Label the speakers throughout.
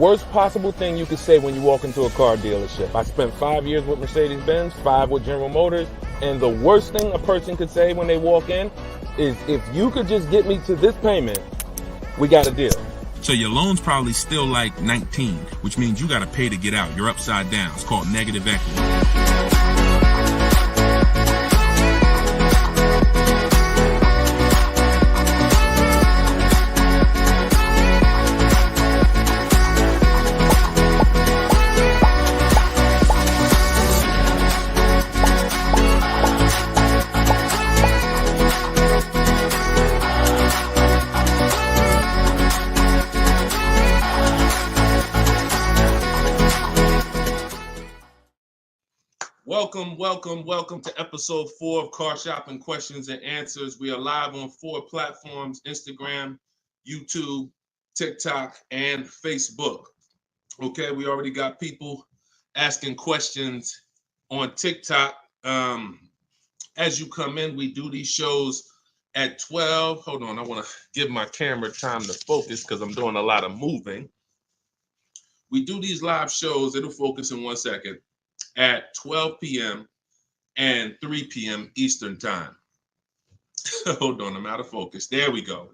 Speaker 1: worst possible thing you could say when you walk into a car dealership. I spent 5 years with Mercedes-Benz, 5 with General Motors, and the worst thing a person could say when they walk in is, if you could just get me to this payment, we got a deal.
Speaker 2: So your loan's probably still like 19, which means you got to pay to get out. You're upside down. It's called negative equity. Welcome to episode 4 of Car Shopping Questions and Answers. We are live on 4 platforms: Instagram, YouTube, TikTok, and Facebook. Okay, we already got people asking questions on TikTok. As you come in, we do these shows at 12. Hold on, I want to give my camera time to focus because I'm doing a lot of moving. We do these live shows, it'll focus in 1 second, at 12 p.m. and 3 p.m. Eastern time. Hold on, I'm out of focus. There we go.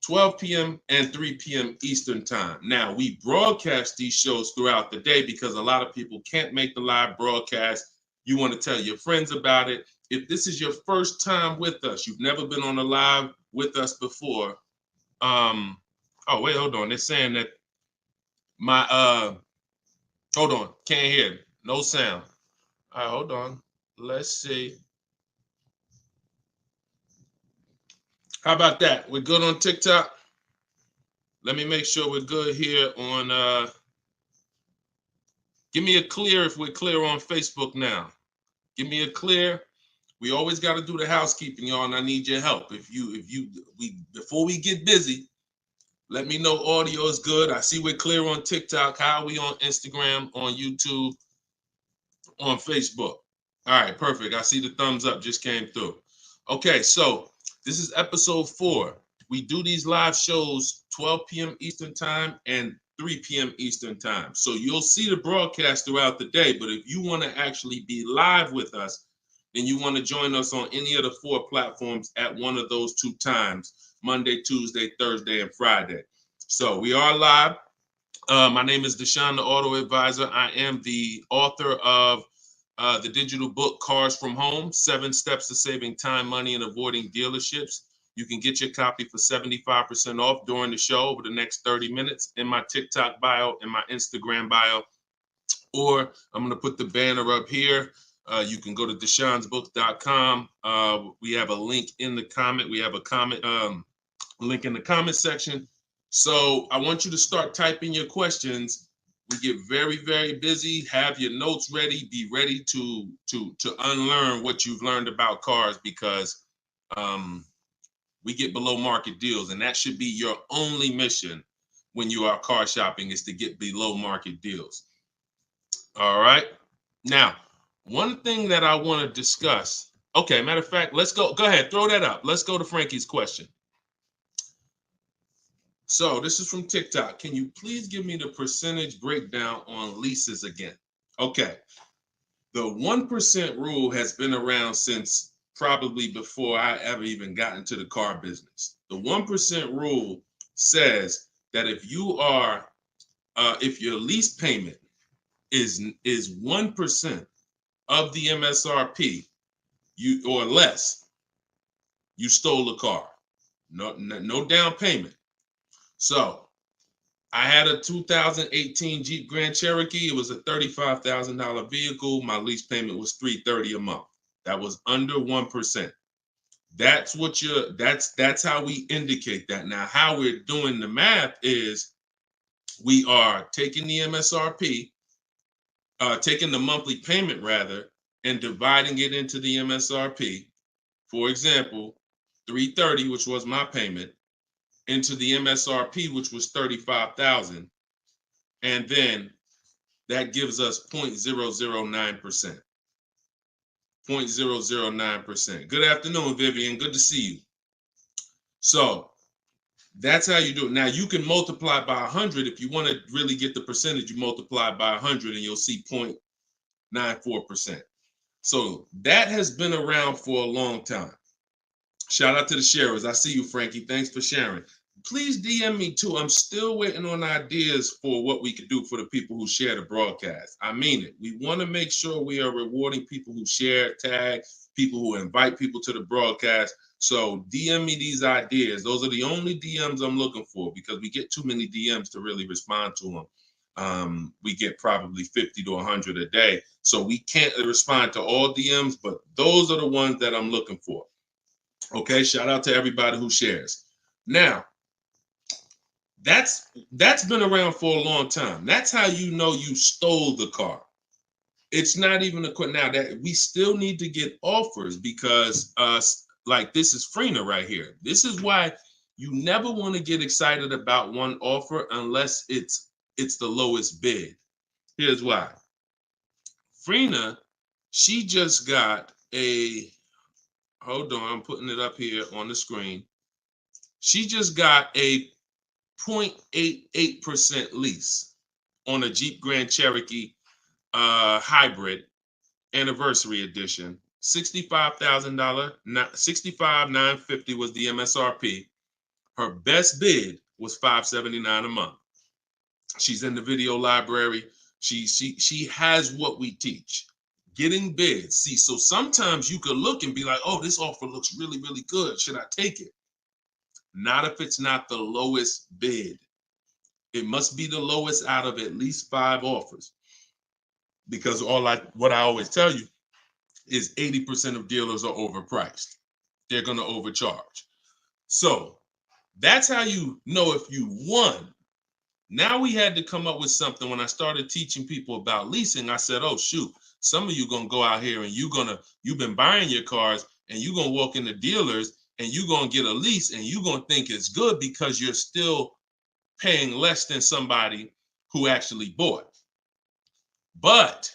Speaker 2: 12 p.m. and 3 p.m. Eastern time. Now, we broadcast these shows throughout the day because a lot of people can't make the live broadcast. You want to tell your friends about it. If this is your first time with us, you've never been on a live with us before. Oh, wait, hold on. They're saying that hold on, can't hear. No sound. All right, hold on. Let's see. How about that? We're good on TikTok? Let me make sure we're good here on, give me a clear if we're clear on Facebook now. Give me a clear. We always got to do the housekeeping, y'all, and I need your help. Before we get busy, let me know audio is good. I see we're clear on TikTok. How are we on Instagram, on YouTube, on Facebook? All right, perfect. I see the thumbs up just came through. Okay, so this is episode 4. We do these live shows 12 p.m. Eastern time and 3 p.m. Eastern time. So you'll see the broadcast throughout the day, but if you want to actually be live with us, then you want to join us on any of the 4 platforms at one of those 2 times: Monday, Tuesday, Thursday, and Friday. So we are live. My name is Deshone the Auto Advisor. I am the author of the digital book, Cars from Home, 7 Steps to Saving Time, Money, and Avoiding Dealerships. You can get your copy for 75% off during the show over the next 30 minutes in my TikTok bio, in my Instagram bio, or I'm going to put the banner up here. You can go to deshonesbook.com. We have a link in the comment. We have a comment link in the comment section. So I want you to start typing your questions. We get very, very busy. Have your notes ready. Be ready to unlearn what you've learned about cars, because we get below market deals, and that should be your only mission when you are car shopping, is to get below market deals. All right. Now, one thing that I want to discuss. Okay, matter of fact, let's go. Go ahead, throw that up. Let's go to Frankie's question. So this is from TikTok. Can you please give me the percentage breakdown on leases again? Okay. The 1% rule has been around since probably before I ever even got into the car business. The 1% rule says that if your lease payment is 1% of the MSRP, or less, you stole a car. No down payment. So I had a 2018 Jeep Grand Cherokee. It was a $35,000 vehicle. My lease payment was $330 a month. That was under 1%. That's how we indicate that. Now, how we're doing the math is we are taking the MSRP, taking the monthly payment rather, and dividing it into the MSRP. For example, $330, which was my payment, into the MSRP, which was $35,000, and then that gives us 0.009%. 0.009%. Good afternoon, Vivian. Good to see you. So That's how you do it. Now you can multiply by 100 if you want to really get the percentage. You multiply by 100 and you'll see 0.94%. So that has been around for a long time. Shout out to the sharers. I see you, Frankie. Thanks for sharing. Please DM me too. I'm still waiting on ideas for what we could do for the people who share the broadcast. I mean it. We want to make sure we are rewarding people who share, tag, people who invite people to the broadcast. So DM me these ideas. Those are the only DMs I'm looking for because we get too many DMs to really respond to them. We get probably 50 to 100 a day. So we can't respond to all DMs, but those are the ones that I'm looking for. Okay, shout out to everybody who shares. Now, that's been around for a long time. That's how you know you stole the car. It's not even a question now that we still need to get offers because like this is Freener right here. This is why you never want to get excited about one offer unless it's the lowest bid. Here's why. Freener, she just got a, hold on, I'm putting it up here on the screen. She just got a 0.88% lease on a Jeep Grand Cherokee hybrid anniversary edition. $65,000, $65,950 was the MSRP. Her best bid was $579 a month. She's in the video library. She has what we teach. Getting bids. See, so sometimes you could look and be like, oh, this offer looks really, really good. Should I take it? Not if it's not the lowest bid. It must be the lowest out of at least 5 offers. Because what I always tell you is 80% of dealers are overpriced. They're going to overcharge. So that's how you know if you won. Now we had to come up with something. When I started teaching people about leasing, I said, oh, shoot, some of you going to go out here and you've been buying your cars and you're going to walk into dealers and you're going to get a lease and you're going to think it's good because you're still paying less than somebody who actually bought. But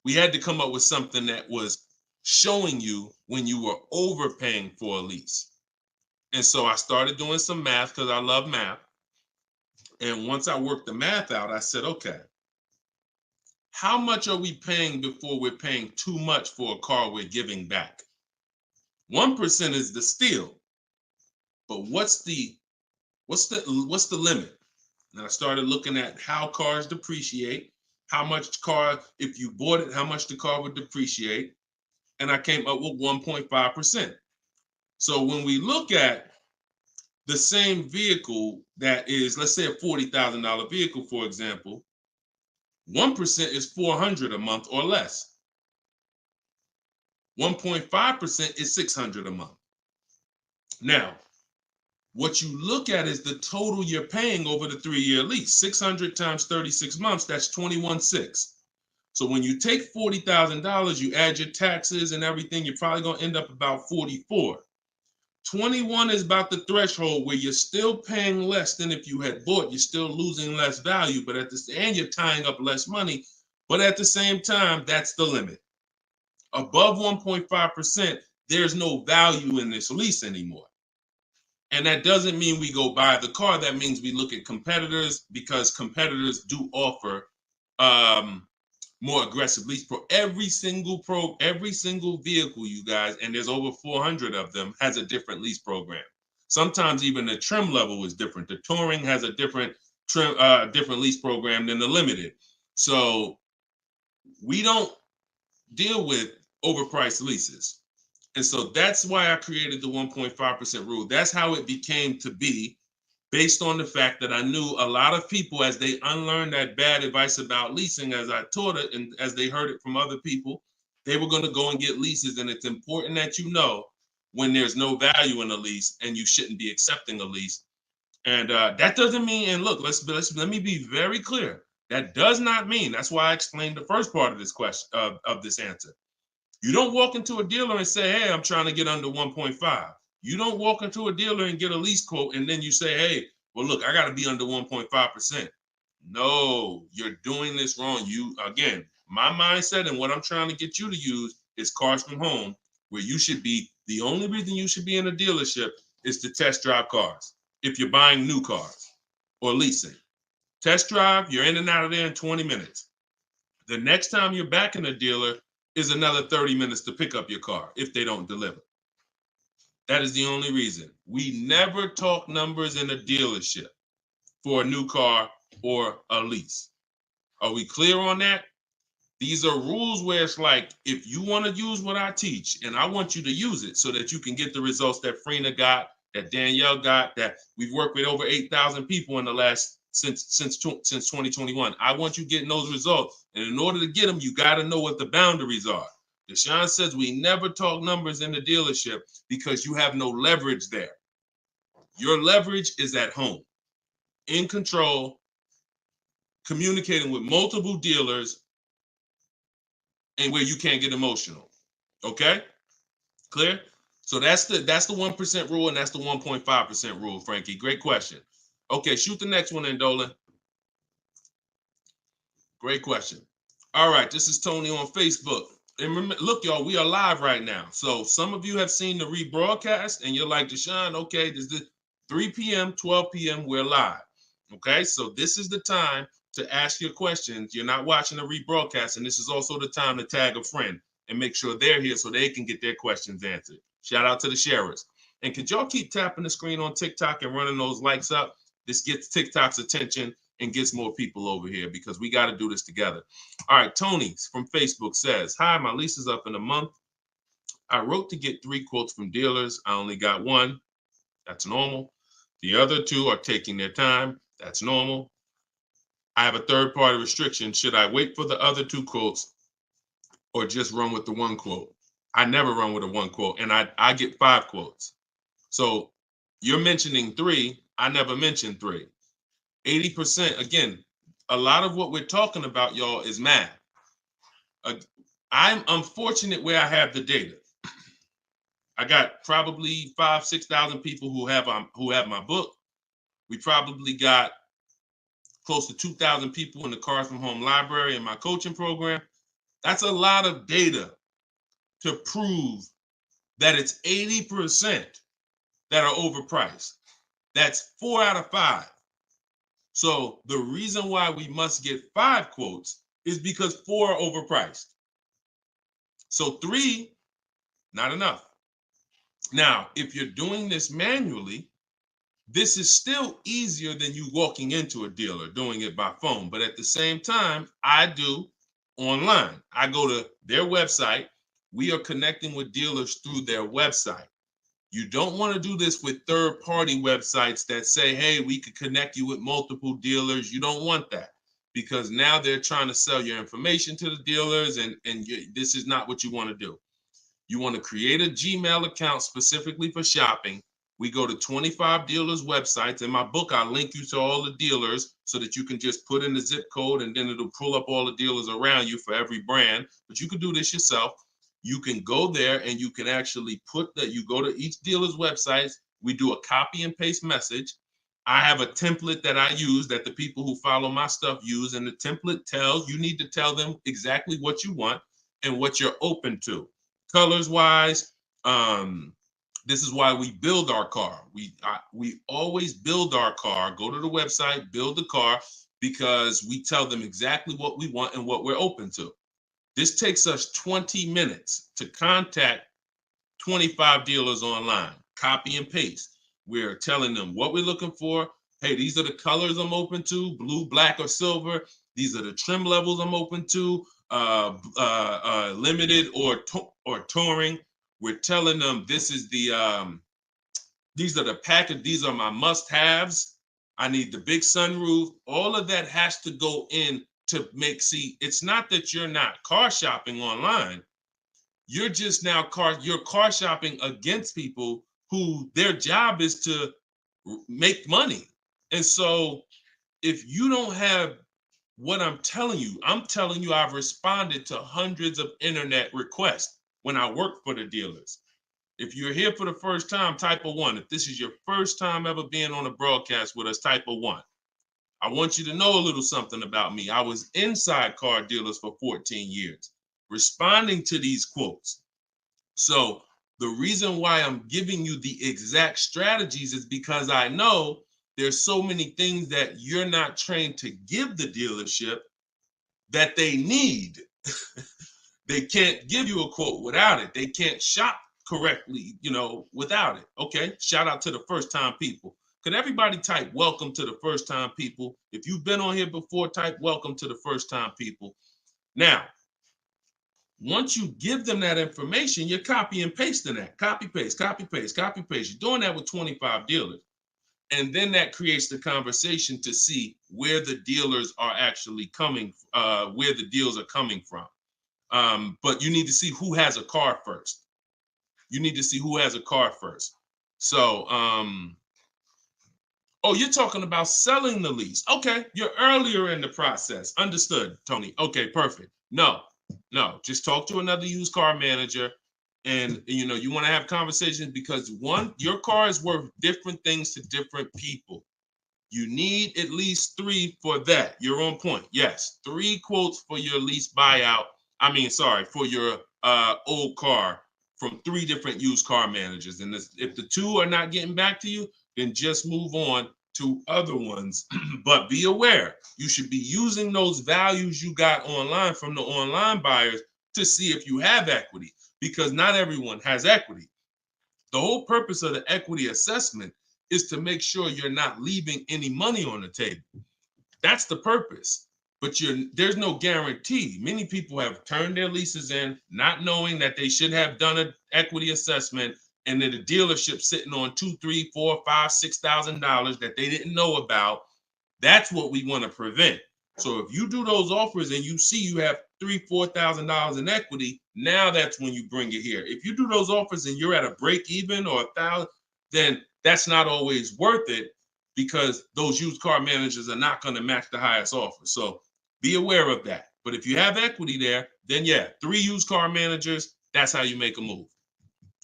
Speaker 2: we had to come up with something that was showing you when you were overpaying for a lease. And so I started doing some math because I love math. And once I worked the math out, I said, okay, how much are we paying before we're paying too much for a car we're giving back? 1% is the steal. But what's the limit? And I started looking at how cars depreciate, how much car, if you bought it, how much the car would depreciate. And I came up with 1.5%. So when we look at the same vehicle that is, let's say a $40,000 vehicle, for example, 1% is $400 a month or less. 1.5% is $600 a month. Now, what you look at is the total you're paying over the 3-year lease. 600 times 36 months, that's 21.6. So when you take $40,000, you add your taxes and everything, you're probably going to end up about 44. 21 is about the threshold where you're still paying less than if you had bought. You're still losing less value, but and you're tying up less money. But at the same time, that's the limit. Above 1.5%, there's no value in this lease anymore. And that doesn't mean we go buy the car. That means we look at competitors because competitors do offer more aggressive lease pro. Every single vehicle, you guys, and there's over 400 of them, has a different lease program. Sometimes even the trim level is different. The Touring has a different lease program than the Limited. So we don't deal with overpriced leases. And so that's why I created the 1.5% rule. That's how it became to be, based on the fact that I knew a lot of people, as they unlearned that bad advice about leasing, as I taught it and as they heard it from other people, they were going to go and get leases. And it's important that you know when there's no value in a lease and you shouldn't be accepting a lease. And that doesn't mean, and look, let me be very clear. That does not mean, that's why I explained the first part of this question, of this answer. You don't walk into a dealer and say, hey, I'm trying to get under 1.5. You don't walk into a dealer and get a lease quote and then you say, hey, well, look, I got to be under 1.5%. No, you're doing this wrong. Again, my mindset and what I'm trying to get you to use is Cars from Home, where you should be, the only reason you should be in a dealership is to test drive cars. if you're buying new cars or leasing. Test drive, you're in and out of there in 20 minutes. The next time you're back in a dealer is another 30 minutes to pick up your car if they don't deliver. That is the only reason. We never talk numbers in a dealership for a new car or a lease. Are we clear on that? These are rules where it's like, if you want to use what I teach, and I want you to use it so that you can get the results that Frina got, that Danielle got, that we've worked with over 8,000 people in the last since 2021. I want you getting those results. And in order to get them, you got to know what the boundaries are. Deshone says we never talk numbers in the dealership because you have no leverage there. Your leverage is at home, in control, communicating with multiple dealers, and where you can't get emotional. Okay? Clear? So that's the 1% rule, and that's the 1.5% rule, Frankie. Great question. Okay, shoot the next one in, Dolan. Great question. All right, this is Tony on Facebook. And remember, look, y'all, we are live right now. So some of you have seen the rebroadcast, and you're like, Deshone, okay, this is 3 p.m., 12 p.m., we're live. Okay, so this is the time to ask your questions. You're not watching the rebroadcast, and this is also the time to tag a friend and make sure they're here so they can get their questions answered. Shout out to the sharers. And could y'all keep tapping the screen on TikTok and running those likes up? This gets TikTok's attention and gets more people over here because we got to do this together. All right, Tony from Facebook says, hi, my lease is up in a month. I wrote to get 3 quotes from dealers. I only got 1. That's normal. The other 2 are taking their time. That's normal. I have a third-party restriction. Should I wait for the other 2 quotes or just run with the 1 quote? I never run with a 1 quote, and I get 5 quotes. So you're mentioning 3. I never mentioned 3. 80%, again, a lot of what we're talking about, y'all, is math. I'm unfortunate where I have the data. I got probably 5,000-6,000 people who have my book. We probably got close to 2,000 people in the Cars from Home library in my coaching program. That's a lot of data to prove that it's 80% that are overpriced. That's 4 out of 5. So the reason why we must get 5 quotes is because 4 are overpriced. So 3, not enough. Now, if you're doing this manually, this is still easier than you walking into a dealer doing it by phone. But at the same time, I do online. I go to their website. We are connecting with dealers through their website. You don't want to do this with third-party websites that say, hey, we could connect you with multiple dealers. You don't want that because now they're trying to sell your information to the dealers, and this is not what you want to do. You want to create a Gmail account specifically for shopping. We go to 25 dealers' websites. In my book, I link you to all the dealers so that you can just put in the zip code, and then it'll pull up all the dealers around you for every brand. But you can do this yourself. You can go there and you can actually you go to each dealer's websites. We do a copy and paste message. I have a template that I use that the people who follow my stuff use. And the template tells, you need to tell them exactly what you want and what you're open to. Colors wise, this is why we build our car. We always build our car, go to the website, build the car, because we tell them exactly what we want and what we're open to. This takes us 20 minutes to contact 25 dealers online, copy and paste. We're telling them what we're looking for. Hey, these are the colors I'm open to, blue, black, or silver. These are the trim levels I'm open to, limited or touring. We're telling them this is these are the package, these are my must-haves. I need the big sunroof. All of that has to go in to it's not that you're not car shopping online. You're just now you're car shopping against people who their job is to make money. And so if you don't have what I'm telling you I've responded to hundreds of internet requests when I work for the dealers. If you're here for the first time, type a 1. If this is your first time ever being on a broadcast with us, type a 1. I want you to know a little something about me. I was inside car dealers for 14 years, responding to these quotes. So The reason why I'm giving you the exact strategies is because I know there's so many things that you're not trained to give the dealership that they need. They can't give you a quote without it. They can't shop correctly, without it. Okay, shout out to the first time people. Could everybody type welcome to the first time people? If you've been on here before, type welcome to the first time people. Now, once you give them that information, you're copy and pasting that. Copy, paste, copy, paste, copy, paste. You're doing that with 25 dealers. And then that creates the conversation to see where the dealers are actually coming, where the deals are coming from. But you need to see who has a car first. You need to see who has a car first. So, oh, you're talking about selling the lease. Okay, you're earlier in the process. Understood, Tony. Okay, perfect. No, just talk to another used car manager. And you want to have conversations because one, your car is worth different things to different people. You need at least 3 for that. You're on point. Yes, 3 quotes for your lease buyout. For your old car from 3 different used car managers. And if the 2 are not getting back to you, then just move on to other ones. But be aware, you should be using those values you got online from the online buyers to see if you have equity, because not everyone has equity. The whole purpose of the equity assessment is to make sure you're not leaving any money on the table. That's the purpose. But there's no guarantee. Many people have turned their leases in not knowing that they should have done an equity assessment, and then the dealership sitting on $2,000, $3,000, $4,000, $5,000, $6,000 that they didn't know about. That's what we want to prevent. So if you do those offers and you see you have $3,000, $4,000 in equity, now that's when you bring it here. If you do those offers and you're at a break even or $1,000, then that's not always worth it, because those used car managers are not going to match the highest offer. So be aware of that. But if you have equity there, then 3 used car managers, that's how you make a move.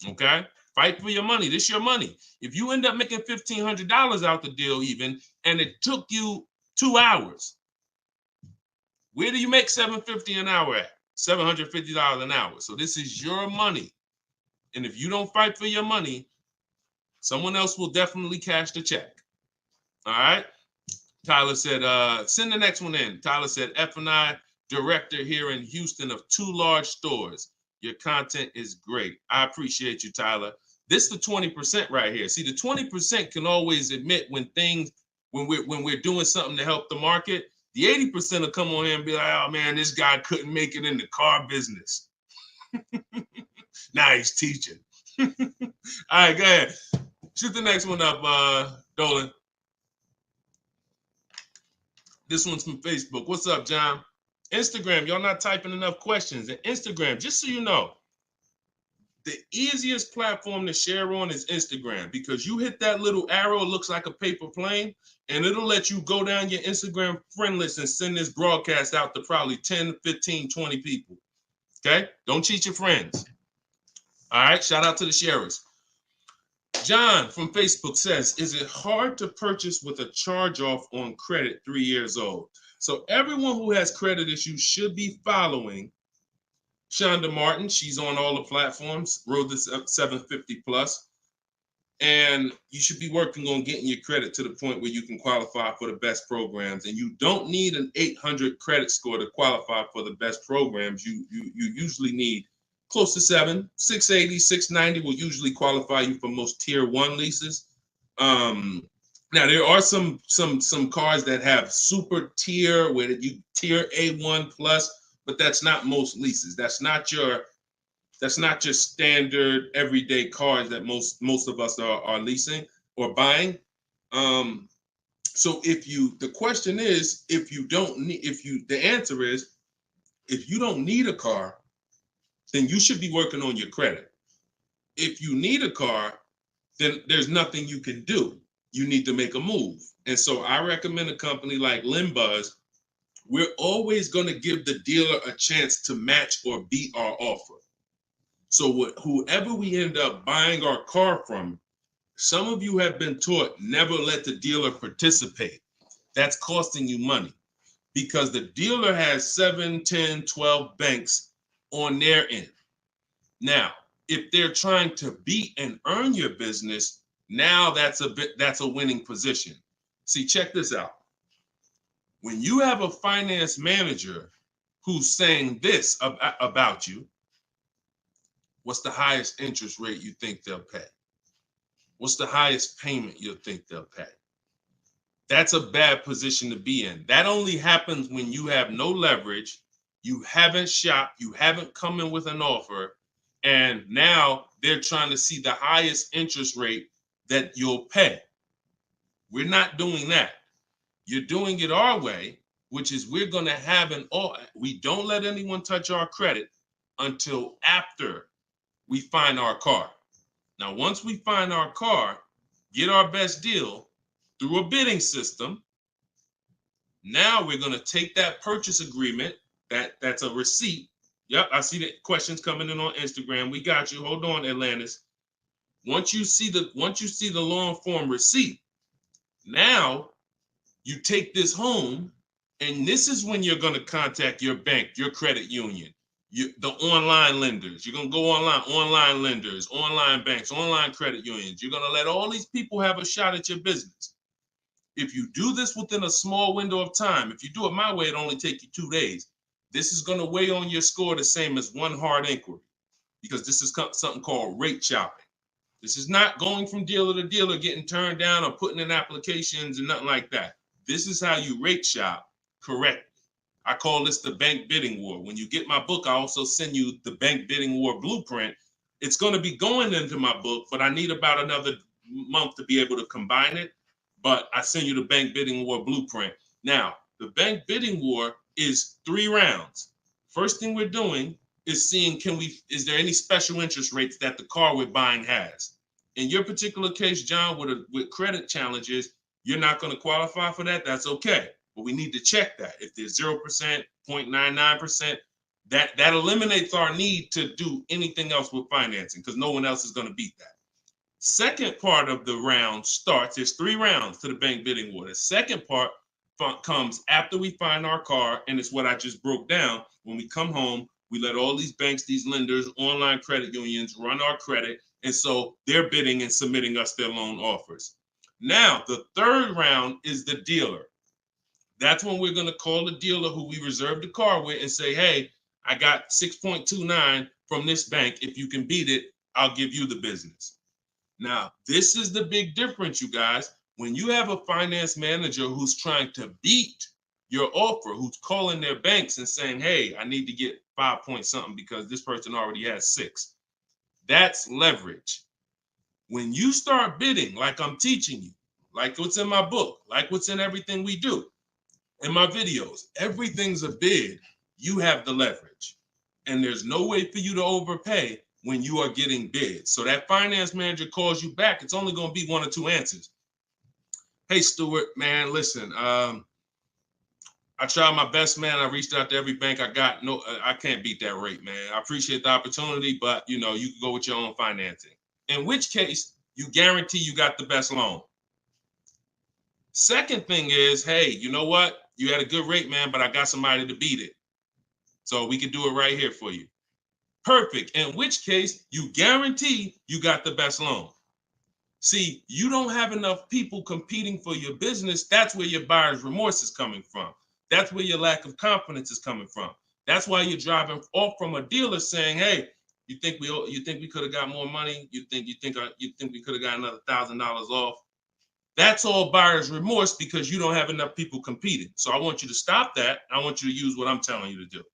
Speaker 2: Okay? Fight for your money. This is your money. If you end up making $1,500 out the deal even, and it took you 2 hours, where do you make $750 an hour at? $750 an hour. So this is your money. And if you don't fight for your money, someone else will definitely cash the check. All right? Tyler said, send the next one in. Tyler said, F&I director here in Houston of 2 large stores. Your content is great. I appreciate you, Tyler. This is the 20% right here. See, the 20% can always admit when we're doing something to help the market. The 80% will come on here and be like, oh man, this guy couldn't make it in the car business. Now he's teaching. All right, go ahead. Shoot the next one up, Dolan. This one's from Facebook. What's up, John? Instagram, y'all not typing enough questions. And Instagram, just so you know, the easiest platform to share on is Instagram, because you hit that little arrow, it looks like a paper plane, and it'll let you go down your Instagram friend list and send this broadcast out to probably 10, 15, 20 people. Okay? Don't cheat your friends. All right? Shout out to the sharers. John from Facebook says, is it hard to purchase with a charge-off on credit 3 years old? So everyone who has credit issues should be following Shonda Martin. She's on all the platforms, Road to 750 plus. And you should be working on getting your credit to the point where you can qualify for the best programs. And you don't need an 800 credit score to qualify for the best programs. You usually need close to 680, 690 will usually qualify you for most tier 1 leases. Now there are some cars that have super tier where you tier A1 plus, but that's not most leases. That's not your standard everyday cars that most of us are leasing or buying. So the question is, the answer is, if you don't need a car, then you should be working on your credit. If you need a car, then there's nothing you can do. You need to make a move. And so I recommend a company like Limbuzz. We're always going to give the dealer a chance to match or beat our offer. So whoever we end up buying our car from, some of you have been taught never let the dealer participate. That's costing you money, because the dealer has 7, 10, 12 banks on their end. Now, If they're trying to beat and earn your business, now that's a winning position. See, check this out. When you have a finance manager who's saying this about you, what's the highest interest rate you think they'll pay? What's the highest payment you think they'll pay? That's a bad position to be in. That only happens when you have no leverage, you haven't shopped, you haven't come in with an offer, and now they're trying to see the highest interest rate that you'll pay. We're not doing that. You're doing it our way, which is we're going to have we don't let anyone touch our credit until after we find our car. Now, once we find our car, get our best deal through a bidding system, now we're going to take that purchase agreement, that's a receipt. Yep, I see the questions coming in on Instagram. We got you. Hold on, Atlantis. Once you see the long form receipt, now you take this home, and this is when you're going to contact your bank, your credit union, the online lenders. You're going to go online lenders, online banks, online credit unions. You're going to let all these people have a shot at your business. If you do this within a small window of time, if you do it my way, it'll only take you 2 days. This is going to weigh on your score the same as one hard inquiry, because this is something called rate shopping. This is not going from dealer to dealer, getting turned down or putting in applications and nothing like that. This is how you rate shop correctly. I call this the bank bidding war. When you get my book, I also send you the bank bidding war blueprint. It's going to be going into my book, but I need about another month to be able to combine it. But I send you the bank bidding war blueprint. Now, the bank bidding war is 3 rounds. First thing we're doing is seeing, is there any special interest rates that the car we're buying has? In your particular case, John, with credit challenges, you're not going to qualify for that. That's okay. But we need to check that. If there's 0%, 0.99%, that eliminates our need to do anything else with financing, because no one else is going to beat that. Second part of the round starts, there's 3 rounds to the bank bidding war. The second part comes after we find our car, and it's what I just broke down. When we come home, we let all these banks, these lenders, online credit unions run our credit, and so they're bidding and submitting us their loan offers. Now, the third round is the dealer. That's when we're going to call the dealer who we reserved the car with and say, hey, I got 6.29 from this bank. If you can beat it, I'll give you the business. Now, this is the big difference, you guys. When you have a finance manager who's trying to beat your offer, who's calling their banks and saying, hey, I need to get 5 point something because this person already has 6. That's leverage. When you start bidding, like I'm teaching you, like what's in my book, like what's in everything we do, in my videos, everything's a bid. You have the leverage. And there's no way for you to overpay when you are getting bids. So that finance manager calls you back, it's only going to be 1 or 2 answers. Hey, Stuart, man, listen, I tried my best, man. I reached out to every bank I got. No, I can't beat that rate, man. I appreciate the opportunity, but you can go with your own financing. In which case, you guarantee you got the best loan. Second thing is, hey, you know what? You had a good rate, man, but I got somebody to beat it. So we could do it right here for you. Perfect. In which case, you guarantee you got the best loan. See, you don't have enough people competing for your business. That's where your buyer's remorse is coming from. That's where your lack of confidence is coming from. That's why you're driving off from a dealer saying, hey, you think we could have got more money? You think we could have got another $1,000 off? That's all buyer's remorse because you don't have enough people competing. So I want you to stop that. I want you to use what I'm telling you to do.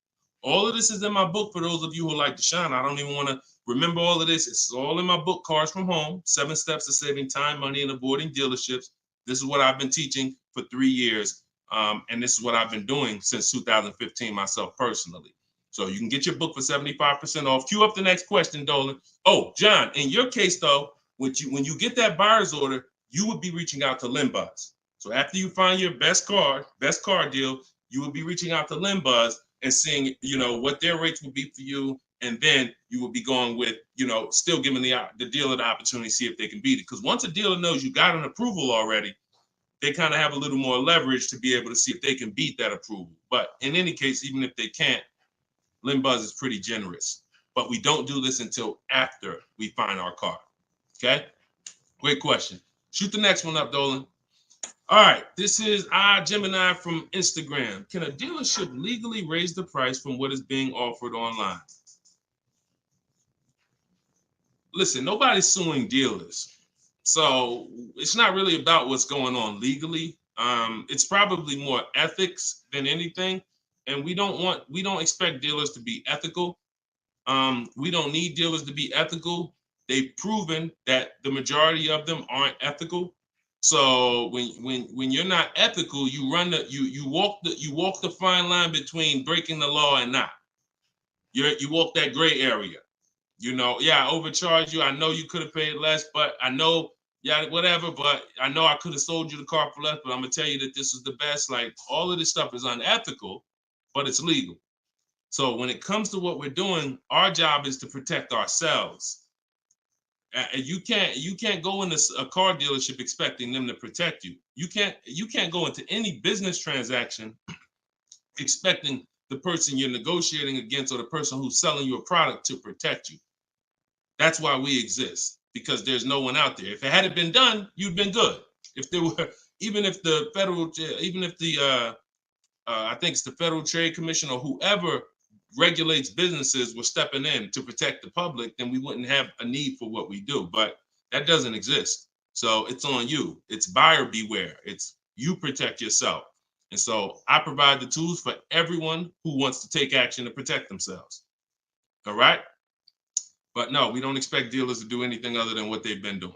Speaker 2: All of this is in my book for those of you who like Deshone. I don't even want to remember all of this. It's all in my book, Cars from Home, 7 Steps to Saving Time, Money, and Avoiding Dealerships. This is what I've been teaching for 3 years. And this is what I've been doing since 2015 myself personally. So you can get your book for 75% off. Cue up the next question, Dolan. Oh, John, in your case, though, when you get that buyer's order, you would be reaching out to Limbuzz. So after you find your best car deal, you would be reaching out to Limbuzz and seeing, what their rates would be for you. And then you would be going with, still giving the dealer the opportunity to see if they can beat it. Because once a dealer knows you got an approval already, they kind of have a little more leverage to be able to see if they can beat that approval. But in any case, even if they can't, Limbuzz is pretty generous. but we don't do this until after we find our car. Okay? Great question. Shoot the next one up, Dolan. All right, this is Gemini from Instagram. Can a dealership legally raise the price from what is being offered online? Listen, nobody's suing dealers. So it's not really about what's going on legally. It's probably more ethics than anything. And we don't expect dealers to be ethical. We don't need dealers to be ethical. They've proven that the majority of them aren't ethical. So when you're not ethical, you walk the fine line between breaking the law and not. You walk that gray area. You know, yeah, I overcharged you. I know you could have paid less, but I know, yeah, whatever. But I know I could have sold you the car for less. But I'm gonna tell you that this is the best. Like, all of this stuff is unethical, but it's legal. So when it comes to what we're doing, our job is to protect ourselves. And you can't go into a car dealership expecting them to protect you. You can't go into any business transaction expecting the person you're negotiating against or the person who's selling you a product to protect you. That's why we exist, because there's no one out there. If it hadn't been done, you'd been good. If there were, even if the I think it's the Federal Trade Commission or whoever regulates businesses were stepping in to protect the public, then we wouldn't have a need for what we do. But that doesn't exist. So it's on you. It's buyer beware. It's you protect yourself. And so I provide the tools for everyone who wants to take action to protect themselves. All right? But no, we don't expect dealers to do anything other than what they've been doing.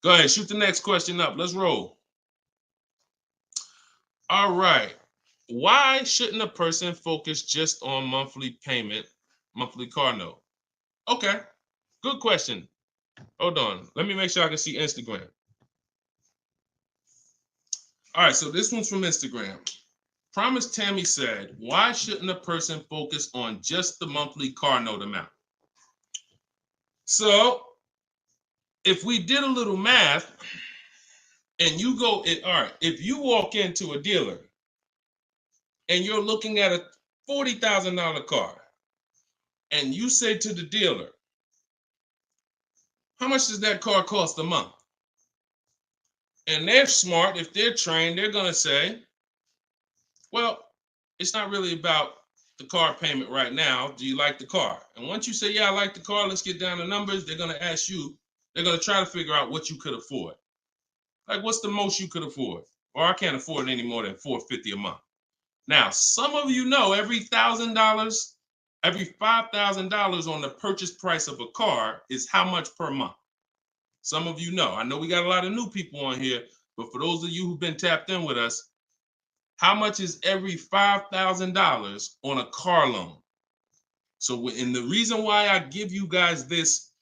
Speaker 2: Go ahead, shoot the next question up. Let's roll. All right. Why shouldn't a person focus just on monthly payment, monthly car note? Okay, good question. Hold on. Let me make sure I can see Instagram. All right, so this one's from Instagram. Promise Tammy said, why shouldn't a person focus on just the monthly car note amount? So if we did a little math and you go, all right, if you walk into a dealer and you're looking at a $40,000 car and you say to the dealer, how much does that car cost a month? And they're smart, if they're trained, they're gonna say, well, it's not really about the car payment right now. Do you like the car? And once you say, yeah, I like the car, let's get down to numbers, they're gonna ask you, they're gonna try to figure out what you could afford. Like, what's the most you could afford? Or I can't afford any more than $450 a month. Now, some of you know every $1,000, every $5,000 on the purchase price of a car is how much per month. Some of you know. I know we got a lot of new people on here, but for those of you who've been tapped in with us, how much is every $5,000 on a car loan? So, and the reason why I give you guys this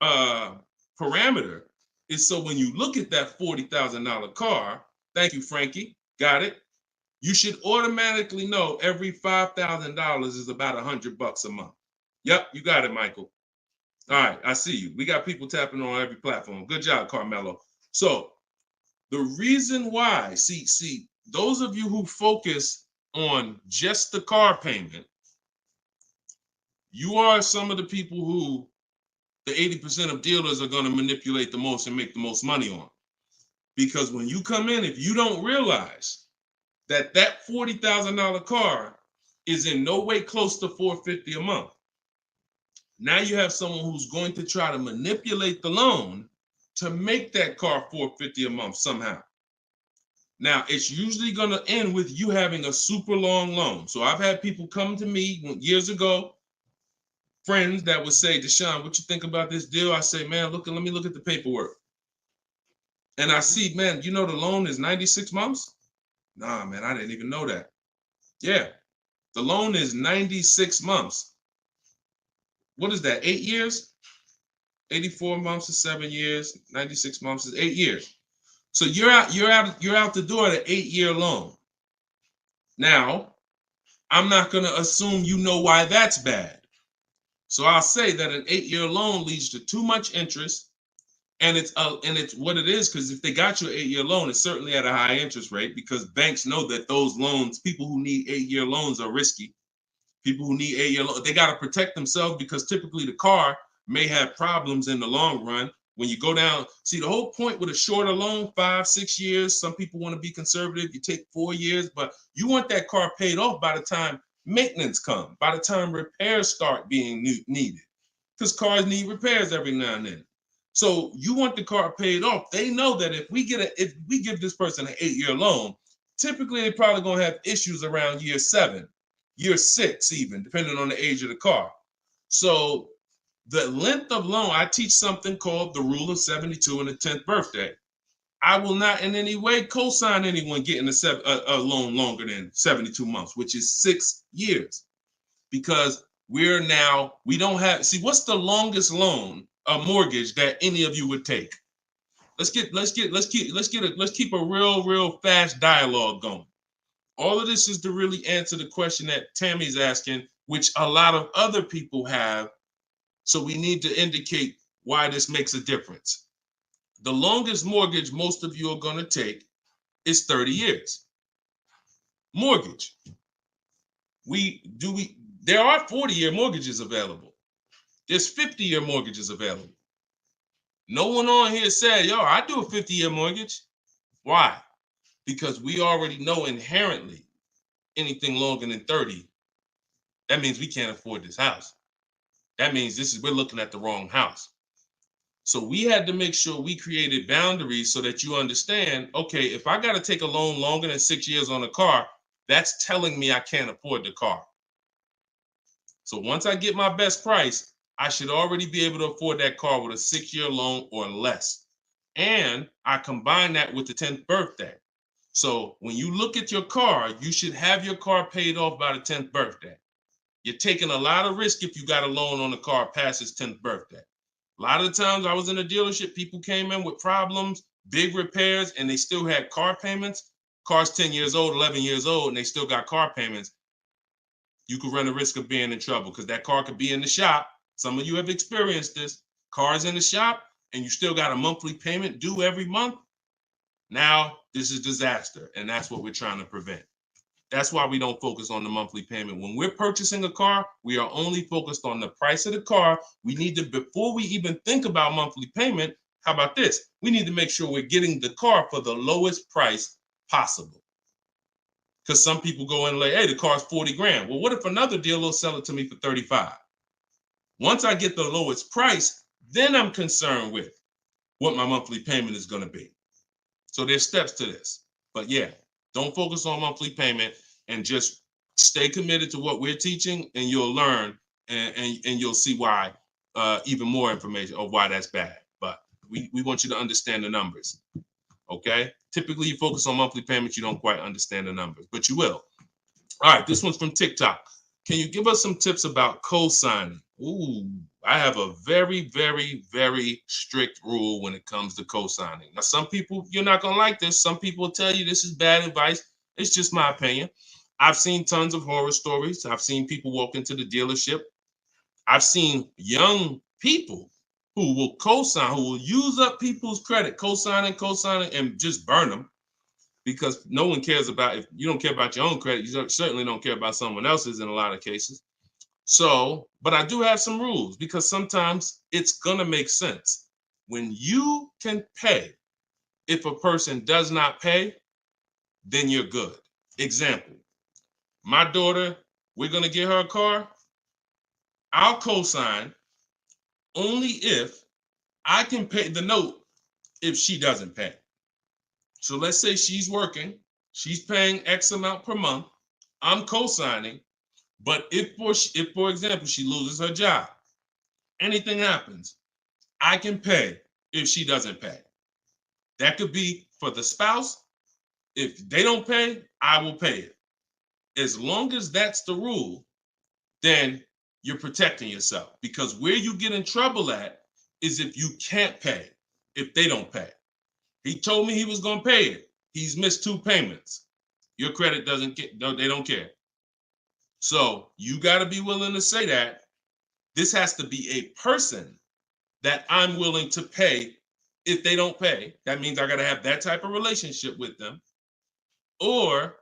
Speaker 2: parameter is so when you look at that $40,000 car, thank you, Frankie, got it. You should automatically know every $5,000 is about $100 a month. Yep, you got it, Michael. All right, I see you. We got people tapping on every platform. Good job, Carmelo. So the reason why, see, those of you who focus on just the car payment, you are some of the people who the 80% of dealers are going to manipulate the most and make the most money on. Because when you come in, if you don't realize that that $40,000 car is in no way close to $450 a month, now you have someone who's going to try to manipulate the loan to make that car $450 a month somehow. Now, it's usually going to end with you having a super long loan. So I've had people come to me years ago, friends that would say, Deshone, what you think about this deal? I say, man, let me look at the paperwork. And I see, man, you know the loan is 96 months? Nah, man, I didn't even know that. Yeah, the loan is 96 months. What is that, 8 years? 84 months is 7 years, 96 months is 8 years. So you're out the door at an 8-year loan. Now, I'm not going to assume you know why that's bad. So I'll say that an 8-year loan leads to too much interest, and it's what it is, because if they got you an 8-year loan, it's certainly at a high interest rate, because banks know that those loans, people who need 8-year loans, are risky. People who need 8-year loan, they got to protect themselves because typically the car may have problems in the long run. When you go down, see the whole point with a shorter loan, 5-6 years. Some people want to be conservative. You take 4 years, but you want that car paid off by the time maintenance comes, by the time repairs start being needed, because cars need repairs every now and then. So you want the car paid off. They know that if we give this person an 8-year loan, typically they're probably gonna have issues around year 7, year 6, even depending on the age of the car. So the length of loan, I teach something called the rule of 72 and the 10th birthday. I will not in any way co-sign anyone getting a loan longer than 72 months, which is 6 years, because we don't have, see, what's the longest loan, a mortgage that any of you would take? Let's keep a real fast dialogue going. All of this is to really answer the question that Tammy's asking, which a lot of other people have. So we need to indicate why this makes a difference. The longest mortgage most of you are going to take is 30 years. Mortgage. There are 40-year mortgages available. There's 50-year mortgages available. No one on here said, yo, I do a 50-year mortgage. Why? Because we already know inherently anything longer than 30, that means we can't afford this house. That means we're looking at the wrong house. So we had to make sure we created boundaries so that you understand, okay, if I got to take a loan longer than 6 years on a car, that's telling me I can't afford the car. So once I get my best price, I should already be able to afford that car with a 6-year loan or less. And I combine that with the 10th birthday. So when you look at your car, you should have your car paid off by the 10th birthday. You're taking a lot of risk if you got a loan on the car past its 10th birthday. A lot of the times I was in a dealership, people came in with problems, big repairs, and they still had car payments. Car's 10 years old, 11 years old, and they still got car payments. You could run the risk of being in trouble because that car could be in the shop. Some of you have experienced this. Car's in the shop, and you still got a monthly payment due every month. Now, this is disaster, and that's what we're trying to prevent. That's why we don't focus on the monthly payment. When we're purchasing a car, we are only focused on the price of the car. We need to, before we even think about monthly payment, how about this? We need to make sure we're getting the car for the lowest price possible. Because some people go in and like, hey, the car's 40 grand. Well, what if another dealer will sell it to me for 35? Once I get the lowest price, then I'm concerned with what my monthly payment is going to be. So there's steps to this. But yeah, don't focus on monthly payment and just stay committed to what we're teaching, and you'll learn and you'll see why, even more information of why that's bad. But we want you to understand the numbers, okay? Typically, you focus on monthly payments, you don't quite understand the numbers, but you will. All right, this one's from TikTok. Can you give us some tips about co-signing? Ooh, I have a very, very, very strict rule when it comes to co-signing. Now, some people, you're not going to like this. Some people will tell you this is bad advice. It's just my opinion. I've seen tons of horror stories. I've seen people walk into the dealership. I've seen young people who will co-sign, who will use up people's credit, co-signing, and just burn them. Because no one cares about, if you don't care about your own credit, you certainly don't care about someone else's in a lot of cases. So, but I do have some rules because sometimes it's going to make sense. When you can pay, if a person does not pay, then you're good. Example, my daughter, we're going to get her a car. I'll co-sign only if I can pay the note if she doesn't pay. So let's say she's working, she's paying X amount per month, I'm co-signing, but if for example, she loses her job, anything happens, I can pay if she doesn't pay. That could be for the spouse. If they don't pay, I will pay it. As long as that's the rule, then you're protecting yourself, because where you get in trouble at is if you can't pay, if they don't pay. He told me he was going to pay it. He's missed 2 payments. Your credit doesn't get, they don't care. So you got to be willing to say that. This has to be a person that I'm willing to pay if they don't pay. That means I got to have that type of relationship with them. Or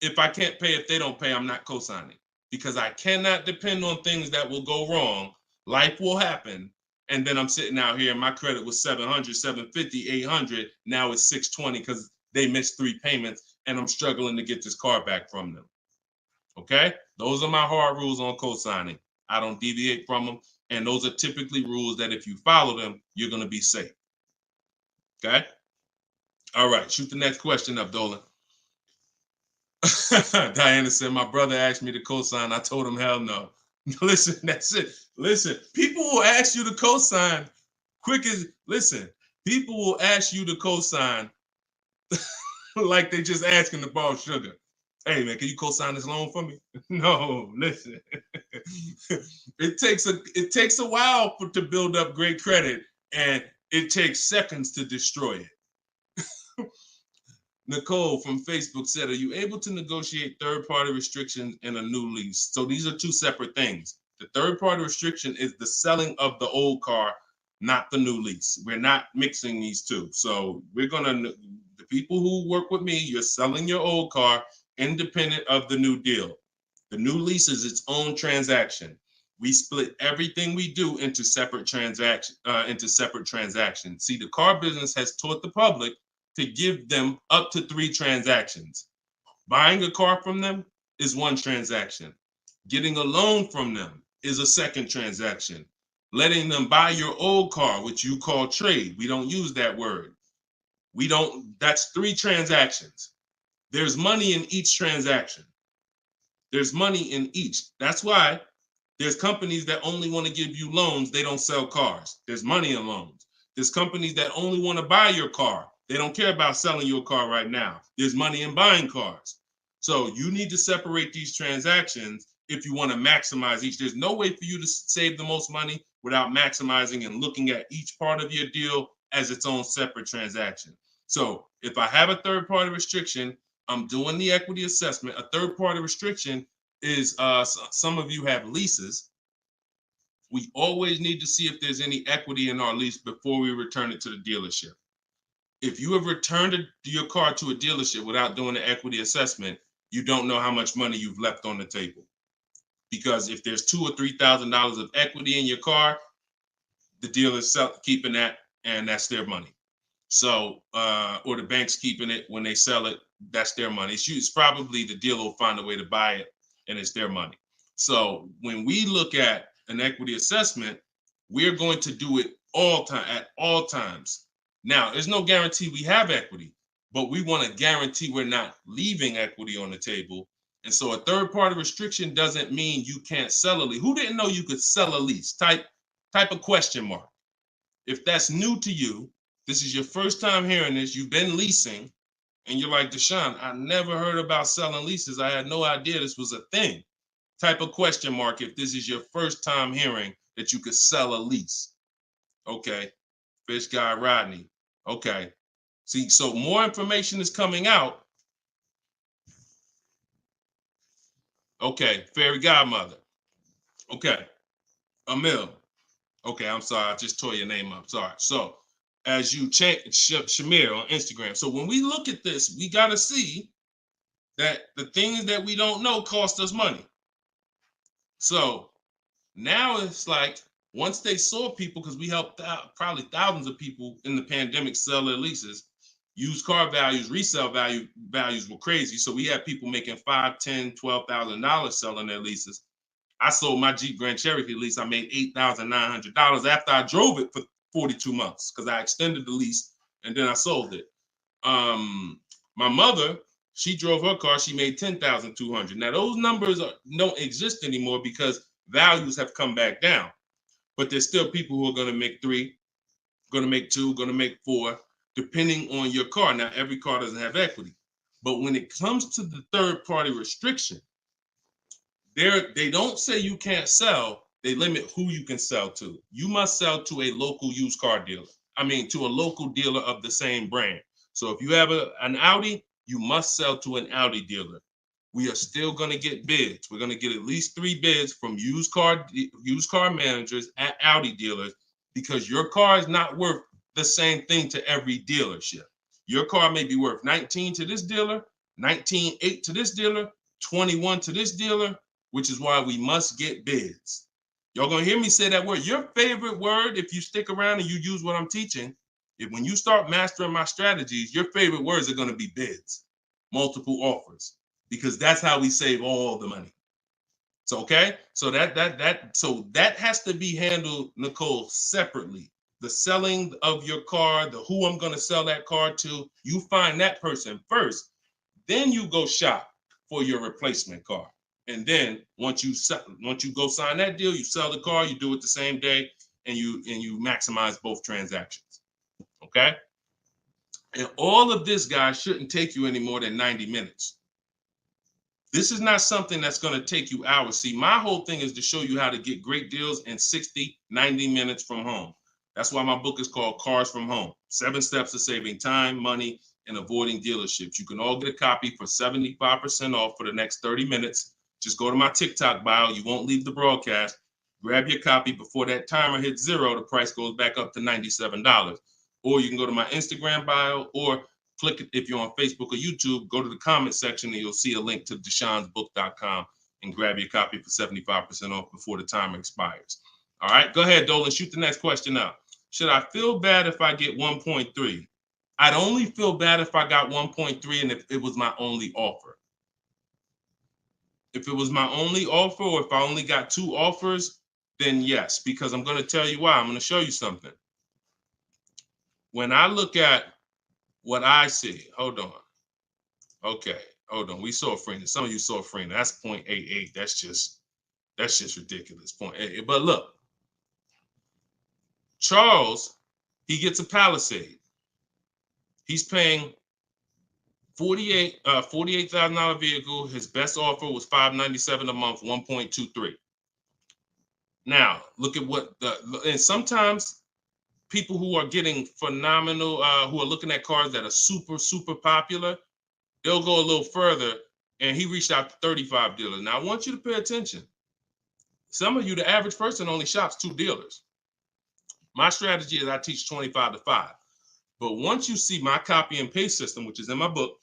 Speaker 2: if I can't pay, if they don't pay, I'm not co-signing, because I cannot depend on things that will go wrong. Life will happen. And then I'm sitting out here and my credit was 700, 750, 800. Now it's 620 because they missed 3 payments and I'm struggling to get this car back from them. Okay? Those are my hard rules on co-signing. I don't deviate from them. And those are typically rules that if you follow them, you're going to be safe. Okay? All right. Shoot the next question up, Dolan. Diana said, my brother asked me to co-sign. I told him, hell no. Listen, that's it. Listen, people will ask you to co-sign quick as, listen, people will ask you to co-sign like they just asking to borrow sugar. Hey man, can you co-sign this loan for me? No, listen. It takes a while to build up great credit, and it takes seconds to destroy it. Nicole from Facebook said, are you able to negotiate third-party restrictions in a new lease? So these are two separate things. The third-party restriction is the selling of the old car, not the new lease. We're not mixing these two. So we're gonna, the people who work with me, you're selling your old car independent of the new deal. The new lease is its own transaction. We split everything we do into separate transactions. See, the car business has taught the public to give them up to 3 transactions. Buying a car from them is one transaction. Getting a loan from them is a second transaction. Letting them buy your old car, which you call trade. We don't use that word. That's 3 transactions. There's money in each transaction. There's money in each. That's why there's companies that only want to give you loans. They don't sell cars. There's money in loans. There's companies that only want to buy your car. They don't care about selling your car right now. There's money in buying cars. So you need to separate these transactions if you want to maximize each. There's no way for you to save the most money without maximizing and looking at each part of your deal as its own separate transaction. So if I have a third-party restriction, I'm doing the equity assessment. A third-party restriction is, some of you have leases. We always need to see if there's any equity in our lease before we return it to the dealership. If you have returned your car to a dealership without doing the equity assessment, you don't know how much money you've left on the table. Because if there's $2,000 or $3,000 of equity in your car, the dealer's keeping that, and that's their money. So, or the bank's keeping it when they sell it, that's their money. It's probably the dealer will find a way to buy it, and it's their money. So when we look at an equity assessment, we're going to do it at all times. Now, there's no guarantee we have equity, but we want to guarantee we're not leaving equity on the table. And so a third-party restriction doesn't mean you can't sell a lease. Who didn't know you could sell a lease? Type a question mark. If that's new to you, this is your first time hearing this, you've been leasing, and you're like, Deshone, I never heard about selling leases. I had no idea this was a thing. Type a question mark if this is your first time hearing that you could sell a lease. Okay. Fish Guy Rodney. Okay. See, so more information is coming out. Okay. Fairy Godmother. Okay. Emil. Okay, I'm sorry. I just tore your name up. Sorry. So as you change Shamir on Instagram. So when we look at this, we got to see that the things that we don't know cost us money. So now it's like, once they saw people, because we helped out probably thousands of people in the pandemic sell their leases, used car values, resale values were crazy. So we had people making $5,000, $10,000, $12,000 selling their leases. I sold my Jeep Grand Cherokee lease. I made $8,900 after I drove it for 42 months because I extended the lease and then I sold it. My mother, she drove her car. She made $10,200. Now those numbers don't exist anymore because values have come back down. But there's still people who are going to make 3, going to make 2, going to make 4, depending on your car. Now, every car doesn't have equity. But when it comes to the third-party restriction, they don't say you can't sell. They limit who you can sell to. You must sell to a local used car dealer. To a local dealer of the same brand. So if you have an Audi, you must sell to an Audi dealer. We are still going to get bids. We're going to get at least 3 bids from used car managers at Audi dealers because your car is not worth the same thing to every dealership. Your car may be worth 19 to this dealer, 19.8 to this dealer, 21 to this dealer, which is why we must get bids. Y'all gonna hear me say that word. Your favorite word, if you stick around and you use what I'm teaching, when you start mastering my strategies, your favorite words are gonna be bids, multiple offers, because that's how we save all the money. So okay, so that has to be handled, Nicole, separately. The selling of your car, the who I'm gonna sell that car to, you find that person first. Then you go shop for your replacement car. And then once you go sign that deal, you sell the car, you do it the same day, and you maximize both transactions. Okay? And all of this, guys, shouldn't take you any more than 90 minutes. This is not something that's going to take you hours. See, my whole thing is to show you how to get great deals in 60, 90 minutes from home. That's why my book is called Cars from Home. 7 Steps to Saving Time, Money, and Avoiding Dealerships. You can all get a copy for 75% off for the next 30 minutes. Just go to my TikTok bio. You won't leave the broadcast. Grab your copy before that timer hits 0. The price goes back up to $97. Or you can go to my Instagram bio, or click it if you're on Facebook or YouTube. Go to the comment section and you'll see a link to deshonsbook.com and grab your copy for 75% off before the timer expires. All right, go ahead, Dolan. Shoot the next question out. Should I feel bad if I get 1.3? I'd only feel bad if I got 1.3 and if it was my only offer. If it was my only offer, or if I only got 2 offers, then yes, because I'm going to tell you why. I'm going to show you something. When I look at what I see, hold on. Okay, hold on. We saw Freena. Some of you saw Freena. That's 0.88. That's just ridiculous. 0.88. But look, Charles, he gets a Palisade. He's paying $48,000 vehicle. His best offer was $597 a month, 1.23. Now, look at and sometimes people who are getting phenomenal, who are looking at cars that are super, super popular, they'll go a little further, and he reached out to 35 dealers. Now, I want you to pay attention. Some of you, the average person only shops 2 dealers. My strategy is I teach 25 to 5. But once you see my copy and paste system, which is in my book,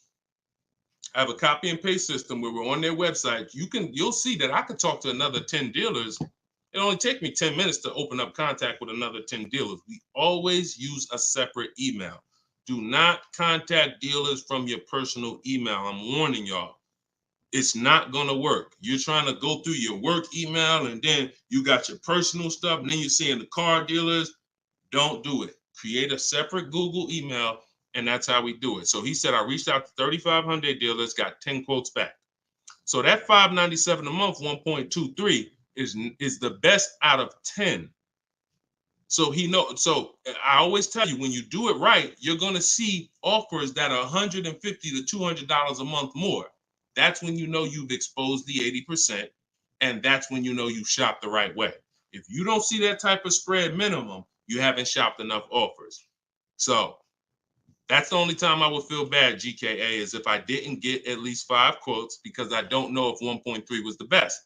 Speaker 2: I have a copy and paste system where we're on their website. You'll see that I could talk to another 10 dealers. It only take me 10 minutes to open up contact with another 10 dealers. We always use a separate email. Do not contact dealers from your personal email. I'm warning y'all. It's not going to work. You're trying to go through your work email, and then you got your personal stuff, and then you're seeing the car dealers. Don't do it. Create a separate Google email, and that's how we do it. So he said, I reached out to 3,500 dealers, got 10 quotes back. So that $597 a month, 1.23 is the best out of 10. So so I always tell you, when you do it right, you're going to see offers that are $150 to $200 a month more. That's when you know you've exposed the 80%, and that's when you know you shop the right way. If you don't see that type of spread minimum, you haven't shopped enough offers. So that's the only time I would feel bad, GKA, is if I didn't get at least 5 quotes, because I don't know if 1.3 was the best.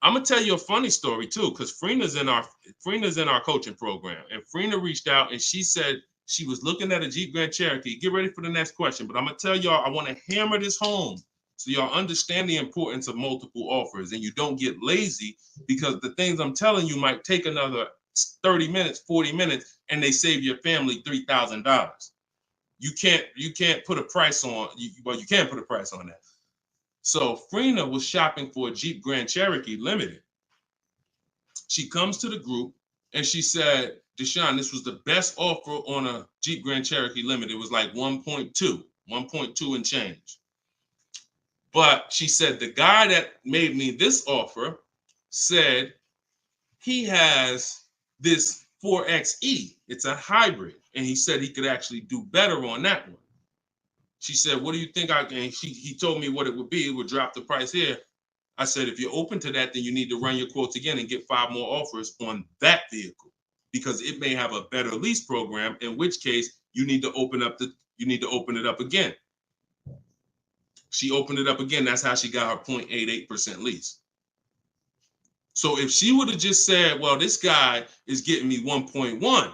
Speaker 2: I'm gonna tell you a funny story too, because Freena's in our coaching program, and Freena reached out and she said she was looking at a Jeep Grand Cherokee. Get ready for the next question, but I'm gonna tell y'all, I want to hammer this home so y'all understand the importance of multiple offers and you don't get lazy, because the things I'm telling you might take another 30 minutes, 40 minutes, and they save your family $3,000. You can't put a price on. Well, you can put a price on that. So Freena was shopping for a Jeep Grand Cherokee Limited. She comes to the group and she said, Deshone, this was the best offer on a Jeep Grand Cherokee Limited. It was like 1.2 and change. But she said, the guy that made me this offer said he has this 4xe. It's a hybrid. And he said he could actually do better on that one. She said, what do you think I can? He told me what it would be. It would drop the price here. I said, if you're open to that, then you need to run your quotes again and get 5 more offers on that vehicle, because it may have a better lease program, in which case you need to open it up again. She opened it up again. That's how she got her 0.88% lease. So if she would have just said, well, this guy is getting me 1.1,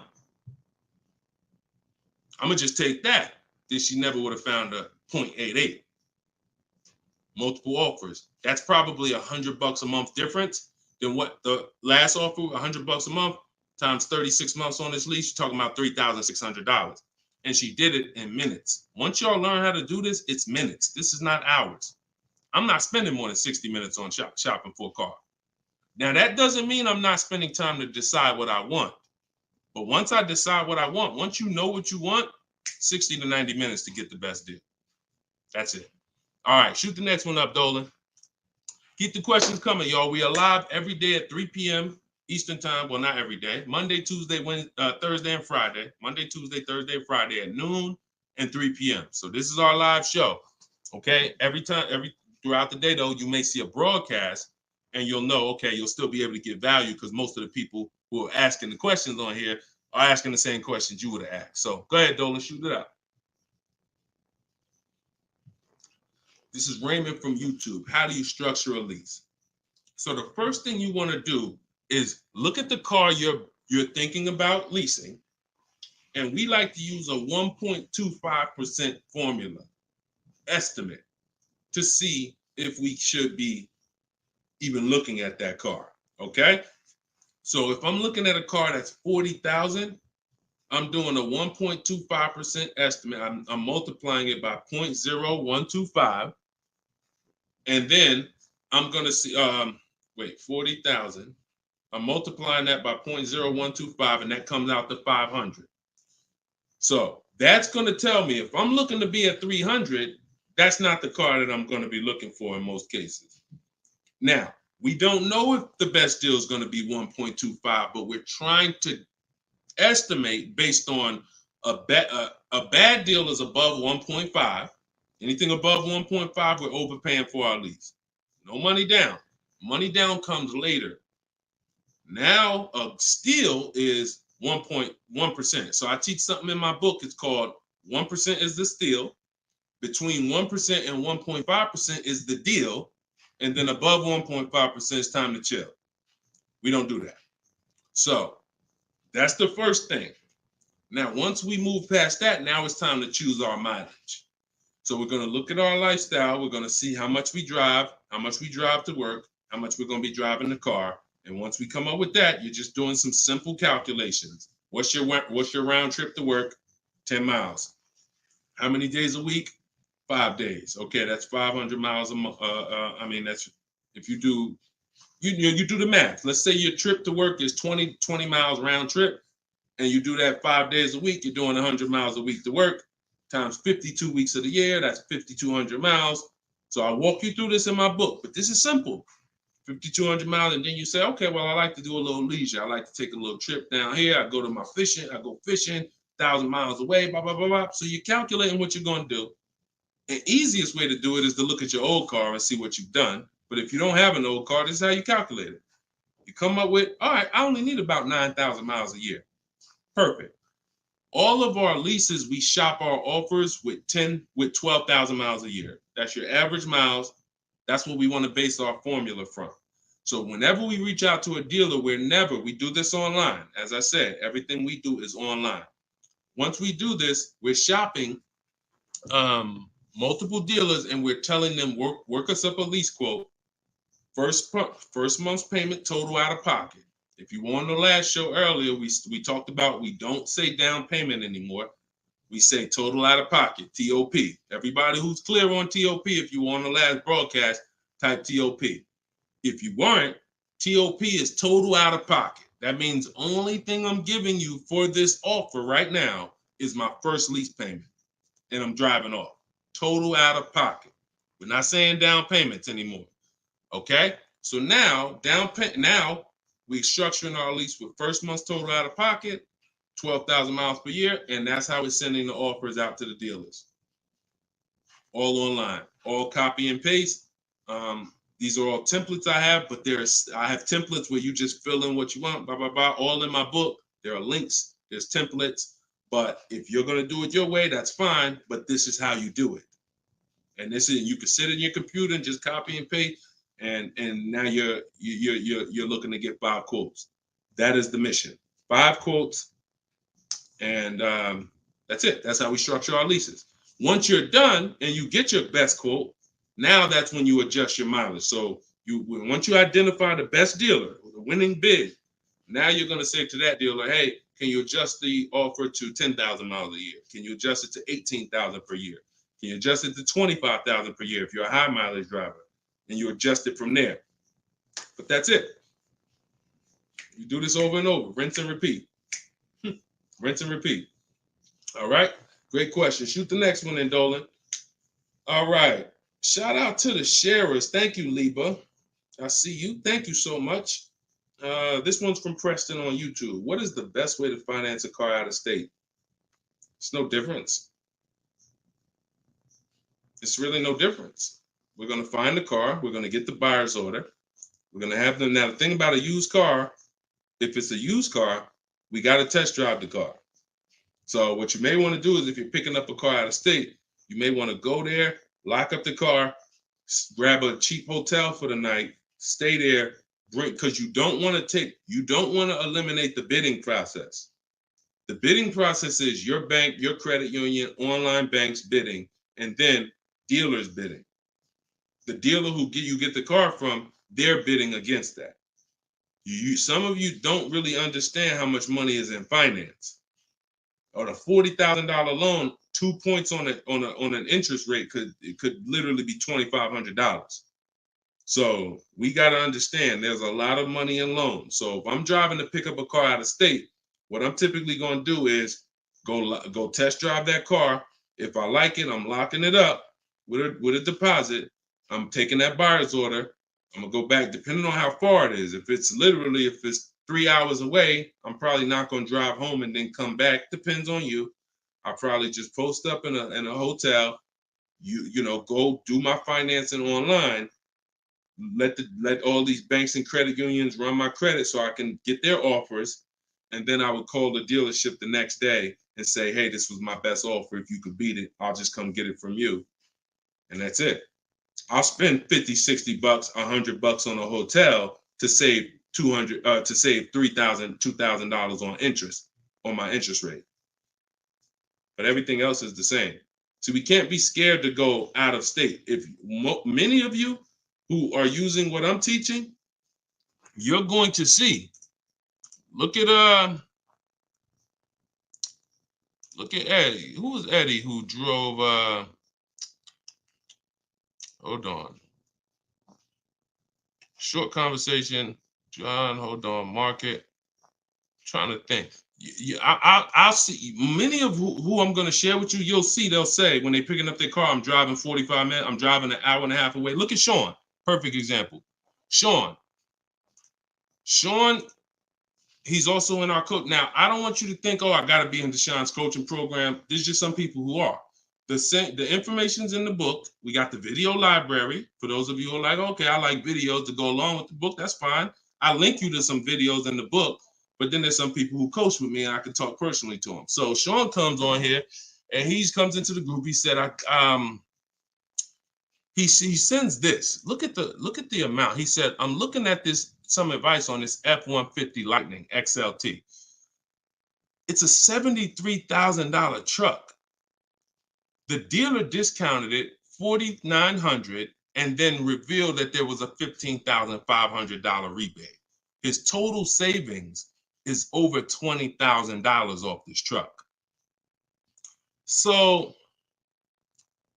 Speaker 2: I'm going to just take that, then she never would have found a 0.88. multiple offers. That's probably $100 a month difference than what the last offer, $100 a month times 36 months on this lease. You're talking about $3,600. And she did it in minutes. Once y'all learn how to do this, it's minutes. This is not hours. I'm not spending more than 60 minutes on shopping for a car. Now, that doesn't mean I'm not spending time to decide what I want. But once I decide what I want, once you know what you want, 60 to 90 minutes to get the best deal. That's it. All right, shoot the next one up, Dolan. Keep the questions coming, y'all. We are live every day at 3 p.m. Eastern time. Well, not every day. Monday, Tuesday, Wednesday, Thursday, and Friday. Monday, Tuesday, Thursday, and Friday at noon and 3 p.m. So this is our live show. Okay. Throughout the day, though, you may see a broadcast and you'll know, okay, you'll still be able to get value because most of the people who are asking the questions on here are asking the same questions you would have asked. So go ahead, Dolan, shoot it out. This is Raymond from YouTube. How do you structure a lease? So the first thing you want to do is look at the car you're thinking about leasing, and we like to use a 1.25% formula estimate to see if we should be even looking at that car. Okay, so if I'm looking at a car that's $40,000, I'm doing a 1.25% estimate. I'm multiplying it by 0.0125, and then I'm gonna see 40,000. I'm multiplying that by 0.0125, and that comes out to 500. So that's going to tell me if I'm looking to be at 300, that's not the car that I'm going to be looking for in most cases. Now, we don't know if the best deal is going to be 1.25, but we're trying to estimate based on a bad deal is above 1.5. Anything above 1.5, we're overpaying for our lease. No money down. Money down comes later. Now a steal is 1.1%. So I teach something in my book. It's called 1% is the steal. Between 1% and 1.5% is the deal. And then above 1.5% is time to chill. We don't do that. So that's the first thing. Now, once we move past that, now it's time to choose our mileage. So we're going to look at our lifestyle. We're going to see how much we drive to work, how much we're going to be driving the car. And once we come up with that, you're just doing some simple calculations. What's your round trip to work? 10 miles. How many days a week? 5 days. Okay, that's 500 miles a month. That's if you do the math. Let's say your trip to work is 20 miles round trip, and you do that 5 days a week. You're doing 100 miles a week to work. Times 52 weeks of the year, that's 5,200 miles. So I walk you through this in my book, but this is simple. 5,200 miles, and then you say, okay, well, I like to do a little leisure. I like to take a little trip down here. I go fishing, 1,000 miles away, blah, blah, blah, blah. So you're calculating what you're going to do. The easiest way to do it is to look at your old car and see what you've done. But if you don't have an old car, this is how you calculate it. You come up with, all right, I only need about 9,000 miles a year. Perfect. All of our leases, we shop our offers with 12,000 miles a year. That's your average miles. That's what we want to base our formula from. So whenever we reach out to a dealer, we do this online. As I said, everything we do is online. Once we do this, we're shopping multiple dealers, and we're telling them, work us up a lease quote. First month's payment, total out of pocket. If you were on the last show earlier, we talked about we don't say down payment anymore. We say total out of pocket, TOP. Everybody who's clear on TOP, if you were on the last broadcast, type TOP. If you weren't, TOP is total out of pocket. That means only thing I'm giving you for this offer right now is my first lease payment, and I'm driving off. Total out of pocket. We're not saying down payments anymore. Okay? So now, we're structuring our lease with first month's total out of pocket, 12,000 miles per year, and that's how we're sending the offers out to the dealers. All online, all copy and paste. These are all templates I have, but I have templates where you just fill in what you want, blah, blah, blah, all in my book. There are links, there's templates, but if you're going to do it your way, that's fine, but this is how you do it. And you can sit in your computer and just copy and paste. And now you're looking to get 5 quotes. That is the mission. 5 quotes, and that's it. That's how we structure our leases. Once you're done and you get your best quote, Now that's when you adjust your mileage. So once you identify the best dealer, the winning bid, now you're going to say to that dealer, hey, can you adjust the offer to 10,000 miles a year? Can you adjust it to 18,000 per year? Can you adjust it to 25,000 per year if you're a high mileage driver? And you adjust it from there. But that's it. You do this over and over, rinse and repeat. Rinse and repeat. All right. Great question. Shoot the next one in, Dolan. All right. Shout out to the sharers. Thank you, Liba. I see you. Thank you so much. This one's from Preston on YouTube. What is the best way to finance a car out of state? It's no difference. It's really no difference. We're going to find the car. We're going to get the buyer's order. We're going to have them. Now, the thing about a used car, if it's a used car, we got to test drive the car. So what you may want to do is if you're picking up a car out of state, you may want to go there, lock up the car, grab a cheap hotel for the night, stay there, because you don't want to eliminate the bidding process. The bidding process is your bank, your credit union, online banks bidding, and then dealers bidding. The dealer who you get the car from, they're bidding against that. Some of you don't really understand how much money is in finance. On a $40,000 loan, 2 points on an interest rate could literally be $2,500. So we got to understand there's a lot of money in loans. So if I'm driving to pick up a car out of state, what I'm typically going to do is go test drive that car. If I like it, I'm locking it up with a deposit. I'm taking that buyer's order. I'm gonna go back depending on how far it is. If it's 3 hours away, I'm probably not gonna drive home and then come back. Depends on you. I'll probably just post up in a hotel. Go do my financing online. Let all these banks and credit unions run my credit so I can get their offers, and then I would call the dealership the next day and say, hey, this was my best offer. If you could beat it, I'll just come get it from you. And that's it. I'll spend $50, $60, $100 on a hotel to save $3,000, $2,000 on interest on my interest rate. But everything else is the same. So we can't be scared to go out of state. If many of you who are using what I'm teaching, you're going to see. Look at Eddie. Who was Eddie who drove? Hold on. Short conversation. John, hold on. Market. Trying to think. I'll see many of who I'm going to share with you. You'll see they'll say when they're picking up their car, I'm driving 45 minutes. I'm driving an hour and a half away. Look at Sean. Perfect example. Sean, he's also in our coach. Now, I don't want you to think, oh, I got to be in Deshone's coaching program. There's just some people who are. The information's in the book. We got the video library. For those of you who are like, okay, I like videos to go along with the book. That's fine. I link you to some videos in the book. But then there's some people who coach with me and I can talk personally to them. So Sean comes on here and he comes into the group. He said, he sends this. Look at the amount. He said, I'm looking at some advice on this F-150 Lightning XLT. It's a $73,000 truck. The dealer discounted it $4,900 and then revealed that there was a $15,500 rebate. His total savings is over $20,000 off this truck. So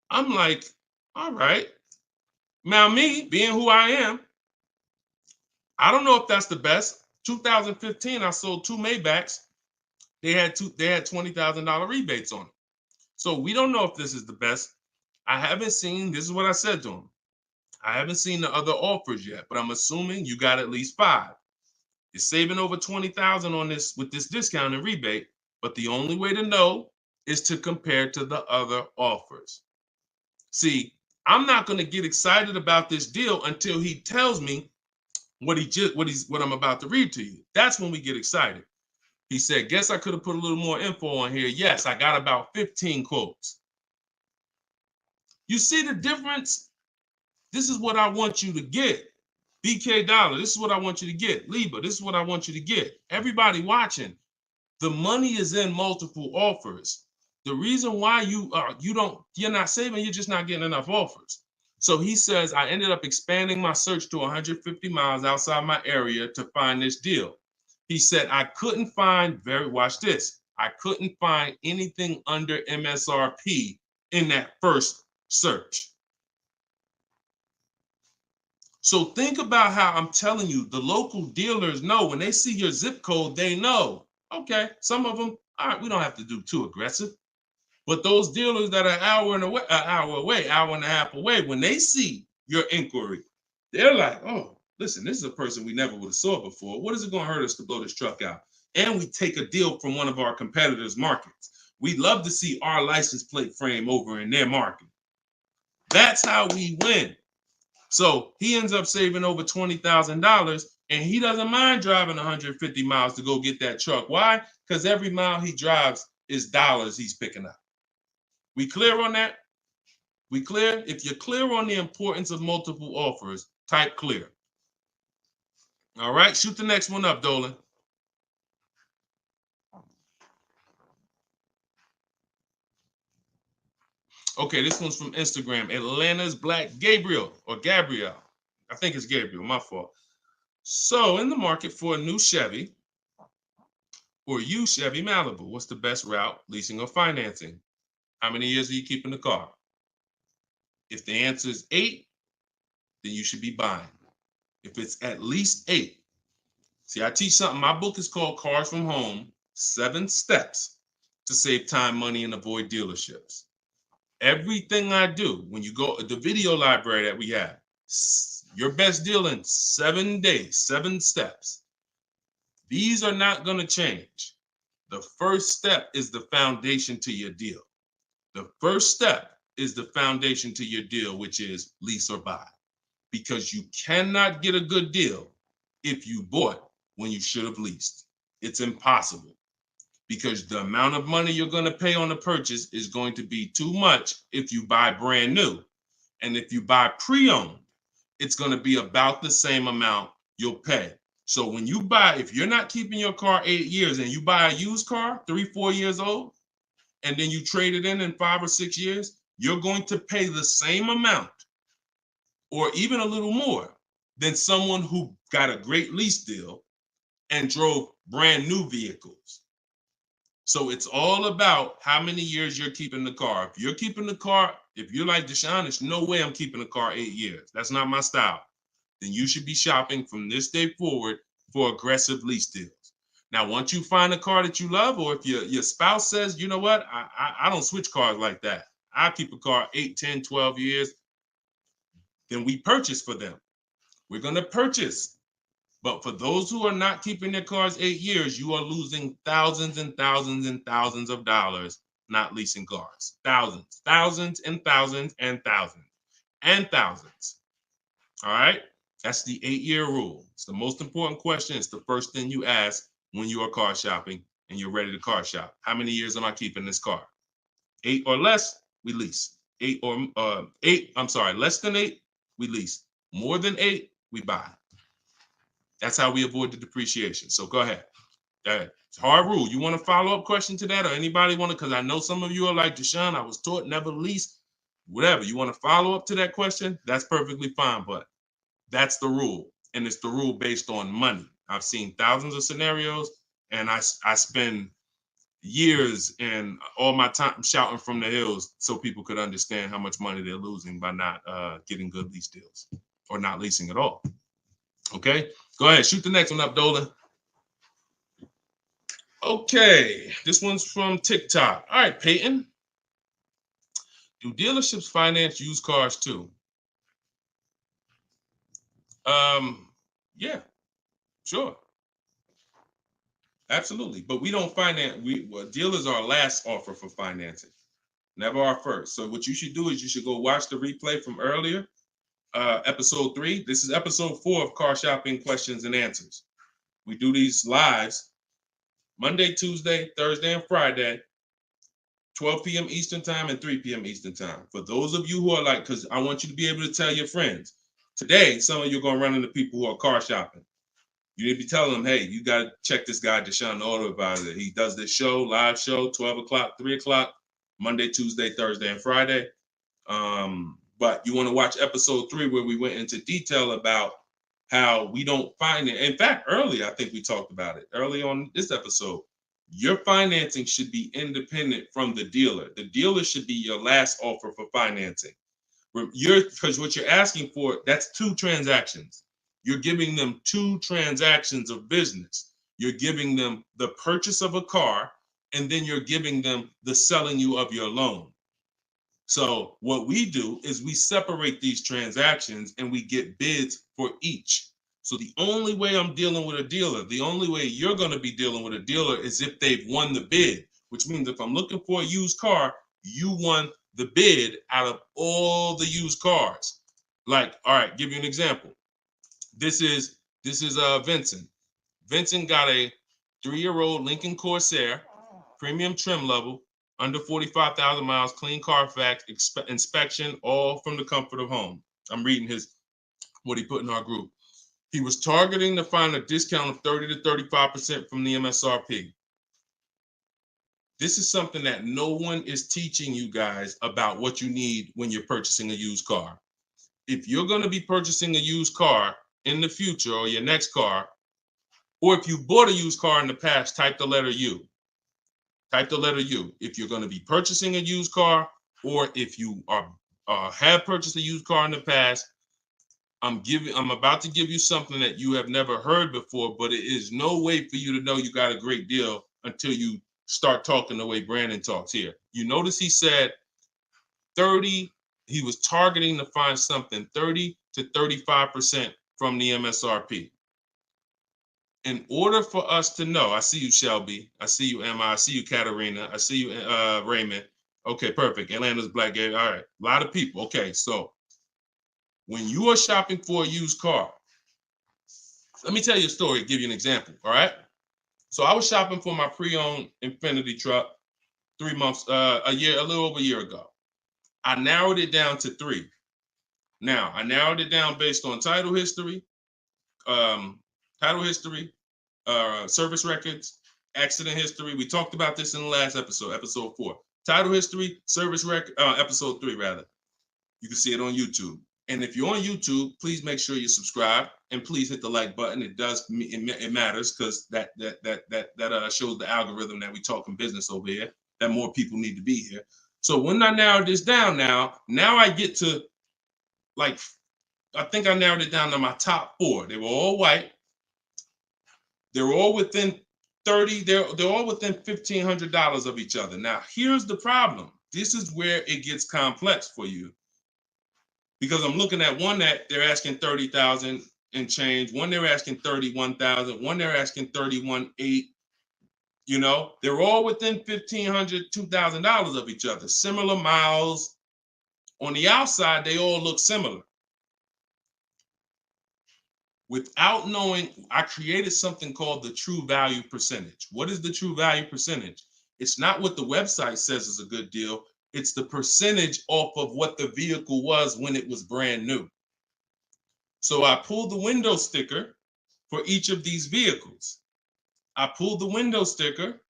Speaker 2: I'm like, all right. Now me, being who I am, I don't know if that's the best. 2015, I sold 2 Maybachs. They had $20,000 rebates on it. So we don't know if this is the best. I haven't seen, this is what I said to him. I haven't seen the other offers yet, but I'm assuming you got at least 5. You're saving over $20,000 on this with this discount and rebate, but the only way to know is to compare to the other offers. See, I'm not going to get excited about this deal until he tells me what I'm about to read to you. That's when we get excited. He said, guess I could have put a little more info on here. Yes, I got about 15 quotes. You see the difference? This is what I want you to get. BK Dollar, this is what I want you to get. Liba, this is what I want you to get. Everybody watching, the money is in multiple offers. The reason why you're not saving, you're just not getting enough offers. So he says, I ended up expanding my search to 150 miles outside my area to find this deal. He said, I couldn't find, watch this, I couldn't find anything under MSRP in that first search. So think about how I'm telling you, the local dealers know when they see your zip code, they know, okay, some of them, all right, we don't have to do too aggressive. But those dealers that are an hour and a half away, when they see your inquiry, they're like, oh, listen, this is a person we never would have saw before. What is it going to hurt us to blow this truck out? And we take a deal from one of our competitors' markets. We'd love to see our license plate frame over in their market. That's how we win. So he ends up saving over $20,000, and he doesn't mind driving 150 miles to go get that truck. Why? Because every mile he drives is dollars he's picking up. We clear on that? We clear? If you're clear on the importance of multiple offers, type clear. All right, shoot the next one up, Dolan. Okay, this one's from Instagram. Atlanta's Black Gabriel, or Gabrielle. I think it's Gabriel, my fault. So, in the market for a new Chevy or used Chevy Malibu, what's the best route, leasing or financing? How many years are you keeping the car? If the answer is 8, then you should be buying. If it's at least 8, see, I teach something. My book is called Cars from Home, 7 Steps to Save Time, Money, and Avoid Dealerships. Everything I do, when you go the video library that we have, your best deal in 7 days, 7 steps. These are not going to change. The first step is the foundation to your deal. The first step is the foundation to your deal, which is lease or buy. Because you cannot get a good deal if you bought when you should have leased. It's impossible. Because the amount of money you're going to pay on the purchase is going to be too much if you buy brand new. And if you buy pre-owned, it's going to be about the same amount you'll pay. So when you buy, if you're not keeping your car 8 years and you buy a used car, 3-4 years old, and then you trade it in 5 or 6 years, you're going to pay the same amount or even a little more than someone who got a great lease deal and drove brand new vehicles. So it's all about how many years you're keeping the car. If you're keeping the car, if you're like Deshone, there's no way I'm keeping the car 8 years. That's not my style. Then you should be shopping from this day forward for aggressive lease deals. Now, once you find a car that you love, or if your spouse says, you know what, I don't switch cars like that. I keep a car 8, 10, 12 years. Then we purchase for them. We're going to purchase. But for those who are not keeping their cars 8 years, you are losing thousands and thousands and thousands of dollars not leasing cars. Thousands, thousands and thousands and thousands and thousands. All right? That's the 8-year rule. It's the most important question. It's the first thing you ask when you are car shopping and you're ready to car shop. How many years am I keeping this car? 8 or less, we lease. Less than 8, we lease. More than 8, we buy. That's how we avoid the depreciation. So go ahead. It's a hard rule. You want a follow-up question to that, or anybody want to? Because I know some of you are like, Deshone, I was taught never lease. Whatever. You want to follow up to that question? That's perfectly fine. But that's the rule. And it's the rule based on money. I've seen thousands of scenarios, and I spend years and all my time shouting from the hills so people could understand how much money they're losing by not getting good lease deals or not leasing at all. Okay, go ahead, shoot the next one up, Dolan. Okay, this one's from TikTok. All right, Peyton. Do dealerships finance used cars too? Yeah, sure. Absolutely. But we don't finance, dealers are our last offer for financing, never our first. So what you should do is you should go watch the replay from earlier, episode 3. This is episode 4 of Car Shopping Questions and Answers. We do these lives Monday, Tuesday, Thursday, and Friday, 12 p.m. Eastern time and 3 p.m. Eastern time. For those of you who are like, because I want you to be able to tell your friends. Today, some of you are going to run into people who are car shopping. You need to be telling them, hey, you got to check this guy, Deshone the Auto Advisor. He does this show, live show, 12 o'clock, 3 o'clock, Monday, Tuesday, Thursday, and Friday. But you want to watch episode 3 where we went into detail about how we don't find it. In fact, earlier, I think we talked about it early on this episode. Your financing should be independent from the dealer. The dealer should be your last offer for financing. Because what you're asking for, that's 2 transactions. You're giving them 2 transactions of business. You're giving them the purchase of a car, and then you're giving them the selling you of your loan. So what we do is we separate these transactions and we get bids for each. So the only way I'm dealing with a dealer, the only way you're going to be dealing with a dealer is if they've won the bid, which means if I'm looking for a used car, you won the bid out of all the used cars. Like, all right, give you an example. This is Vincent. Vincent got a 3-year-old Lincoln Corsair, premium trim level, under 45,000 miles, clean Carfax, inspection, all from the comfort of home. I'm reading what he put in our group. He was targeting to find a discount of 30 to 35% from the MSRP. This is something that no one is teaching you guys about what you need when you're purchasing a used car. If you're going to be purchasing a used car in the future, or your next car, or if you bought a used car in the past, type the letter U. Type the letter U. If you're going to be purchasing a used car, or if you have purchased a used car in the past, I'm about to give you something that you have never heard before, but it is no way for you to know you got a great deal until you start talking the way Brandon talks here. You notice he said 30, he was targeting to find something 30 to 35% from the MSRP. In order for us to know, I see you, Shelby. I see you, Emma. I see you, Katarina. I see you, Raymond. Okay, perfect. Atlanta's Black Gate. All right, a lot of people. Okay, so when you are shopping for a used car, let me tell you a story, give you an example, all right? So I was shopping for my pre-owned Infiniti truck 3 months, a little over a year ago. I narrowed it down to 3. Now, I narrowed it down based on title history, service records, accident history. We talked about this in the last episode, episode 4. Title history, service record, episode 3 rather. You can see it on YouTube. And if you're on YouTube, please make sure you subscribe and please hit the like button. It matters because that shows the algorithm that we talking business over here, that more people need to be here. So when I narrowed this down now I get to, like, I think I narrowed it down to my top 4. They were all white. They're all within 30, they're all within $1,500 of each other. Now, here's the problem. This is where it gets complex for you. Because I'm looking at one that they're asking 30,000 and change, one they're asking 31,000, one they're asking 31,800. You know, they're all within $1,500, $2,000 of each other. Similar miles. On the outside, they all look similar. Without knowing, I created something called the true value percentage. What is the true value percentage? It's not what the website says is a good deal. It's the percentage off of what the vehicle was when it was brand new. So I pulled the window sticker for each of these vehicles. I pulled the window sticker,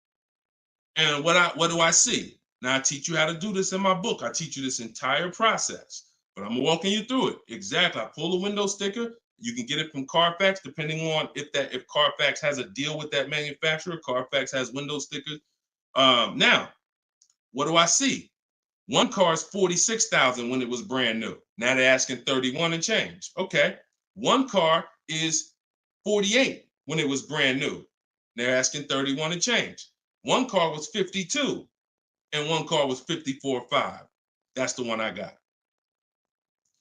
Speaker 2: and what do I see? Now I teach you how to do this in my book. I teach you this entire process, but I'm walking you through it. Exactly. I pull the window sticker. You can get it from Carfax, depending on if Carfax has a deal with that manufacturer. Carfax has window stickers. Now, what do I see? One car is 46,000 when it was brand new. Now they're asking 31 and change. Okay. One car is 48 when it was brand new. They're asking 31 and change. One car was 52 and one car was 54.5. That's the one I got.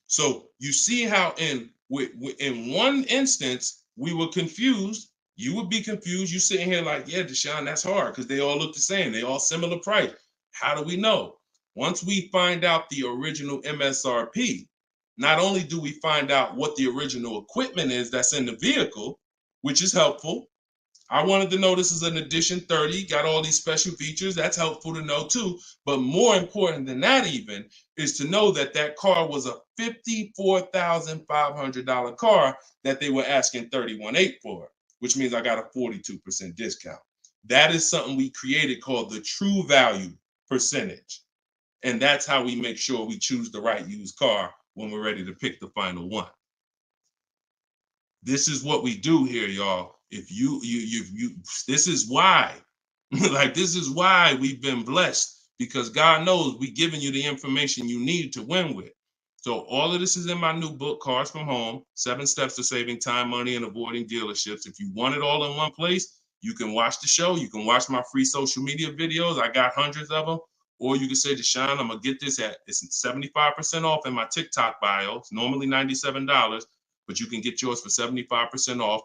Speaker 2: So you see how in one instance we were confused. You would be confused. You sitting here like, yeah, Deshone, that's hard because they all look the same. They all similar price. How do we know? Once we find out the original MSRP, not only do we find out what the original equipment is that's in the vehicle, which is helpful. I wanted to know this is an edition 30, got all these special features. That's helpful to know too. But more important than that even is to know that that car was a $54,500 car that they were asking $31,800 for, which means I got a 42% discount. That is something we created called the true value percentage. And that's how we make sure we choose the right used car when we're ready to pick the final one. This is what we do here, y'all. If you this is why, like, this is why we've been blessed, because God knows we giving you the information you need to win with. So all of this is in my new book, Cars from Home, 7 Steps to Saving Time, Money, and Avoiding Dealerships. If you want it all in one place, you can watch the show. You can watch my free social media videos. I got hundreds of them. Or you can say, Deshone, I'm going to get this it's 75% off in my TikTok bio. It's normally $97, but you can get yours for 75% off.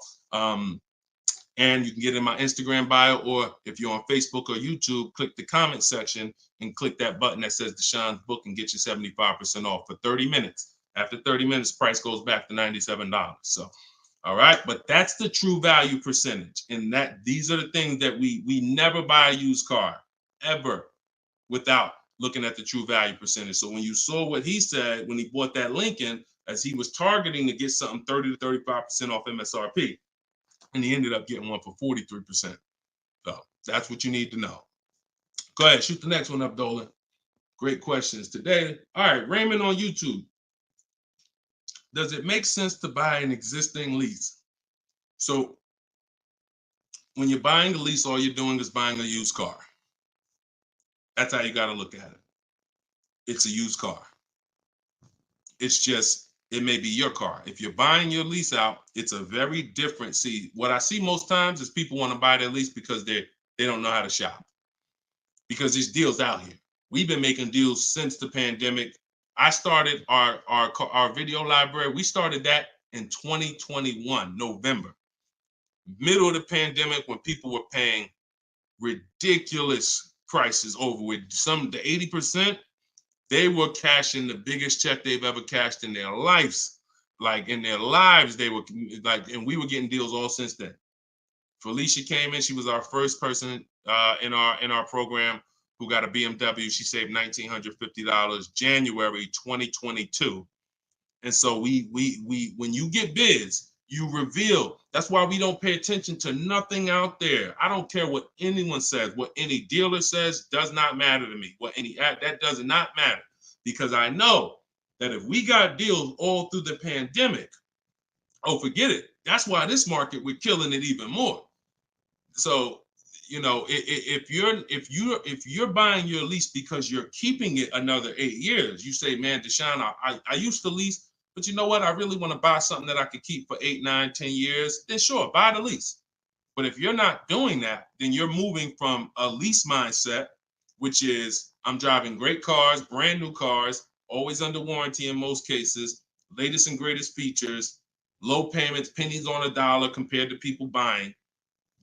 Speaker 2: And you can get it in my Instagram bio, or if you're on Facebook or YouTube, click the comment section and click that button that says Deshone's book and get you 75% off for 30 minutes. After 30 minutes, price goes back to $97. So, all right, but that's the true value percentage. And that these are the things that we never buy a used car ever without looking at the true value percentage. So when you saw what he said when he bought that Lincoln, as he was targeting to get something 30 to 35% off MSRP, and he ended up getting one for 43%. So that's what you need to know. Go ahead, shoot the next one up, Dolan. Great questions today. All right, Raymond on YouTube. Does it make sense to buy an existing lease? So when you're buying a lease, all you're doing is buying a used car. That's how you got to look at it. It's a used car. It's just, it may be your car. If you're buying your lease out, it's a very different. See, what I see most times is people want to buy their lease because they don't know how to shop. Because there's deals out here. We've been making deals since the pandemic. I started our video library. We started that in 2021, November, middle of the pandemic, when people were paying ridiculous prices over with some, the 80%. They were cashing the biggest check they've ever cashed in their lives. Like in their lives, they were like, and we were getting deals all since then. Felicia came in. She was our first person in our program who got a BMW. She saved $1,950 January 2022. And so we when you get bids, you reveal. That's why we don't pay attention to nothing out there. I don't care what anyone says, what any dealer says does not matter to me. That does not matter, because I know that if we got deals all through the pandemic, oh, forget it. That's why this market, we're killing it even more. So, you know, if you're buying your lease because you're keeping it another 8 years, you say, man, Deshone, I used to lease, but you know what? I really want to buy something that I could keep for 8, 9, 10 years. Then sure, buy the lease. But if you're not doing that, then you're moving from a lease mindset, which is I'm driving great cars, brand new cars, always under warranty in most cases, latest and greatest features, low payments, pennies on a dollar compared to people buying.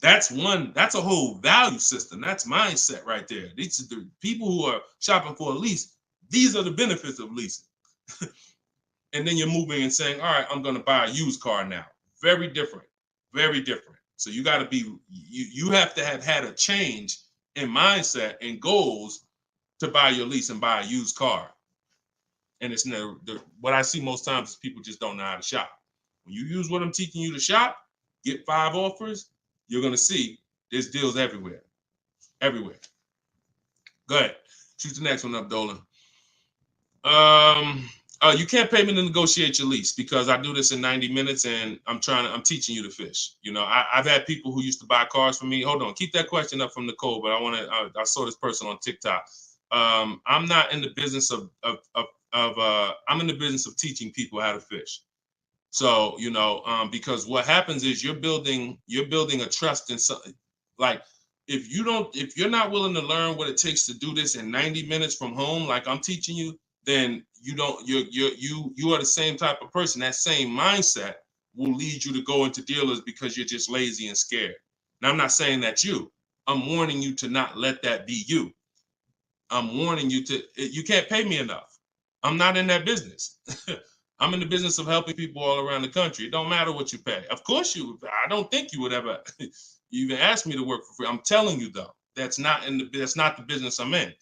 Speaker 2: That's a whole value system. That's mindset right there. These are the people who are shopping for a lease. These are the benefits of leasing. And then you're moving and saying, all right, I'm going to buy a used car now. Very different, very different. So you got to be, you have to have had a change in mindset and goals to buy your lease and buy a used car. And it's what I see most times is people just don't know how to shop. When you use what I'm teaching you to shop, get 5 offers, you're going to see there's deals everywhere. Everywhere. Go ahead. Shoot the next one up, Dolan. You can't pay me to negotiate your lease, because I do this in 90 minutes and I'm teaching you to fish. You know, I've had people who used to buy cars from me. Hold on, keep that question up from Nicole, but I saw this person on TikTok. I'm not in the business I'm in the business of teaching people how to fish. So, you know, because what happens is you're building a trust in something. Like, if you're not willing to learn what it takes to do this in 90 minutes from home, like I'm teaching you, then you are the same type of person. That same mindset will lead you to go into dealers because you're just lazy and scared. Now, I'm not saying that's you. I'm warning you to not let that be you. I'm warning you you can't pay me enough. I'm not in that business. I'm in the business of helping people all around the country. It don't matter what you pay. Of course I don't think you would ever even ask me to work for free. I'm telling you though, that's not the business I'm in,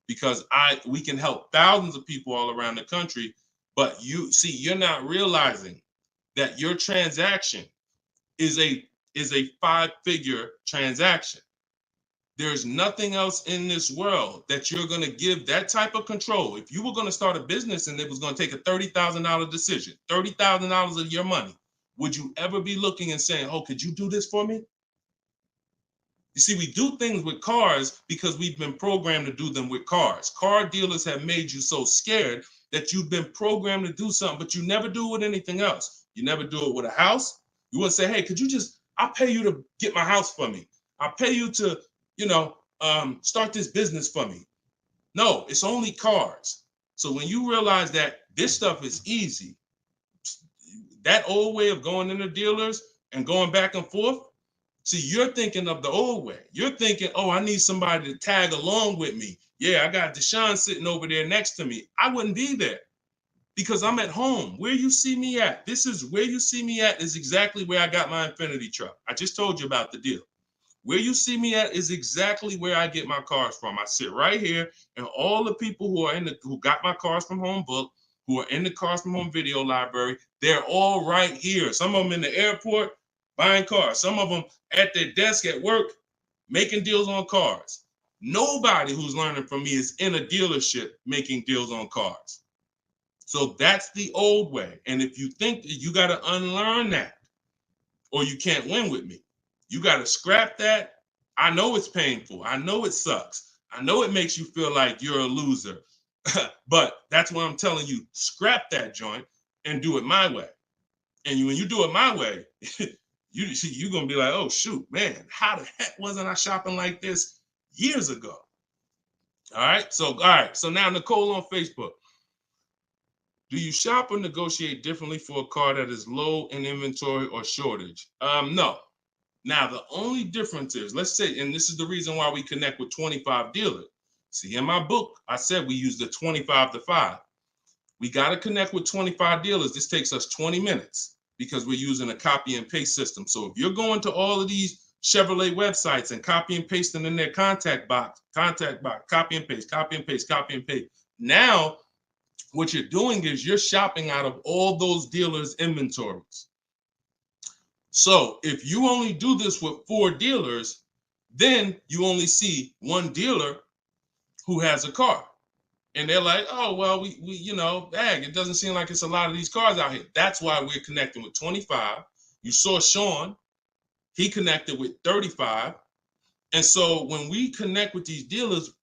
Speaker 2: because we can help thousands of people all around the country. But you're not realizing that your transaction is a 5-figure transaction. There's nothing else in this world that you're going to give that type of control. If you were going to start a business and it was going to take a $30,000 decision, $30,000 of your money, would you ever be looking and saying, oh, could you do this for me? You see, we do things with cars because we've been programmed to do them with cars. Car dealers have made you so scared that you've been programmed to do something, but you never do it with anything else. You never do it with a house. You wouldn't say, hey, could you just, I'll pay you to get my house for me. I'll pay you to, start this business for me. No, it's only cars. So when you realize that this stuff is easy, that old way of going into dealers and going back and forth, see, you're thinking of the old way. You're thinking, oh, I need somebody to tag along with me. Yeah, I got Deshone sitting over there next to me. I wouldn't be there because I'm at home. Where you see me at, this is where you see me at is exactly where I got my Infinity truck. I just told you about the deal. Where you see me at is exactly where I get my cars from. I sit right here, and all the people who got my Cars from Home book, who are in the Cars from Home video library, they're all right here. Some of them in the airport buying cars. Some of them at their desk at work making deals on cars. Nobody who's learning from me is in a dealership making deals on cars. So that's the old way. And if you think that you got to unlearn that or you can't win with me, you got to scrap that. I know it's painful. I know it sucks. I know it makes you feel like you're a loser. But that's what I'm telling you. Scrap that joint and do it my way. And when you do it my way, you're going to be like, oh, shoot, man, how the heck wasn't I shopping like this years ago? All right. So now Nicole on Facebook. Do you shop or negotiate differently for a car that is low in inventory or shortage? No. Now, the only difference is, let's say, and this is the reason why we connect with 25 dealers. See, in my book, I said we use the 25 to 5. We got to connect with 25 dealers. This takes us 20 minutes because we're using a copy and paste system. So if you're going to all of these Chevrolet websites and copy and pasting in their contact box, copy and paste, copy and paste, copy and paste. Now, what you're doing is you're shopping out of all those dealers' inventories. So if you only do this with 4 dealers, then you only see one dealer who has a car. And they're like, oh, well, we it doesn't seem like it's a lot of these cars out here. That's why we're connecting with 25. You saw Sean, he connected with 35. And so when we connect with these dealers,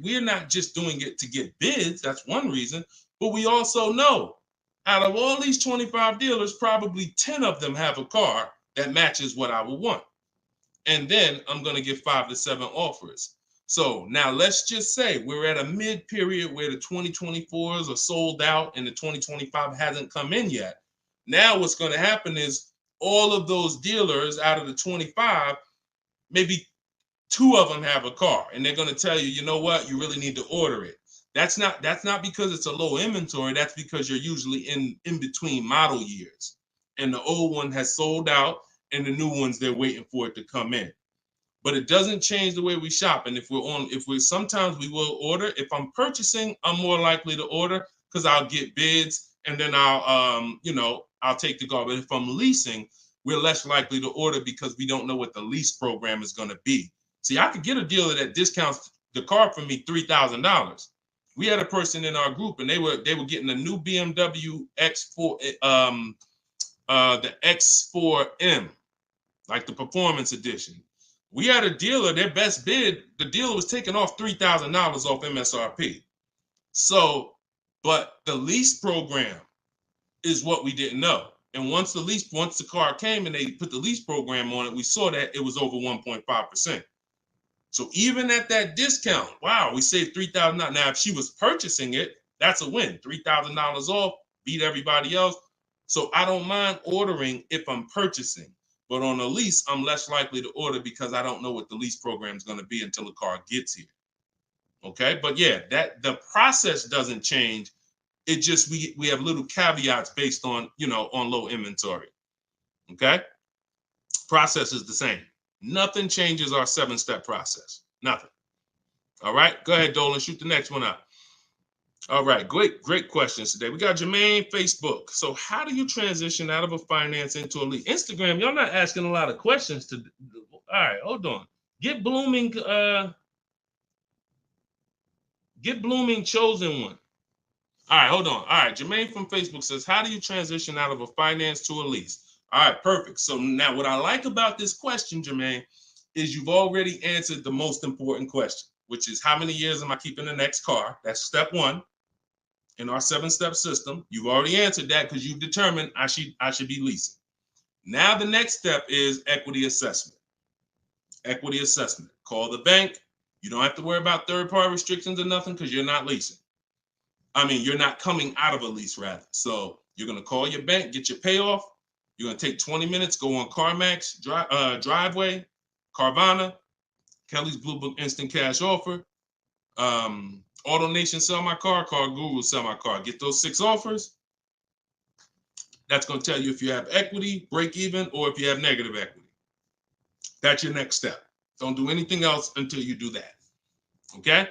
Speaker 2: we're not just doing it to get bids. That's one reason. But we also know out of all these 25 dealers, probably 10 of them have a car that matches what I would want. And then I'm going to get 5 to 7 offers. So now let's just say we're at a mid period where the 2024s are sold out and the 2025 hasn't come in yet. Now what's going to happen is all of those dealers out of the 25, maybe 2 of them have a car, and they're going to tell you, you know what, you really need to order it. That's not because it's a low inventory. That's because you're usually in between model years, and the old one has sold out, and the new ones they're waiting for it to come in. But it doesn't change the way we shop. And sometimes we will order. If I'm purchasing, I'm more likely to order because I'll get bids, and then I'll take the car. But if I'm leasing, we're less likely to order because we don't know what the lease program is going to be. See, I could get a dealer that discounts the car for me $3,000. We had a person in our group, and they were getting a new BMW X4, the X4M, like the performance edition. We had a dealer, their best bid, the dealer was taking off $3,000 off MSRP. So, but the lease program is what we didn't know. And once the car came and they put the lease program on it, we saw that it was over 1.5%. So even at that discount, wow, we saved $3,000. Now, if she was purchasing it, that's a win. $3,000 off, beat everybody else. So I don't mind ordering if I'm purchasing. But on a lease, I'm less likely to order because I don't know what the lease program is going to be until the car gets here. Okay, but yeah, that the process doesn't change. It just we have little caveats based on on low inventory. Okay, process is the same. Nothing changes our 7-step process. Nothing. All right, go ahead, Dolan. Shoot the next one up. All right, great questions today. We got Jermaine, Facebook. So how do you transition out of a finance into a lead? Instagram, y'all not asking a lot of questions. All right, hold on. Get Blooming chosen one. All right, hold on. All right, Jermaine from Facebook says, how do you transition out of a finance to a lease? All right, perfect. So now what I like about this question, Jermaine, is you've already answered the most important question, which is how many years am I keeping the next car? That's step one in our 7-step system. You've already answered that because you've determined I should be leasing. Now the next step is equity assessment. Equity assessment. Call the bank. You don't have to worry about third-party restrictions or nothing because you're not leasing. I mean, you're not coming out of a lease, rather. So you're going to call your bank, get your payoff. You're going to take 20 minutes, go on CarMax, Driveway, Carvana, Kelly's Blue Book Instant Cash Offer, AutoNation Sell My Car, Car Guru Sell My Car. Get those 6 offers. That's going to tell you if you have equity, break even, or if you have negative equity. That's your next step. Don't do anything else until you do that. Okay?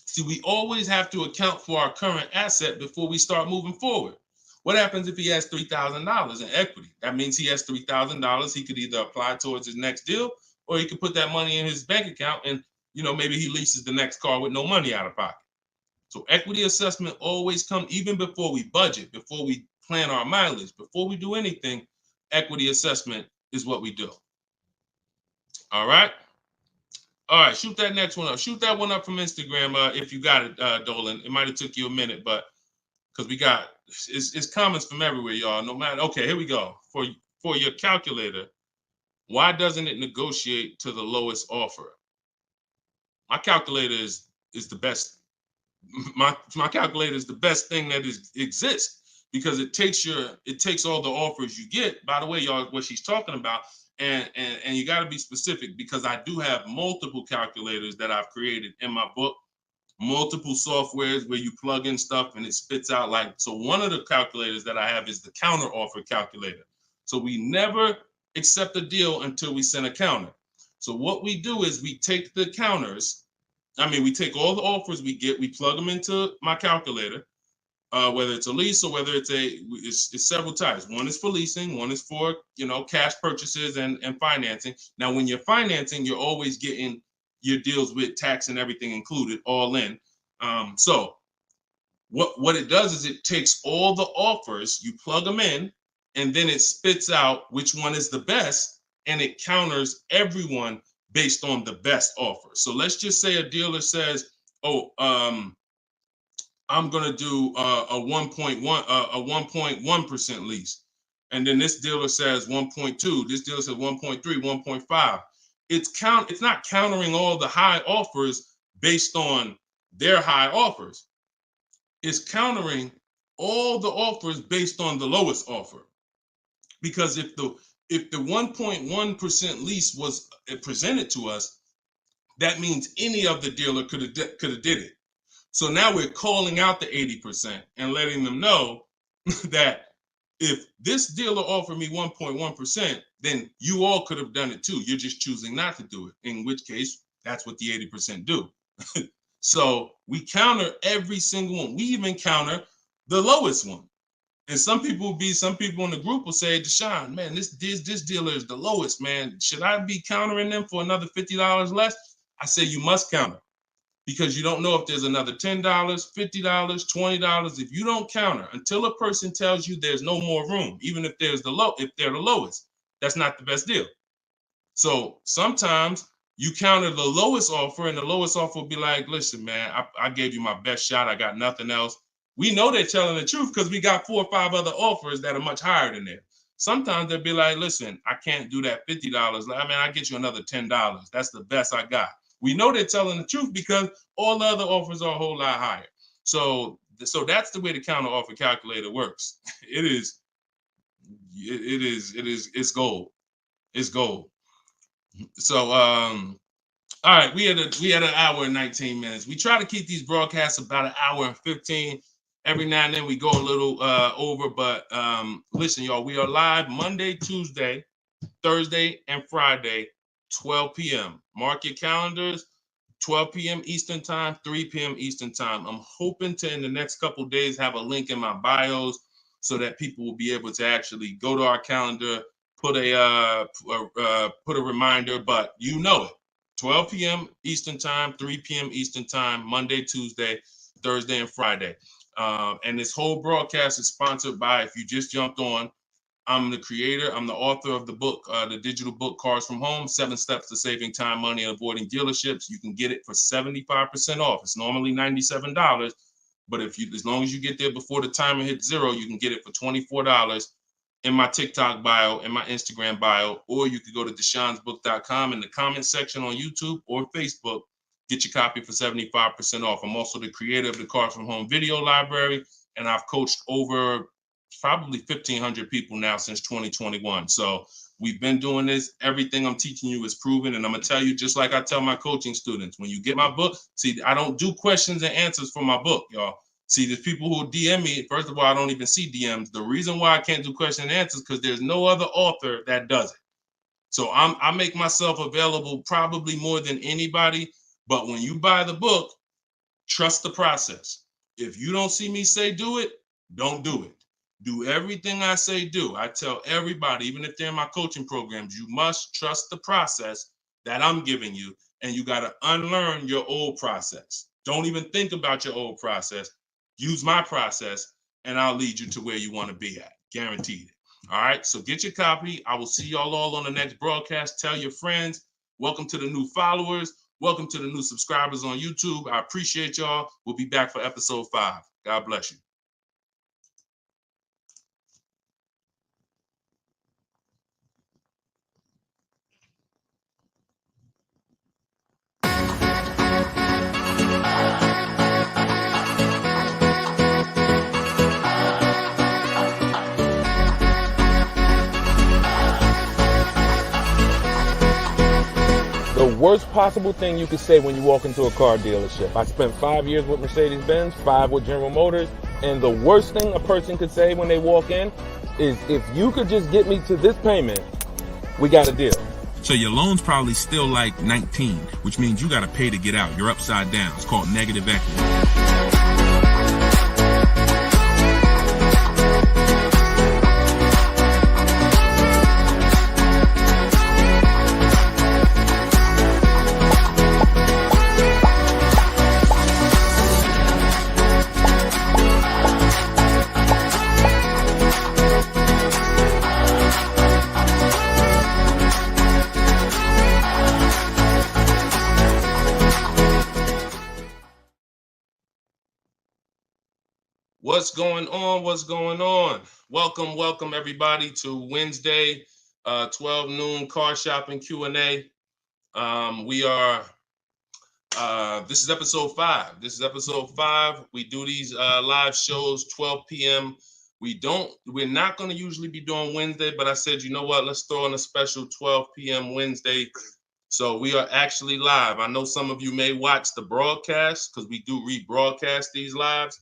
Speaker 2: See, we always have to account for our current asset before we start moving forward. What happens if he has $3,000 in equity? That means he has $3,000. He could either apply towards his next deal, or he could put that money in his bank account and, maybe he leases the next car with no money out of pocket. So equity assessment always comes, even before we budget, before we plan our mileage, before we do anything, equity assessment is what we do. All right? All right, shoot that next one up. Shoot that one up from Instagram if you got it, Dolan. It might have took you a minute, but because we got it's comments from everywhere, y'all. No matter. Okay, here we go. For your calculator, why doesn't it negotiate to the lowest offer? My calculator is the best. My calculator is the best thing that exists because it takes all the offers you get. By the way, y'all, what she's talking about. And you got to be specific because I do have multiple calculators that I've created in my book, multiple softwares where you plug in stuff and it spits out so one of the calculators that I have is the counter offer calculator. So we never accept a deal until we send a counter. So what we do is we take the counters. We take all the offers we get, we plug them into my calculator. Whether it's a lease or whether it's several types. One is for leasing, one is for cash purchases and financing. Now, when you're financing, you're always getting your deals with tax and everything included, all in. So what it does is it takes all the offers, you plug them in, and then it spits out which one is the best, and it counters everyone based on the best offer. So let's just say a dealer says, I'm going to do a 1.1% lease. And then this dealer says 1.2, this dealer says 1.3, 1.5. It's not countering all the high offers based on their high offers. It's countering all the offers based on the lowest offer. Because if the 1.1% lease was presented to us, that means any of the dealer could have did it. So now we're calling out the 80% and letting them know that if this dealer offered me 1.1%, then you all could have done it too. You're just choosing not to do it, in which case that's what the 80% do. So we counter every single one. We even counter the lowest one. And some people in the group will say, Deshone, man, this dealer is the lowest, man. Should I be countering them for another $50 less? I say you must counter. Because you don't know if there's another $10, $50, $20. If you don't counter until a person tells you there's no more room, even if they're the lowest, that's not the best deal. So sometimes you counter the lowest offer, and the lowest offer will be like, listen, man, I gave you my best shot. I got nothing else. We know they're telling the truth because we got 4 or 5 other offers that are much higher than that. Sometimes they'll be like, listen, I can't do that $50. I'll get you another $10. That's the best I got. We know they're telling the truth because all the other offers are a whole lot higher. So that's the way the counter offer calculator works. It's gold. It's gold. So all right, we had an hour and 19 minutes. We try to keep these broadcasts about an hour and 15. Every now and then we go a little over, but listen, y'all, we are live Monday, Tuesday, Thursday, and Friday, 12 p.m. Mark your calendars, 12 p.m. Eastern time, 3 p.m. Eastern time. I'm hoping to, in the next couple of days, have a link in my bios so that people will be able to actually go to our calendar, put a reminder, but you know it. 12 p.m. Eastern time, 3 p.m. Eastern time, Monday, Tuesday, Thursday, and Friday. And this whole broadcast is sponsored by, if you just jumped on, I'm the creator, I'm the author of the book, the digital book, Cars from Home, 7 Steps to Saving Time, Money, and Avoiding Dealerships. You can get it for 75% off. It's normally $97, but as long as you get there before the timer hits 0, you can get it for $24 in my TikTok bio, in my Instagram bio, or you could go to deshonesbook.com in the comment section on YouTube or Facebook. Get your copy for 75% off. I'm also the creator of the Cars from Home video library, and I've coached over probably 1,500 people now since 2021. So we've been doing this. Everything I'm teaching you is proven. And I'm going to tell you, just like I tell my coaching students, when you get my book, see, I don't do questions and answers for my book, y'all. See, there's people who DM me. First of all, I don't even see DMs. The reason why I can't do question and answers because there's no other author that does it. So I make myself available probably more than anybody. But when you buy the book, trust the process. If you don't see me say do it, don't do it. Do everything I say do. I tell everybody, even if they're in my coaching programs, you must trust the process that I'm giving you, and you got to unlearn your old process. Don't even think about your old process. Use my process, and I'll lead you to where you want to be at. Guaranteed. All right, so get your copy. I will see y'all all on the next broadcast. Tell your friends. Welcome to the new followers. Welcome to the new subscribers on YouTube. I appreciate y'all. We'll be back for episode 5. God bless you.
Speaker 1: The worst possible thing you could say when you walk into a car dealership. I spent 5 years with Mercedes-Benz, 5 with General Motors, and the worst thing a person could say when they walk in is, if you could just get me to this payment, we got a deal.
Speaker 3: So your loan's probably still like 19, which means you got to pay to get out. You're upside down. It's called negative equity.
Speaker 2: What's going on? What's going on? Welcome everybody to Wednesday, 12 noon car shopping Q&A. This is episode 5. We do these live shows 12 p.m. We're not going to usually be doing Wednesday, but I said, you know what? Let's throw in a special 12 p.m. Wednesday. So we are actually live. I know some of you may watch the broadcast because we do rebroadcast these lives,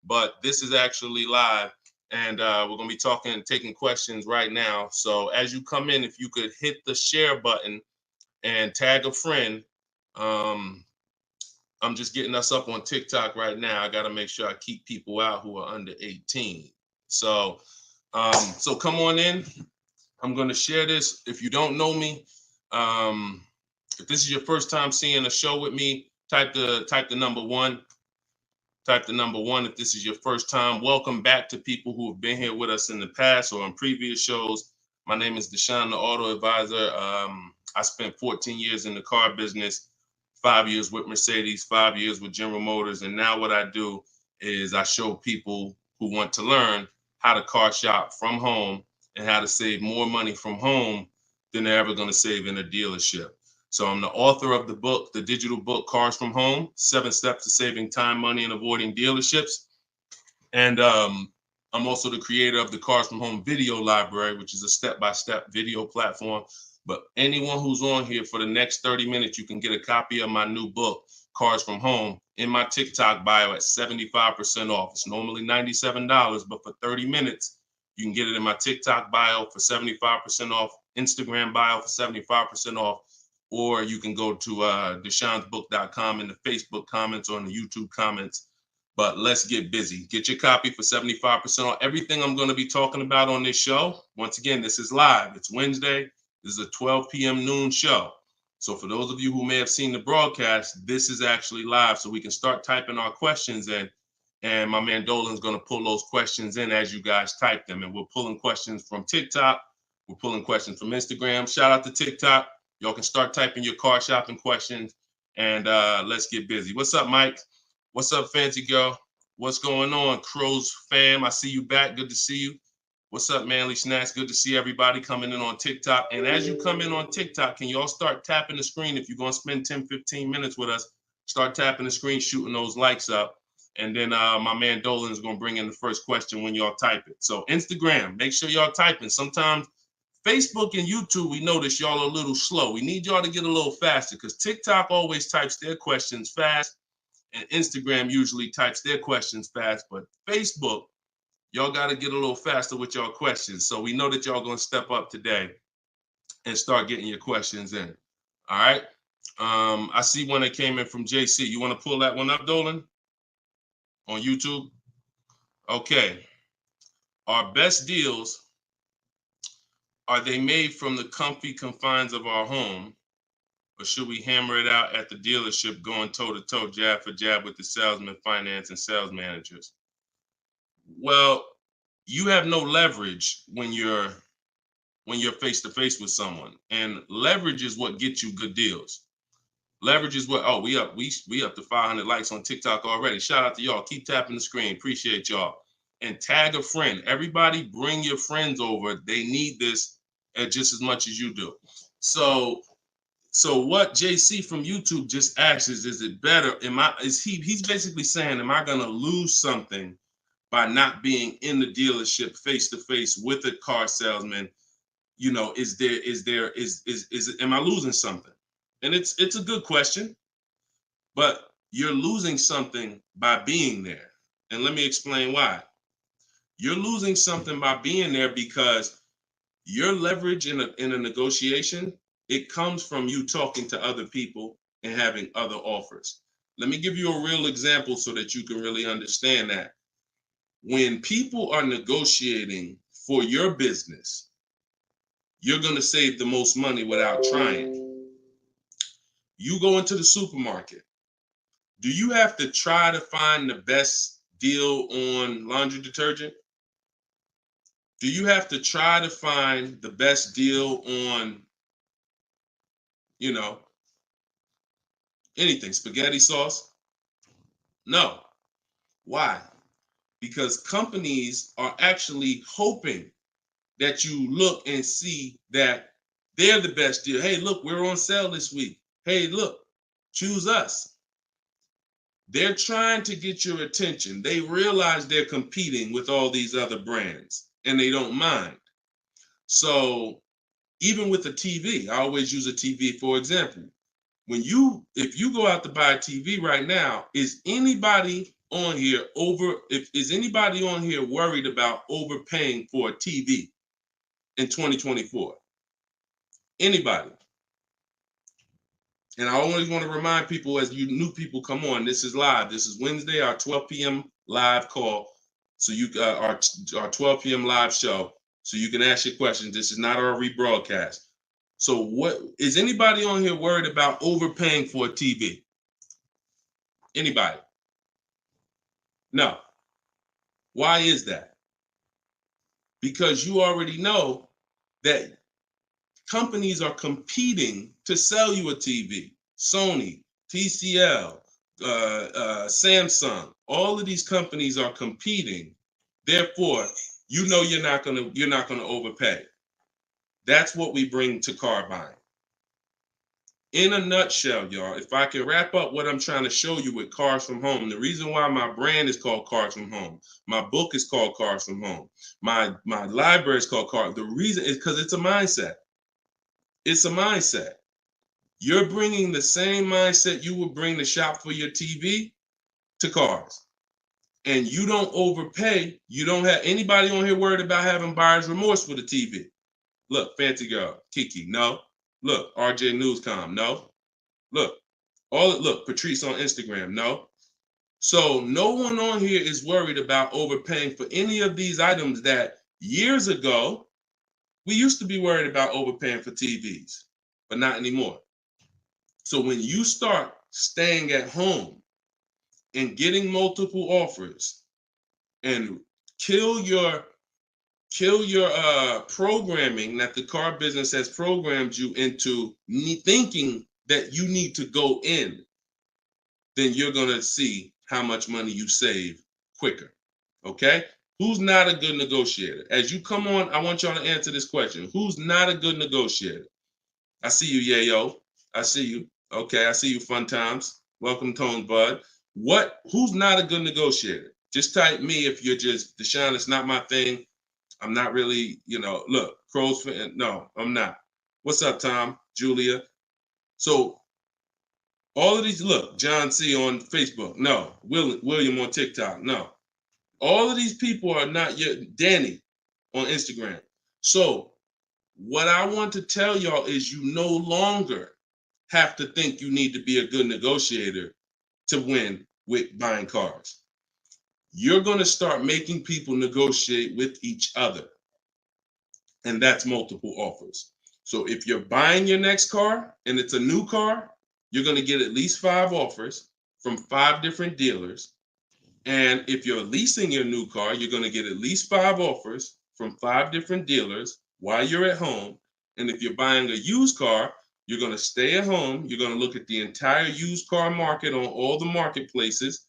Speaker 2: but this is actually live, and we're going to be talking and taking questions right now. So as you come in, if you could hit the share button and tag a friend. I'm just getting us up on TikTok right now. I got to make sure I keep people out who are under 18. So come on in. I'm going to share this. If you don't know me, if this is your first time seeing a show with me, type the number 1. Type the number 1 if this is your first time. Welcome back to people who have been here with us in the past or on previous shows. My name is Deshone the Auto Advisor. I spent 14 years in the car business, 5 years with Mercedes, 5 years with General Motors. And now what I do is I show people who want to learn how to car shop from home and how to save more money from home than they're ever going to save in a dealership. So I'm the author of the book, the digital book, Cars from Home, 7 Steps to Saving Time, Money, and Avoiding Dealerships. And I'm also the creator of the Cars from Home video library, which is a step-by-step video platform. But anyone who's on here for the next 30 minutes, you can get a copy of my new book, Cars from Home, in my TikTok bio at 75% off. It's normally $97, but for 30 minutes, you can get it in my TikTok bio for 75% off, Instagram bio for 75% off. Or you can go to deshonesbook.com in the Facebook comments or in the YouTube comments. But let's get busy. Get your copy for 75% off. Everything I'm going to be talking about on this show, once again, this is live. It's Wednesday. This is a 12 p.m. noon show. So for those of you who may have seen the broadcast, this is actually live, so we can start typing our questions in. And my man Dolan's going to pull those questions in as you guys type them. And we're pulling questions from TikTok. We're pulling questions from Instagram. Shout out to TikTok. Y'all can start typing your car shopping questions, and let's get busy. What's up, Mike? What's up, Fancy Girl? What's going on, Crows fam? I see you back. Good to see you. What's up, Manly Snacks? Good to see everybody coming in on TikTok. And as you come in on TikTok, can y'all start tapping the screen? If you're going to spend 10, 15 minutes with us, start tapping the screen, shooting those likes up. And then my man Dolan is going to bring in the first question when y'all type it. So Instagram, make sure y'all typing. Sometimes Facebook and YouTube, we notice y'all are a little slow. We need y'all to get a little faster because TikTok always types their questions fast, and Instagram usually types their questions fast. But Facebook, y'all got to get a little faster with y'all questions. So we know that y'all going to step up today and start getting your questions in. All right. I see one that came in from JC. You want to pull that one up, Dolan? On YouTube? Okay. Our best deals, are they made from the comfy confines of our home, or should we hammer it out at the dealership going toe-to-toe, jab for jab with the salesman, finance, and sales managers? Well, you have no leverage when you're face-to-face with someone. And leverage is what gets you good deals. Leverage is what, oh, we up to 500 likes on TikTok already. Shout out to y'all. Keep tapping the screen. Appreciate y'all. And tag a friend. Everybody bring your friends over. They need this just as much as you do. So what JC from YouTube just asks is it better? He's basically saying, am I gonna lose something by not being in the dealership face to face with a car salesman? You know, am I losing something? And it's a good question, but you're losing something by being there. And let me explain why. You're losing something by being there because your leverage in a negotiation, it comes from you talking to other people and having other offers. Let me give you a real example so that you can really understand that. When people are negotiating for your business, you're going to save the most money without trying. You go into the supermarket. Do you have to try to find the best deal on laundry detergent? Do you have to try to find the best deal on, anything, spaghetti sauce? No. Why? Because companies are actually hoping that you look and see that they're the best deal. Hey, look, we're on sale this week. Hey, look, choose us. They're trying to get your attention. They realize they're competing with all these other brands and they don't mind. So even with the TV, I always use a TV for example. If you go out to buy a TV right now, is anybody on here worried about overpaying for a TV in 2024? Anybody? And I always want to remind people, as you new people come on, this is live. This is Wednesday, our 12 p.m. live call. So our 12 p.m. live show. So you can ask your questions. This is not our rebroadcast. So what is anybody on here worried about overpaying for a TV? Anybody? No. Why is that? Because you already know that companies are competing to sell you a TV. Sony, TCL, Samsung, all of these companies are competing. Therefore, you're not gonna overpay. That's what we bring to car buying. In a nutshell, y'all, if I can wrap up what I'm trying to show you with Cars From Home, the reason why my brand is called Cars From Home, my book is called Cars From Home, my library is called Cars. The reason is because it's a mindset. It's a mindset. You're bringing the same mindset you would bring to shop for your TV to cars. And you don't overpay. You don't have anybody on here worried about having buyer's remorse for the TV. Look, Fancy Girl, Kiki, no. Look, RJ Newscom, no. Look, Patrice on Instagram, no. So no one on here is worried about overpaying for any of these items that years ago, we used to be worried about overpaying for TVs, but not anymore. So when you start staying at home and getting multiple offers and kill your programming that the car business has programmed you into thinking that you need to go in, then you're going to see how much money you save quicker. Okay? Who's not a good negotiator? As you come on, I want y'all to answer this question. Who's not a good negotiator? I see you, Yayo. I see you. Okay, I see you, Fun Times. Welcome, Tone Bud. Who's not a good negotiator? Just type me if you're just, Deshone, it's not my thing. I'm not really, look, Crow's fan. No, I'm not. What's up, Tom? Julia? So all of these, look, John C on Facebook. No. William on TikTok. No. All of these people are not yet. Danny on Instagram. So what I want to tell y'all is you no longer have to think you need to be a good negotiator to win with buying cars. You're going to start making people negotiate with each other. And that's multiple offers. So if you're buying your next car and it's a new car, you're going to get at least 5 offers from 5 different dealers. And if you're leasing your new car, you're going to get at least 5 offers from 5 different dealers while you're at home. And if you're buying a used car, you're going to stay at home. You're going to look at the entire used car market on all the marketplaces.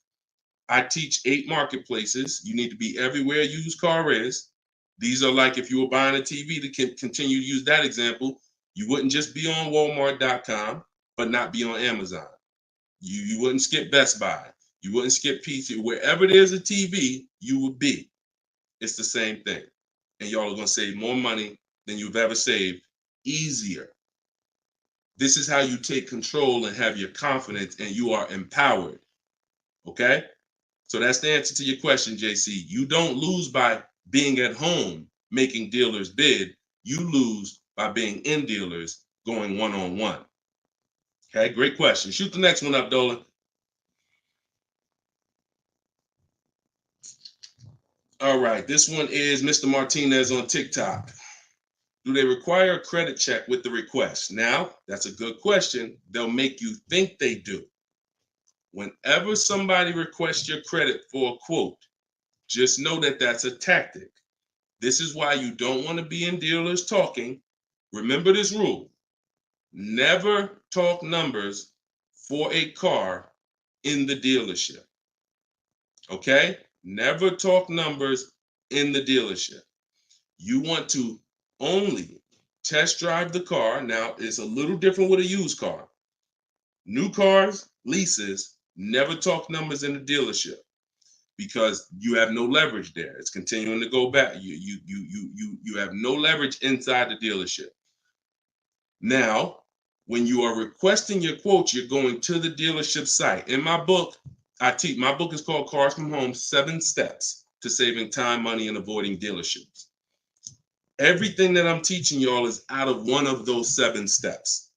Speaker 2: I teach 8 marketplaces. You need to be everywhere a used car is. These are like if you were buying a TV, to continue to use that example, you wouldn't just be on Walmart.com, but not be on Amazon. You wouldn't skip Best Buy. You wouldn't skip PC. Wherever there's a TV, you would be. It's the same thing. And y'all are going to save more money than you've ever saved, easier. This is how you take control and have your confidence, and you are empowered. Okay? So that's the answer to your question, JC. You don't lose by being at home making dealers bid. You lose by being in dealers going one-on-one. Okay, great question. Shoot the next one up, Dolan. All right, this one is Mr. Martinez on TikTok. Do they require a credit check with the request? Now, that's a good question. They'll make you think they do. Whenever somebody requests your credit for a quote, just know that that's a tactic. This is why you don't want to be in dealers talking. Remember this rule. Never talk numbers for a car in the dealership. Okay? Never talk numbers in the dealership. You want to only test drive the car. Now, it's a little different with a used car. New cars, leases, never talk numbers in the dealership because you have no leverage there. It's continuing to go back. You have no leverage inside the dealership. Now, when you are requesting your quote, you're going to the dealership site. In my book, my book is called Cars from Home, 7 Steps to Saving Time, Money, and Avoiding Dealerships. Everything that I'm teaching y'all is out of one of those 7 steps.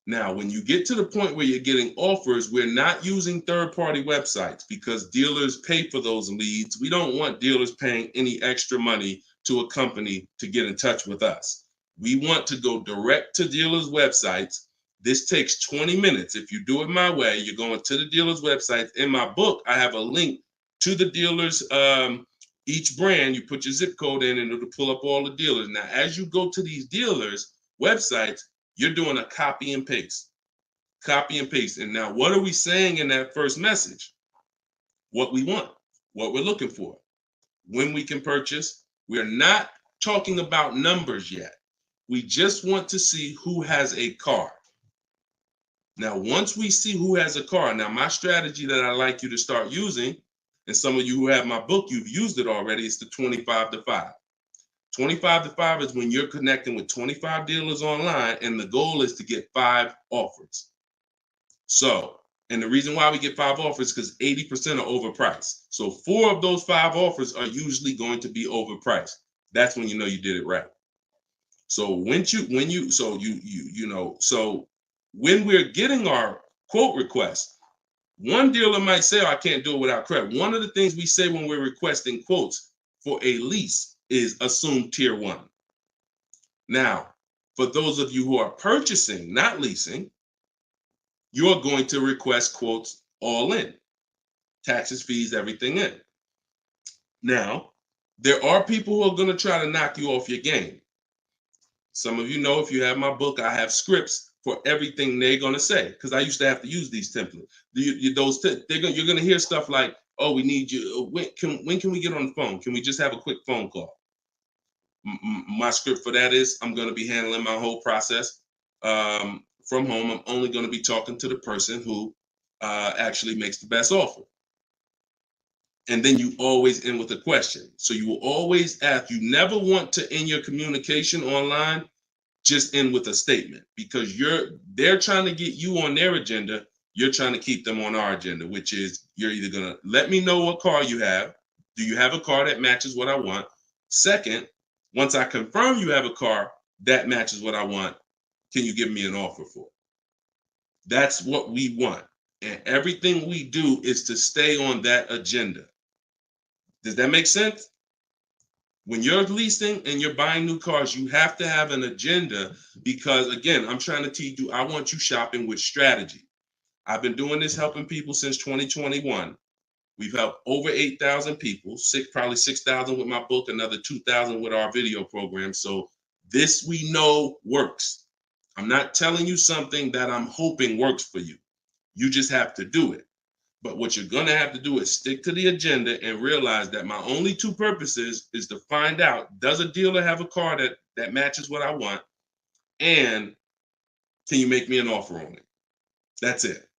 Speaker 2: Now, when you get to the point where you're getting offers, we're not using third-party websites because dealers pay for those leads. We don't want dealers paying any extra money to a company to get in touch with us. We want to go direct to dealers' websites. This takes 20 minutes. If you do it my way, you're going to the dealer's website. In my book, I have a link to the dealers, each brand. You put your zip code in and it'll pull up all the dealers. Now, as you go to these dealers' websites, you're doing a copy and paste. Copy and paste. And now, what are we saying in that first message? What we want, what we're looking for, when we can purchase. We're not talking about numbers yet. We just want to see who has a car. Now, once we see who has a car, now my strategy that I like you to start using, and some of you who have my book, you've used it already, is the 25 to 5. 25 to 5 is when you're connecting with 25 dealers online, and the goal is to get 5 offers. So, and the reason why we get 5 offers is because 80% are overpriced. So 4 of those 5 offers are usually going to be overpriced. That's when you know you did it right. So when we're getting our quote request, one dealer might say, oh, I can't do it without credit. One of the things we say when we're requesting quotes for a lease is assume tier 1. Now, for those of you who are purchasing, not leasing, you're going to request quotes all in, taxes, fees, everything in. Now, there are people who are going to try to knock you off your game. Some of you know, if you have my book, I have scripts for everything they're going to say, because I used to have to use these templates. You're going to hear stuff like, oh, we need you. When can we get on the phone? Can we just have a quick phone call? My script for that is, I'm going to be handling my whole process from home. I'm only going to be talking to the person who actually makes the best offer. And then you always end with a question. So you will always ask. You never want to end your communication online just end with a statement, because they're trying to get you on their agenda. You're trying to keep them on our agenda, which is, you're either going to let me know what car you have. Do you have a car that matches what I want? Second, once I confirm you have a car that matches what I want, can you give me an offer for it? That's what we want. And everything we do is to stay on that agenda. Does that make sense? When you're leasing and you're buying new cars, you have to have an agenda, because, again, I'm trying to teach you, I want you shopping with strategy. I've been doing this, helping people since 2021. We've helped over 8,000 people, probably 6,000 with my book, another 2,000 with our video program. So this, we know, works. I'm not telling you something that I'm hoping works for you. You just have to do it. But what you're going to have to do is stick to the agenda and realize that my only two purposes is to find out, does a dealer have a car that matches what I want? And can you make me an offer on it? That's it.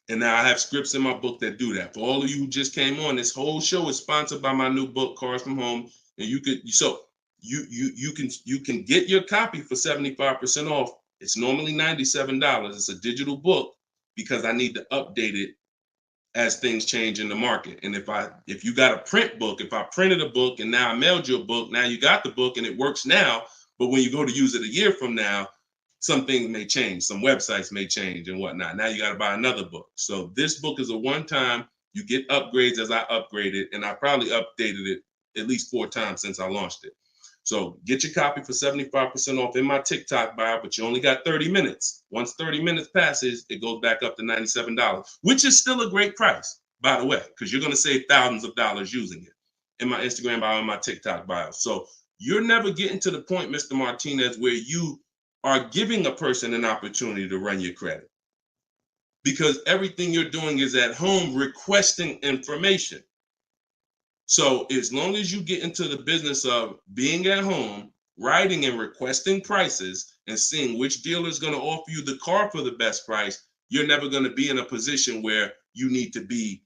Speaker 2: And now I have scripts in my book that do that. For all of you who just came on, this whole show is sponsored by my new book, Cars from Home. And you can get your copy for 75% off. It's normally $97. It's a digital book, because I need to update it as things change in the market. And if you got a print book, if I printed a book and now I mailed you a book, now you got the book and it works now, but when you go to use it a year from now, some things may change, some websites may change and whatnot. Now you got to buy another book. So this book is a one-time. You get upgrades as I upgrade it, and I probably updated it at least 4 times since I launched it. So get your copy for 75% off in my TikTok bio, but you only got 30 minutes. Once 30 minutes passes, it goes back up to $97, which is still a great price, by the way, because you're going to save thousands of dollars using it in my Instagram bio and my TikTok bio. So you're never getting to the point, Mr. Martinez, where you are giving a person an opportunity to run your credit, because everything you're doing is at home requesting information. So as long as you get into the business of being at home, writing and requesting prices and seeing which dealer is going to offer you the car for the best price, you're never going to be in a position where you need to be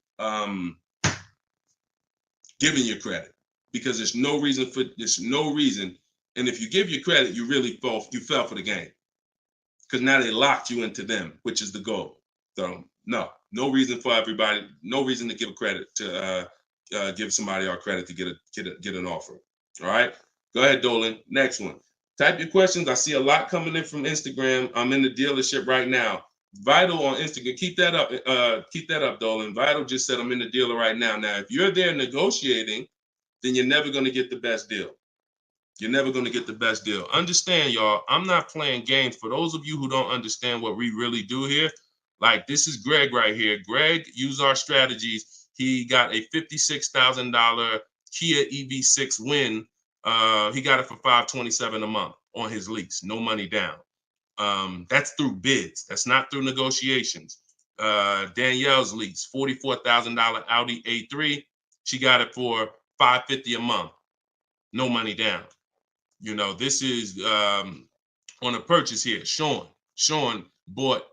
Speaker 2: giving your credit, because there's no reason. And if you give your credit, you really fell for the game, because now they locked you into them, which is the goal. So no reason for everybody, no reason to give credit to give somebody our credit to get an offer. All right, go ahead, Dolan. Next one. Type your questions. I see a lot coming in from Instagram. I'm in the dealership right now. Vital on Instagram. Keep that up, Dolan. Vital just said I'm in the dealer right now. Now, if you're there negotiating, then you're never going to get the best deal. You're never going to get the best deal. Understand, y'all, I'm not playing games. For those of you who don't understand what we really do here, like, this is Greg right here. Greg used our strategies. He got a $56,000 Kia EV6 win. He got it for $527 a month on his lease, no money down. That's through bids. That's not through negotiations. Danielle's lease, $44,000 Audi A3. She got it for $550 a month, no money down. You know, this is on a purchase here. Sean bought,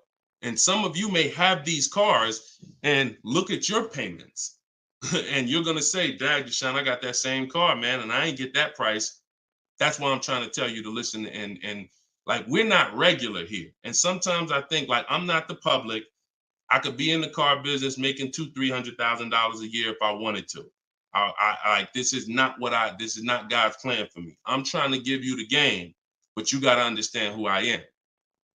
Speaker 2: and some of you may have these cars and look at your payments and you're going to say, Dad, Deshone, I got that same car, man, and I ain't get that price. That's why I'm trying to tell you to listen. And like, we're not regular here. And sometimes I think, like, I'm not the public. I could be in the car business making $200,000-$300,000 a year if I wanted to. This is not God's plan for me. I'm trying to give you the game, but you got to understand who I am.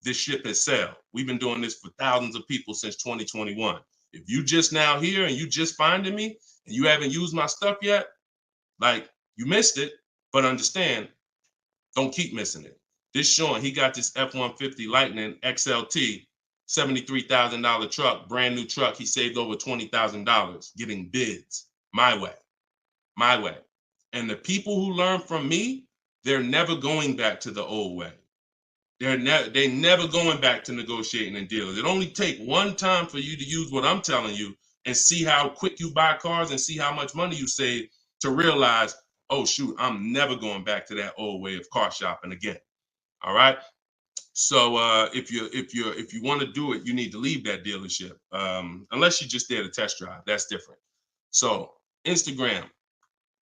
Speaker 2: This ship has sailed. We've been doing this for thousands of people since 2021. If you just now here and you just finding me and you haven't used my stuff yet, like, you missed it, but understand, don't keep missing it. This Sean, he got this F-150 Lightning XLT, $73,000 truck, brand new truck. He saved over $20,000 getting bids my way. And the people who learn from me, they're never going back to the old way. They're never going back to negotiating and dealing. It only take one time for you to use what I'm telling you and see how quick you buy cars and see how much money you save to realize, oh shoot, I'm never going back to that old way of car shopping again. All right. So if you want to do it, you need to leave that dealership. Unless you're just there to test drive, that's different. So Instagram,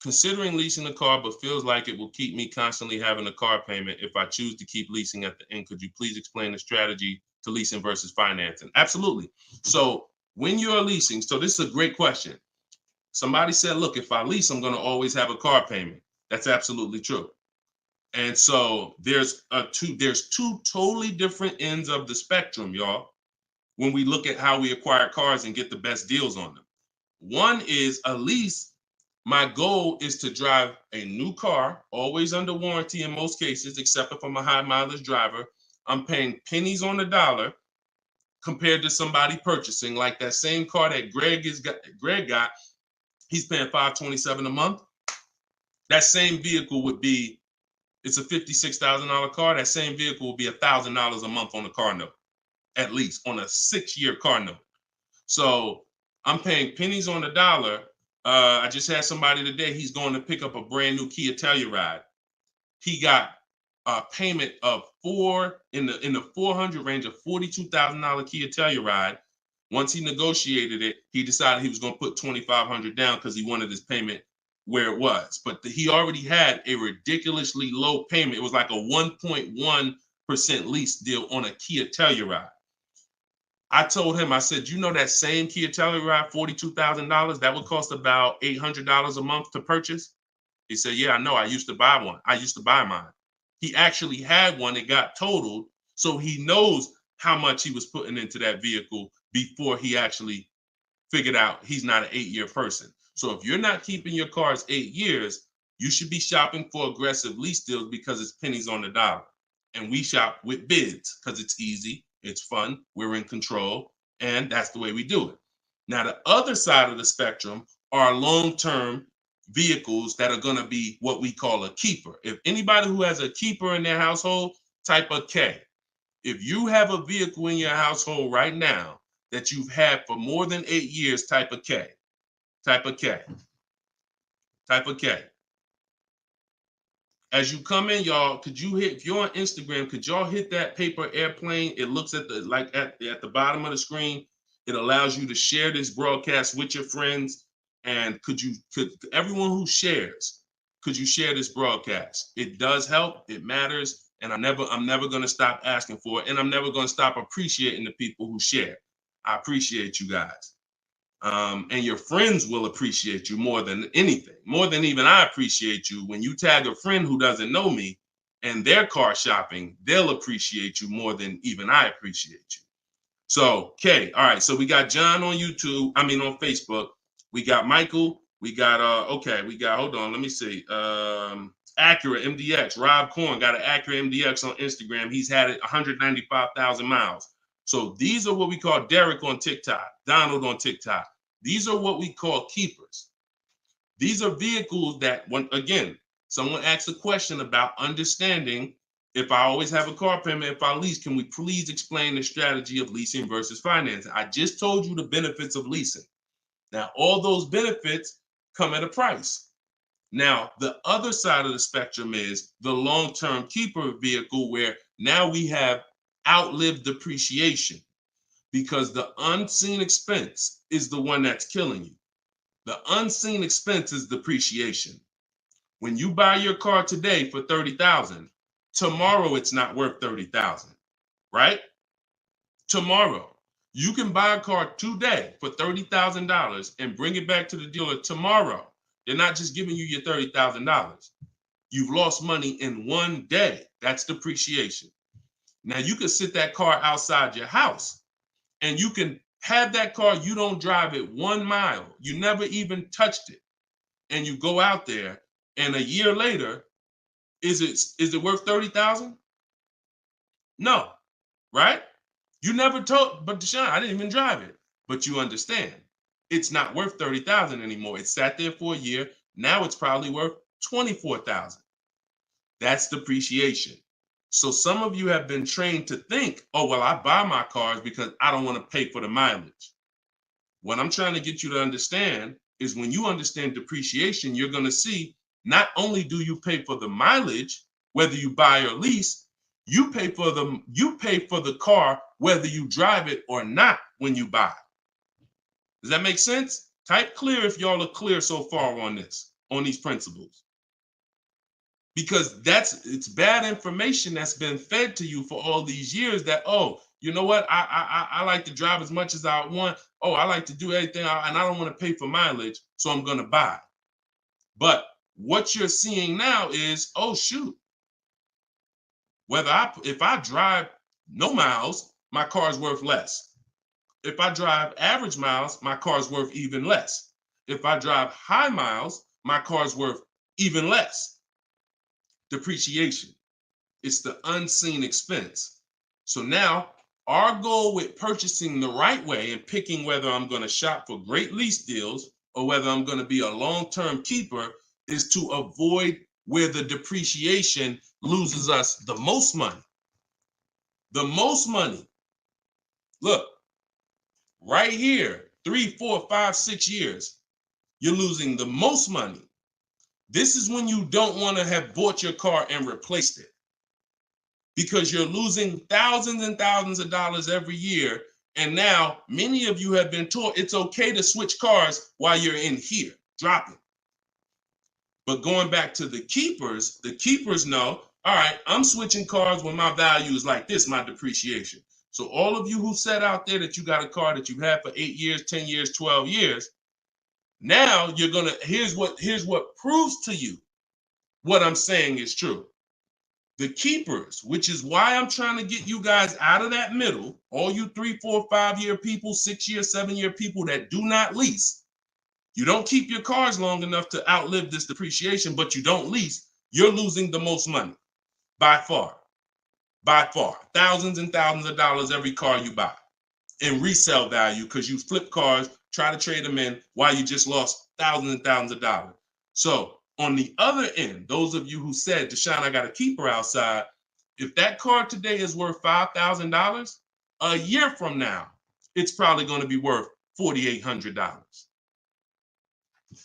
Speaker 2: considering leasing a car, but feels like it will keep me constantly having a car payment if I choose to keep leasing at the end. Could you please explain the strategy to leasing versus financing? Absolutely. So when you're leasing, so this is a great question. Somebody said, look, if I lease, I'm going to always have a car payment. That's absolutely true. And so there's two totally different ends of the spectrum, y'all, when we look at how we acquire cars and get the best deals on them. One is a lease. My goal is to drive a new car, always under warranty in most cases, except if I'm a high mileage driver. I'm paying pennies on the dollar compared to somebody purchasing like that same car that Greg got. He's paying $527 a month. That same vehicle would be, it's a $56,000 car. That same vehicle will be $1,000 a month on the car note, at least on a 6-year car note. So I'm paying pennies on the dollar. I just had somebody today, he's going to pick up a brand new Kia Telluride. He got a payment of in the 400 range of $42,000 Kia Telluride. Once he negotiated it, he decided he was going to put $2,500 down because he wanted his payment where it was. But he already had a ridiculously low payment. It was like a 1.1% lease deal on a Kia Telluride. I told him, I said, you know that same Kia Telluride, $42,000, that would cost about $800 a month to purchase? He said, yeah, I know. I used to buy one. I used to buy mine. He actually had one. It got totaled. So he knows how much he was putting into that vehicle before he actually figured out he's not an 8-year person. So if you're not keeping your cars 8 years, you should be shopping for aggressive lease deals because it's pennies on the dollar. And we shop with bids because it's easy. It's fun. We're in control. And that's the way we do it. Now, the other side of the spectrum are long-term vehicles that are going to be what we call a keeper. If anybody who has a keeper in their household, type a K. If you have a vehicle in your household right now that you've had for more than 8 years, type a K. Type a K. Type a K. As you come in, y'all, could you hit, if you're on Instagram, could y'all hit that paper airplane? It looks at the, like at the bottom of the screen. It allows you to share this broadcast with your friends. And could everyone who shares, could you share this broadcast? It does help. It matters. And I'm never going to stop asking for it. And I'm never going to stop appreciating the people who share. I appreciate you guys. And your friends will appreciate you more than anything, more than even I appreciate you. When you tag a friend who doesn't know me and they're car shopping, they'll appreciate you more than even I appreciate you. So, okay, all right. So we got John on on Facebook. We got Michael. We got, hold on, let me see. Acura MDX, Rob Korn got an Acura MDX on Instagram. He's had it 195,000 miles. So these are what we call Derek on TikTok, Donald on TikTok. These are what we call keepers. These are vehicles that, again, someone asked a question about understanding if I always have a car payment, if I lease, can we please explain the strategy of leasing versus financing? I just told you the benefits of leasing. Now, all those benefits come at a price. Now, the other side of the spectrum is the long-term keeper vehicle where now we have outlived depreciation because the unseen expense is the one that's killing you. The unseen expense is depreciation. When you buy your car today for $30,000, tomorrow it's not worth $30,000, right? Tomorrow. You can buy a car today for $30,000 and bring it back to the dealer tomorrow. They're not just giving you your $30,000. You've lost money in one day. That's depreciation. Now you can sit that car outside your house and you can have that car. You don't drive it 1 mile. You never even touched it. And you go out there and a year later, is it worth $30,000? No, right? You never told, but Deshone, I didn't even drive it. But you understand, it's not worth $30,000 anymore. It sat there for a year. Now it's probably worth $24,000. That's depreciation. So some of you have been trained to think, oh, well, I buy my cars because I don't want to pay for the mileage. What I'm trying to get you to understand is when you understand depreciation, you're going to see not only do you pay for the mileage, whether you buy or lease, you pay for the car whether you drive it or not when you buy. Does that make sense? Type clear if y'all are clear so far on this, on these principles. Because it's bad information that's been fed to you for all these years that, oh, you know what? I like to drive as much as I want. Oh, I like to do everything and I don't want to pay for mileage, so I'm going to buy. But what you're seeing now is, oh, shoot. If I drive no miles, my car is worth less. If I drive average miles, my car is worth even less. If I drive high miles, my car is worth even less. Depreciation. It's the unseen expense. So now our goal with purchasing the right way and picking whether I'm going to shop for great lease deals or whether I'm going to be a long-term keeper is to avoid where the depreciation loses us the most money. The most money. Look, right here, 3, 4, 5, 6 years, you're losing the most money. This is when you don't want to have bought your car and replaced it, because you're losing thousands and thousands of dollars every year. And now many of you have been taught it's okay to switch cars while you're in here, dropping. But going back to the keepers know, all right, I'm switching cars when my value is like this, my depreciation. So all of you who said out there that you got a car that you've had for 8 years, 10 years, 12 years, now you're gonna, here's what proves to you what I'm saying is true. The keepers, which is why I'm trying to get you guys out of that middle, all you 3, 4, 5 year people, 6 year, 7 year people that do not lease. You don't keep your cars long enough to outlive this depreciation, but you don't lease. You're losing the most money by far, thousands and thousands of dollars every car you buy in resale value, because you flip cars, try to trade them in while you just lost thousands and thousands of dollars. So on the other end, those of you who said, Deshone, I got a keeper outside, if that car today is worth $5,000, a year from now, it's probably going to be worth $4,800.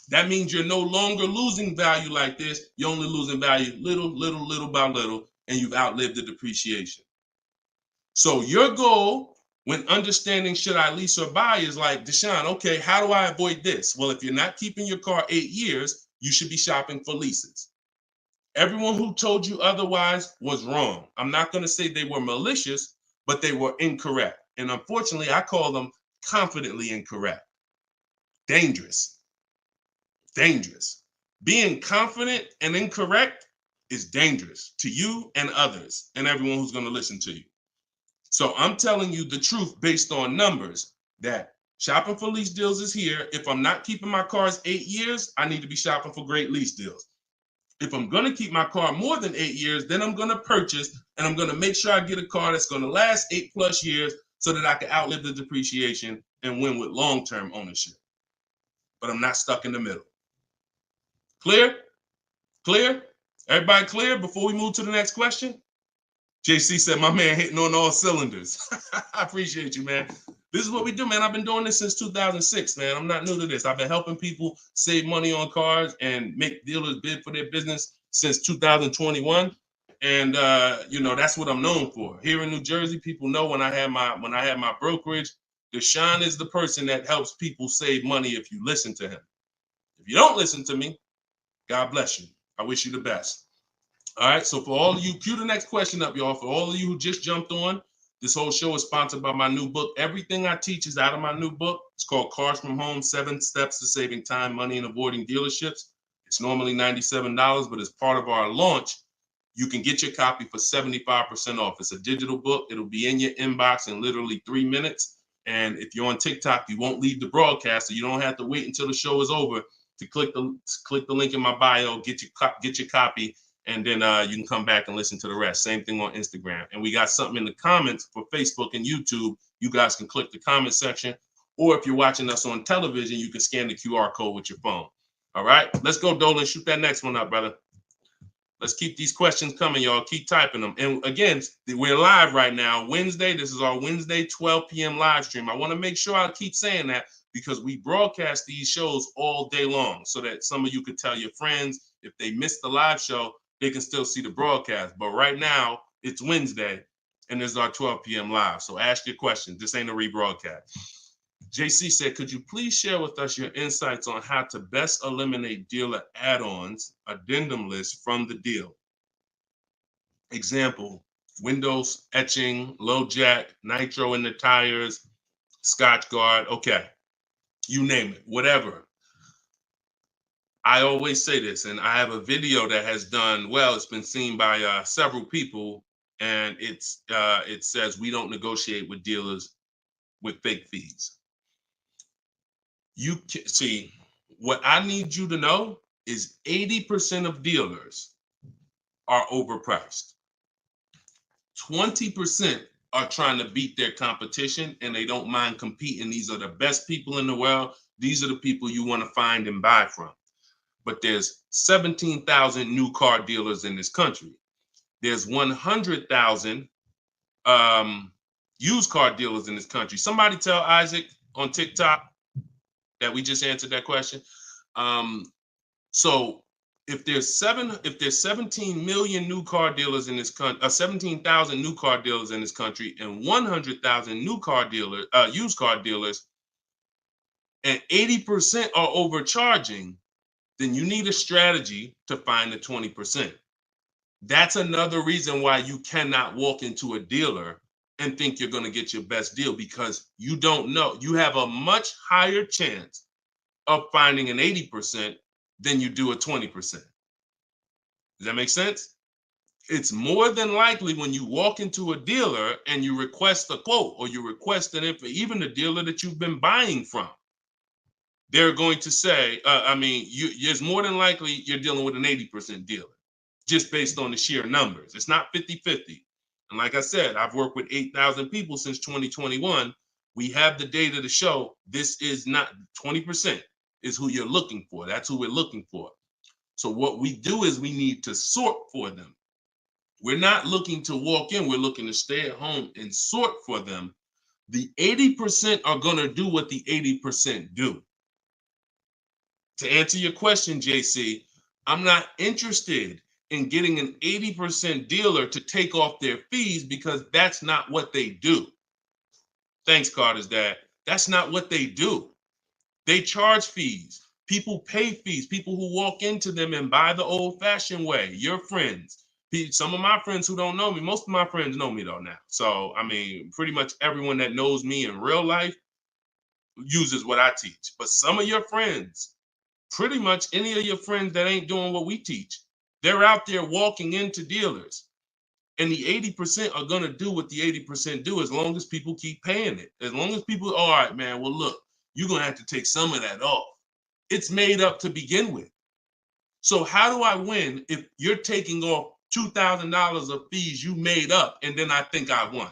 Speaker 2: That means you're no longer losing value like this. You're only losing value little by little, and you've outlived the depreciation. So your goal when understanding should I lease or buy is like, Deshone, okay, how do I avoid this? Well, if you're not keeping your car 8 years, you should be shopping for leases. Everyone who told you otherwise was wrong. I'm not going to say they were malicious, but they were incorrect. And unfortunately, I call them confidently incorrect. Dangerous. Being confident and incorrect is dangerous to you and others and everyone who's going to listen to you. So I'm telling you the truth based on numbers, that shopping for lease deals is here. If I'm not keeping my cars 8 years, I need to be shopping for great lease deals. If I'm going to keep my car more than 8 years, then I'm going to purchase and I'm going to make sure I get a car that's going to last 8+ years so that I can outlive the depreciation and win with long-term ownership. But I'm not stuck in the middle. Clear? Clear? Everybody clear before we move to the next question? JC said, my man hitting on all cylinders. I appreciate you, man. This is what we do, man. I've been doing this since 2006, man. I'm not new to this. I've been helping people save money on cars and make dealers bid for their business since 2021. And that's what I'm known for. Here in New Jersey, people know when I had my brokerage, Deshone is the person that helps people save money if you listen to him. If you don't listen to me, God bless you. I wish you the best. All right. So for all of you, cue the next question up, y'all. For all of you who just jumped on, this whole show is sponsored by my new book. Everything I teach is out of my new book. It's called Cars from Home, 7 Steps to Saving Time, Money, and Avoiding Dealerships. It's normally $97, but as part of our launch, you can get your copy for 75% off. It's a digital book. It'll be in your inbox in literally 3 minutes. And if you're on TikTok, you won't leave the broadcast, so you don't have to wait until the show is over to click the link in my bio, get your copy, and then you can come back and listen to the rest. Same thing on Instagram. And we got something in the comments for Facebook and YouTube. You guys can click the comment section, or if you're watching us on television, you can scan the QR code with your phone. All right, let's go, Dolan. Shoot that next one up, brother. Let's keep these questions coming, y'all. Keep typing them. And again, we're live right now, Wednesday. This is our Wednesday 12 p.m. live stream. I want to make sure I keep saying that because we broadcast these shows all day long so that some of you could tell your friends if they missed the live show, they can still see the broadcast. But right now, it's Wednesday, and this is our 12 p.m. live. So ask your questions. This ain't a rebroadcast. JC said, could you please share with us your insights on how to best eliminate dealer add-ons, addendum lists from the deal? Example, windows etching, low jack, nitro in the tires, Scotch guard. Okay, you name it, whatever. I always say this, and I have a video that has done well. It's been seen by several people, and it says we don't negotiate with dealers with fake fees. You can see what I need you to know is 80% of dealers are overpriced. 20% are trying to beat their competition and they don't mind competing. These are the best people in the world. These are the people you want to find and buy from. But there's 17,000 new car dealers in this country. There's 100,000 used car dealers in this country. Somebody tell Isaac on TikTok that we just answered that question. So if there's 17 million new car dealers in this country, 17,000 new car dealers in this country, and 100,000 new car dealers, used car dealers, and 80% are overcharging, then you need a strategy to find the 20%. That's another reason why you cannot walk into a dealer and think you're going to get your best deal, because you don't know. You have a much higher chance of finding an 80% than you do a 20%. Does that make sense? It's more than likely when you walk into a dealer and you request a quote or you request an info, even the dealer that you've been buying from, they're going to say, it's more than likely you're dealing with an 80% dealer just based on the sheer numbers. It's not 50-50. And like I said, I've worked with 8,000 people since 2021. We have the data to show this is not 20% is who you're looking for. That's who we're looking for. So what we do is we need to sort for them. We're not looking to walk in. We're looking to stay at home and sort for them. The 80% are going to do what the 80% do. To answer your question, JC, I'm not interested in getting an 80% dealer to take off their fees because that's not what they do. Thanks, Carter's dad. That's not what they do. They charge fees. People pay fees. People who walk into them and buy the old-fashioned way. Your friends. Some of my friends who don't know me, most of my friends know me though now. So, pretty much everyone that knows me in real life uses what I teach. But some of your friends, pretty much any of your friends that ain't doing what we teach, they're out there walking into dealers. And the 80% are going to do what the 80% do as long as people keep paying it. As long as people, all right, man, well, look, you're going to have to take some of that off. It's made up to begin with. So how do I win if you're taking off $2,000 of fees you made up and then I think I won?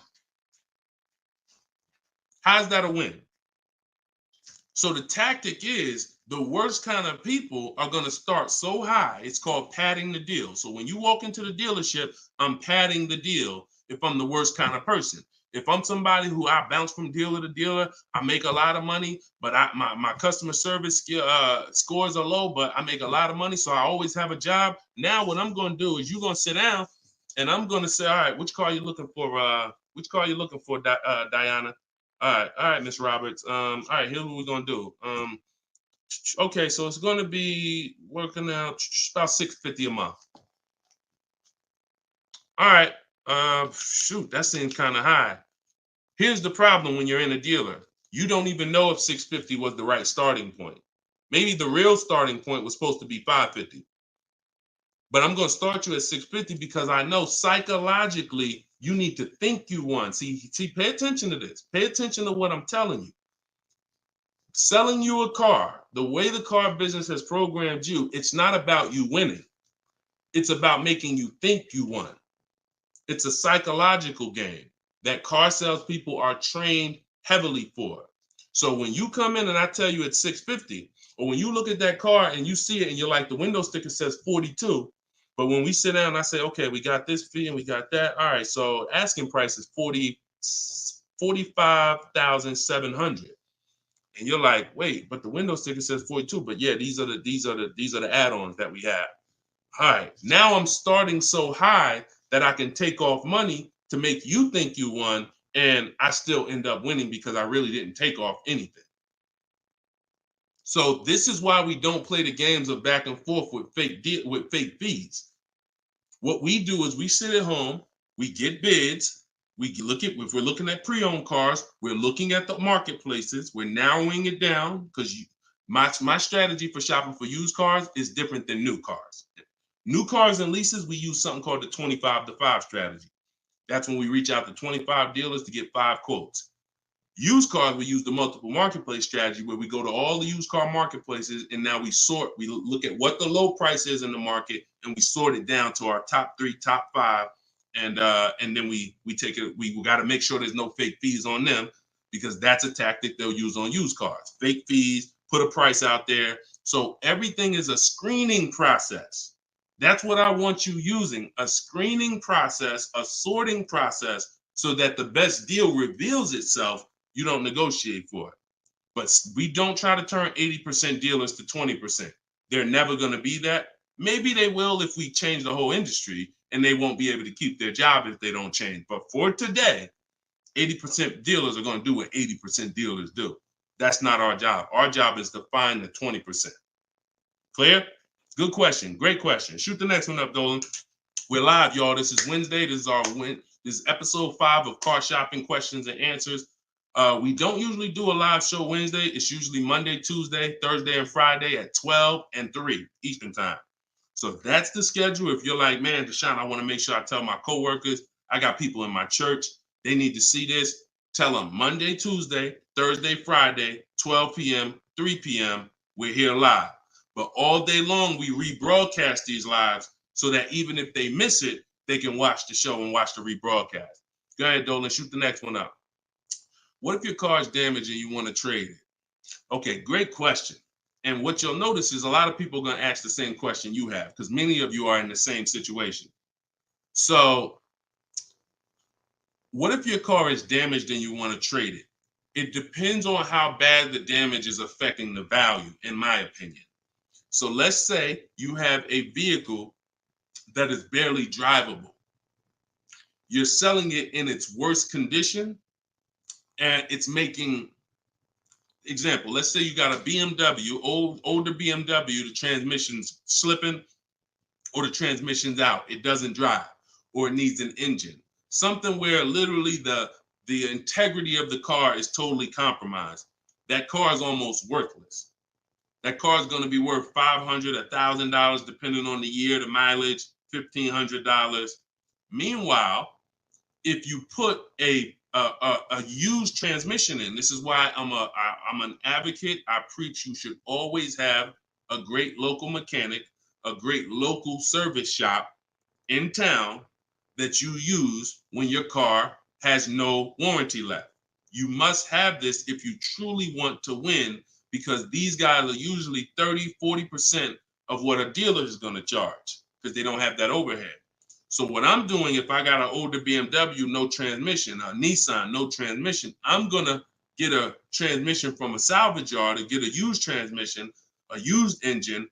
Speaker 2: How's that a win? So the tactic is, the worst kind of people are going to start so high. It's called padding the deal. So when you walk into the dealership, I'm padding the deal if I'm the worst kind of person. If I'm somebody who I bounce from dealer to dealer, I make a lot of money, but my customer service scores are low, but I make a lot of money, so I always have a job. Now what I'm going to do is you're going to sit down, and I'm going to say, all right, which car are you looking for? Which car are you looking for, Diana? All right, Miss Roberts. All right, here's what we're going to do. Okay, so it's going to be working out about $650 a month. All right, shoot, that seems kind of high. Here's the problem when you're in a dealer. You don't even know if $650 was the right starting point. Maybe the real starting point was supposed to be $550. But I'm going to start you at $650 because I know psychologically you need to think you won. See, pay attention to this. Pay attention to what I'm telling you. Selling you a car, the way the car business has programmed you, it's not about you winning. It's about making you think you won. It's a psychological game that car salespeople are trained heavily for. So when you come in and I tell you it's 650, or when you look at that car and you see it and you're like, the window sticker says 42, but when we sit down and I say, okay, we got this fee and we got that. All right, so asking price is 45,700. And you're like, wait, but the window sticker says 42. But yeah, these are the add-ons that we have. All right, now I'm starting so high that I can take off money to make you think you won, and I still end up winning because I really didn't take off anything. So this is why we don't play the games of back and forth with fake fees. What we do is we sit at home, we get bids, we look at, if we're looking at pre-owned cars, we're looking at the marketplaces, we're narrowing it down, because my strategy for shopping for used cars is different than new cars. New cars and leases, we use something called the 25 to 5 strategy. That's when we reach out to 25 dealers to get 5 quotes. Used cars, we use the multiple marketplace strategy, where we go to all the used car marketplaces and now we look at what the low price is in the market and we sort it down to our top 3, top 5. And then we take it, we got to make sure there's no fake fees on them, because that's a tactic they'll use on used cars. Fake fees, put a price out there. So everything is a screening process. That's what I want you using, a screening process, a sorting process, so that the best deal reveals itself. You don't negotiate for it. But we don't try to turn 80% dealers to 20%. They're never going to be that. Maybe they will if we change the whole industry, and they won't be able to keep their job if they don't change. But for today, 80% dealers are going to do what 80% dealers do. That's not our job. Our job is to find the 20%. Clear? Good question. Great question. Shoot the next one up, Dolan. We're live, y'all. This is Wednesday. This is episode 5 of Car Shopping Questions and Answers. We don't usually do a live show Wednesday. It's usually Monday, Tuesday, Thursday, and Friday at 12 and 3 Eastern time. So that's the schedule. If you're like, man, Deshone, I want to make sure I tell my coworkers, I got people in my church, they need to see this. Tell them Monday, Tuesday, Thursday, Friday, 12 p.m., 3 p.m. We're here live. But all day long, we rebroadcast these lives so that even if they miss it, they can watch the show and watch the rebroadcast. Go ahead, Dolan, shoot the next one up. What if your car is damaged and you want to trade it? Okay, great question. And what you'll notice is a lot of people are going to ask the same question you have, because many of you are in the same situation. So what if your car is damaged and you want to trade it? It depends on how bad the damage is affecting the value, in my opinion. So let's say you have a vehicle that is barely drivable. You're selling it in its worst condition, and it's making, example, let's say you got a BMW, older BMW, the transmission's slipping or the transmission's out. It doesn't drive, or it needs an engine. Something where literally the integrity of the car is totally compromised. That car is almost worthless. That car is going to be worth $500, $1,000, depending on the year, the mileage, $1,500. Meanwhile, if you put a used transmission in, this is why I'm an advocate. I preach you should always have a great local mechanic, a great local service shop in town that you use when your car has no warranty left. You must have this if you truly want to win, because these guys are usually 30, 40% of what a dealer is going to charge, because they don't have that overhead. So what I'm doing, if I got an older BMW, no transmission, a Nissan, no transmission, I'm going to get a transmission from a salvage yard or get a used transmission, a used engine,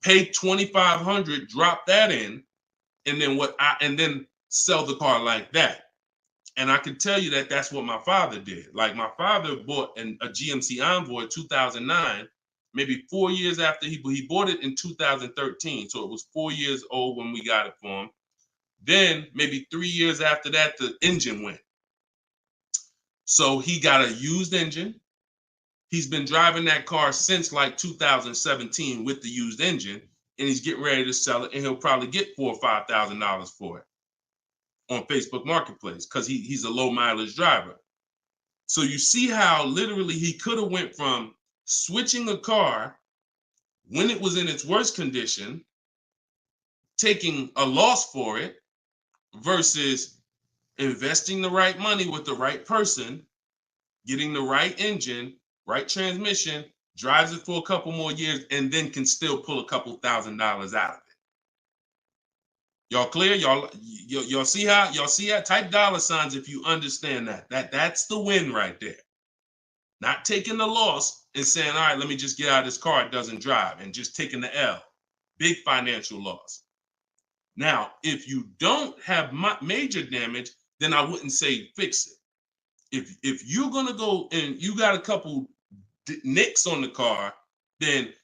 Speaker 2: pay $2,500, drop that in, and then sell the car like that. And I can tell you that that's what my father did. Like, my father bought a GMC Envoy in 2009, maybe 4 years after he bought it in 2013. So it was 4 years old when we got it for him. Then maybe 3 years after that, the engine went. So he got a used engine. He's been driving that car since like 2017 with the used engine, and he's getting ready to sell it, and he'll probably get $4,000 or $5,000 for it on Facebook Marketplace, because he's a low mileage driver. So you see how literally he could have went from switching a car when it was in its worst condition taking a loss for it versus investing the right money with the right person, getting the right engine, right transmission, drives it for a couple more years, and then can still pull a couple $1,000s out of it. Y'all clear? Y'all see how? Y'all see that? Type dollar signs if you understand that. That's the win right there. Not taking the loss and saying, all right, let me just get out of this car, it doesn't drive, and just taking the L. Big financial loss. Now, if you don't have major damage, then I wouldn't say fix it. If you're gonna go and you got a couple nicks on the car, then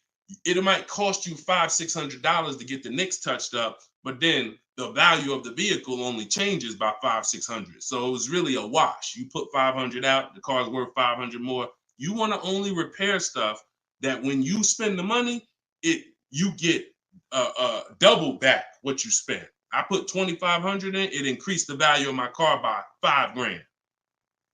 Speaker 2: it might cost you $500-600 to get the nicks touched up, but then the value of the vehicle only changes by $500-600. So it was really a wash. You put 500 out, the car's worth 500 more. You want to only repair stuff that when you spend the money, you get double back what you spent. I put 2,500 in, it increased the value of my car by $5,000.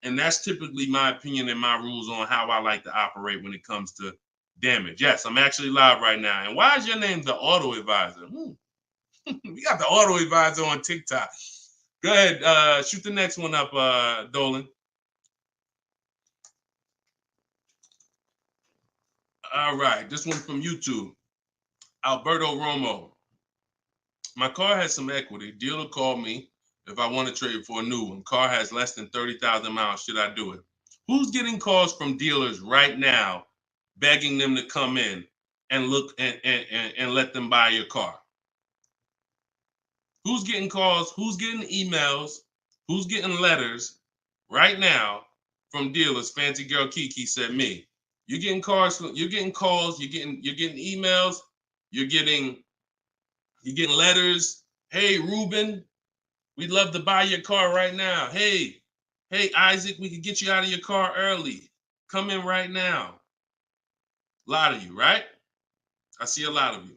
Speaker 2: And that's typically my opinion and my rules on how I like to operate when it comes to damage. Yes, I'm actually live right now. And why is your name the Auto Advisor? We got the Auto Advisor on TikTok. Go ahead, shoot the next one up, Dolan. All right, this one from YouTube. Alberto Romo. My car has some equity. Dealer called me if I want to trade for a new one. Car has less than 30,000 miles. Should I do it? Who's getting calls from dealers right now begging them to come in and look and let them buy your car? Who's getting calls? Who's getting emails? Who's getting letters right now from dealers? Fancy Girl Kiki said me. You're getting calls. You're getting calls. You're getting emails. You're getting letters. Hey, Ruben, we'd love to buy your car right now. Hey, Isaac, we could get you out of your car early. Come in right now. A lot of you, right? I see a lot of you.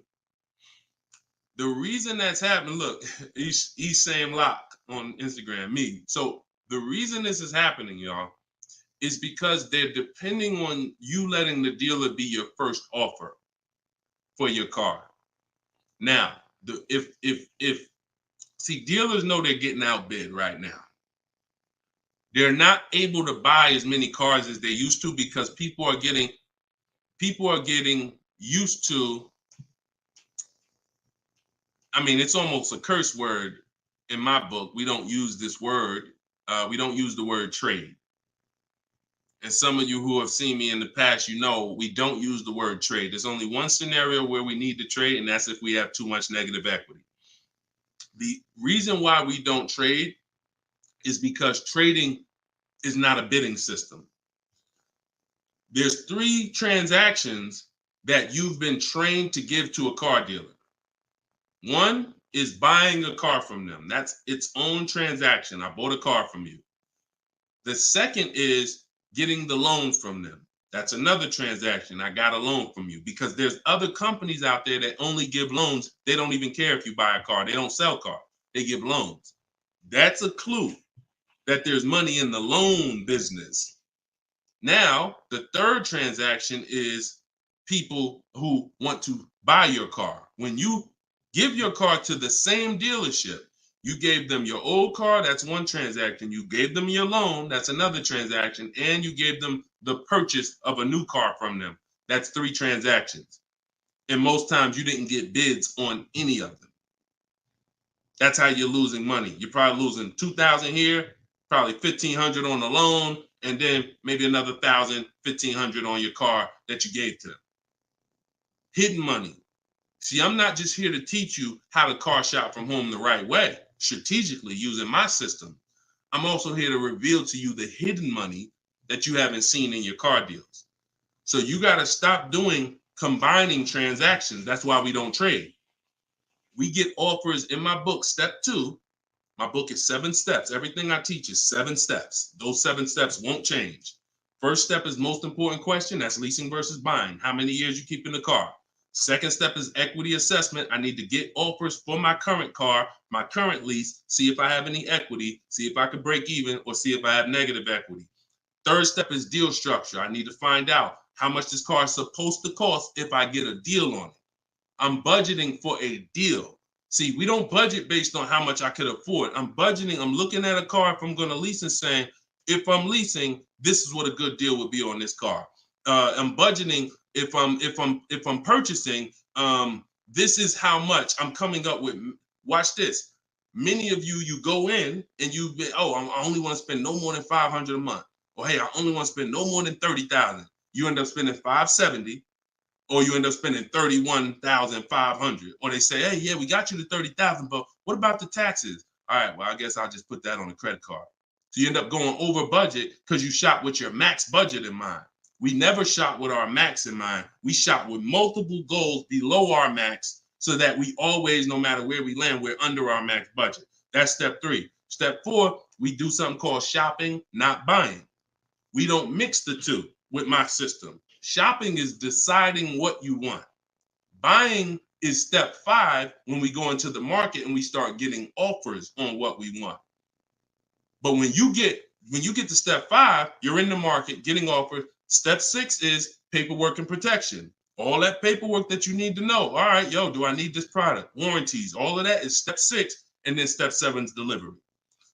Speaker 2: The reason that's happening, look, he's saying lock on Instagram, me. So the reason this is happening, y'all, is because they're depending on you letting the dealer be your first offer for your car. Now, see, dealers know they're getting outbid right now. They're not able to buy as many cars as they used to because people are getting used to, I mean, it's almost a curse word in my book. We don't use this word. We don't use the word trade. And some of you who have seen me in the past, you know, we don't use the word trade. There's only one scenario where we need to trade, and that's if we have too much negative equity. The reason why we don't trade is because trading is not a bidding system. There's 3 transactions that you've been trained to give to a car dealer. One is buying a car from them. That's its own transaction. I bought a car from you. The second is getting the loan from them. That's another transaction. I got a loan from you, because there's other companies out there that only give loans. They don't even care if you buy a car. They don't sell cars. They give loans. That's a clue that there's money in the loan business. Now, the third transaction is people who want to buy your car. When you give your car to the same dealership, you gave them your old car, that's one transaction. You gave them your loan, that's another transaction. And you gave them the purchase of a new car from them. That's 3 transactions. And most times you didn't get bids on any of them. That's how you're losing money. You're probably losing $2,000 here, probably $1,500 on the loan, and then maybe another $1,000, $1,500 on your car that you gave to them. Hidden money. See, I'm not just here to teach you how to car shop from home the right way, strategically using my system. I'm also here to reveal to you the hidden money that you haven't seen in your car deals. So you got to stop doing combining transactions. That's why we don't trade. We get offers in my book, step 2. My book is 7 steps. Everything I teach is 7 steps. Those 7 steps won't change. First step is most important question. That's leasing versus buying. How many years you keep in the car? Second step is equity assessment. I need to get offers for my current car, my current lease, see if I have any equity, see if I can break even, or see if I have negative equity. Third step is deal structure. I need to find out how much this car is supposed to cost if I get a deal on it. I'm budgeting for a deal. See, we don't budget based on how much I could afford. I'm budgeting, I'm looking at a car if I'm going to lease and saying, if I'm leasing, this is what a good deal would be on this car. I'm budgeting if I'm purchasing, this is how much I'm coming up with. Watch this. Many of you, you go in and you be, oh, I only want to spend no more than $500 a month. Or hey, I only want to spend no more than $30,000. You end up spending $570, or you end up spending $31,500. Or they say, hey, yeah, we got you to $30,000, but what about the taxes? All right, well, I guess I'll just put that on a credit card. So you end up going over budget because you shop with your max budget in mind. We never shop with our max in mind. We shop with multiple goals below our max so that we always, no matter where we land, we're under our max budget. That's step 3. Step 4, we do something called shopping, not buying. We don't mix the two with my system. Shopping is deciding what you want. Buying is step 5 when we go into the market and we start getting offers on what we want. But when you get to step 5, you're in the market getting offers. Step 6 is paperwork and protection. All that paperwork that you need to know. All right, yo, do I need this product? Warranties, all of that is step 6. And then step 7 is delivery.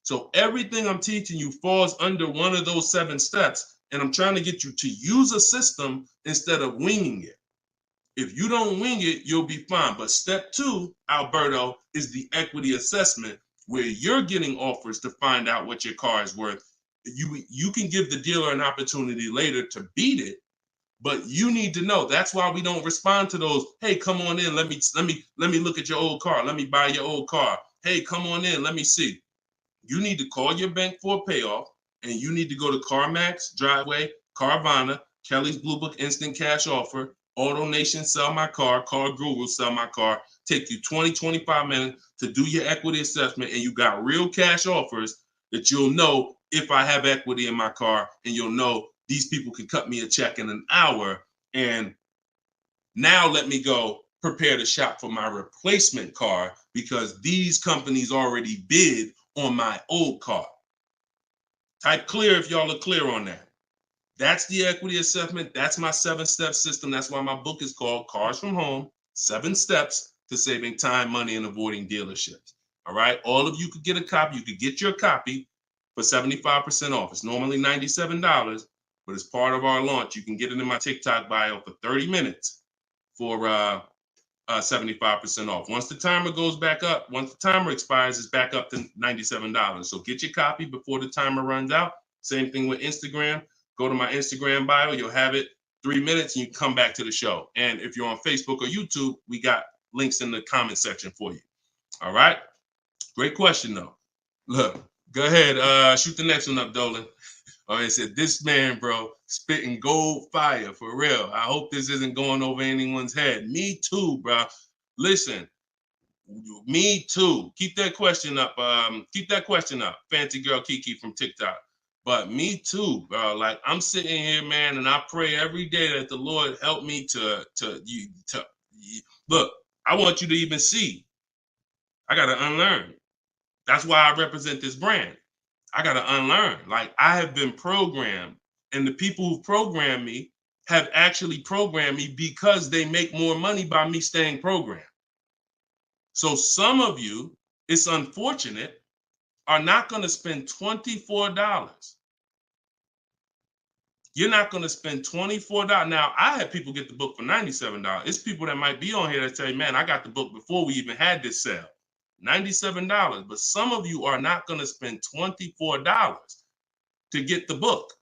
Speaker 2: So everything I'm teaching you falls under one of those 7 steps. And I'm trying to get you to use a system instead of winging it. If you don't wing it, you'll be fine. But step 2, Alberto, is the equity assessment, where you're getting offers to find out what your car is worth. You can give the dealer an opportunity later to beat it, but you need to know. That's why we don't respond to those. Hey, come on in. Let me look at your old car. Let me buy your old car. Hey, come on in. Let me see. You need to call your bank for a payoff, and you need to go to CarMax, Driveway, Carvana, Kelly's Blue Book Instant Cash Offer, AutoNation, Sell My Car, Car Guru, Sell My Car. Take you 20, 25 minutes to do your equity assessment, and you got real cash offers that you'll know if I have equity in my car, and you'll know these people can cut me a check in an hour. And now let me go prepare to shop for my replacement car because these companies already bid on my old car. Type clear if y'all are clear on that. That's the equity assessment. That's my 7-step system. That's why my book is called Cars from Home, 7 Steps to Saving Time, Money, and Avoiding Dealerships. All right. All of you could get a copy. You could get your copy for 75% off. It's normally $97, but as part of our launch, you can get it in my TikTok bio for 30 minutes for 75% off. Once the timer goes back up, once the timer expires, it's back up to $97. So get your copy before the timer runs out. Same thing with Instagram. Go to my Instagram bio. You'll have it 3 minutes and you come back to the show. And if you're on Facebook or YouTube, we got links in the comment section for you. All right. Great question, though. Look, go ahead. Shoot the next one up, Dolan. I said, this man, bro, spitting gold fire for real. I hope this isn't going over anyone's head. Me too, bro. Listen, me too. Keep that question up. Fancy girl Kiki from TikTok. But me too, bro. Like I'm sitting here, man, and I pray every day that the Lord help me to look. I want you to even see. I gotta unlearn. That's why I represent this brand. I got to unlearn. Like I have been programmed, and the people who programmed me have actually programmed me because they make more money by me staying programmed. So some of you, it's unfortunate, are not going to spend $24. You're not going to spend $24. Now, I had people get the book for $97. It's people that might be on here that say, man, I got the book before we even had this sale. $97, but some of you are not going to spend $24 to get the book.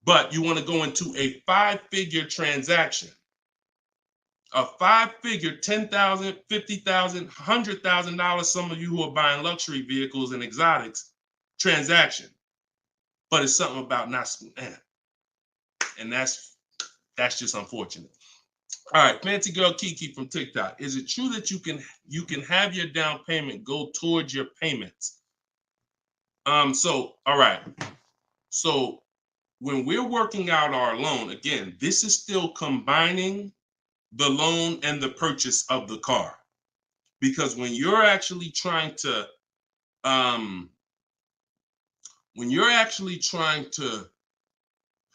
Speaker 2: But you want to go into a 5-figure transaction, a 5-figure, $10,000, $50,000, $100,000. Some of you who are buying luxury vehicles and exotics transaction, but it's something about not, and that's just unfortunate. All right, Fancy Girl Kiki from TikTok. Is it true that you can have your down payment go towards your payments? So, all right. So when we're working out our loan, again, this is still combining the loan and the purchase of the car. Because when you're actually trying to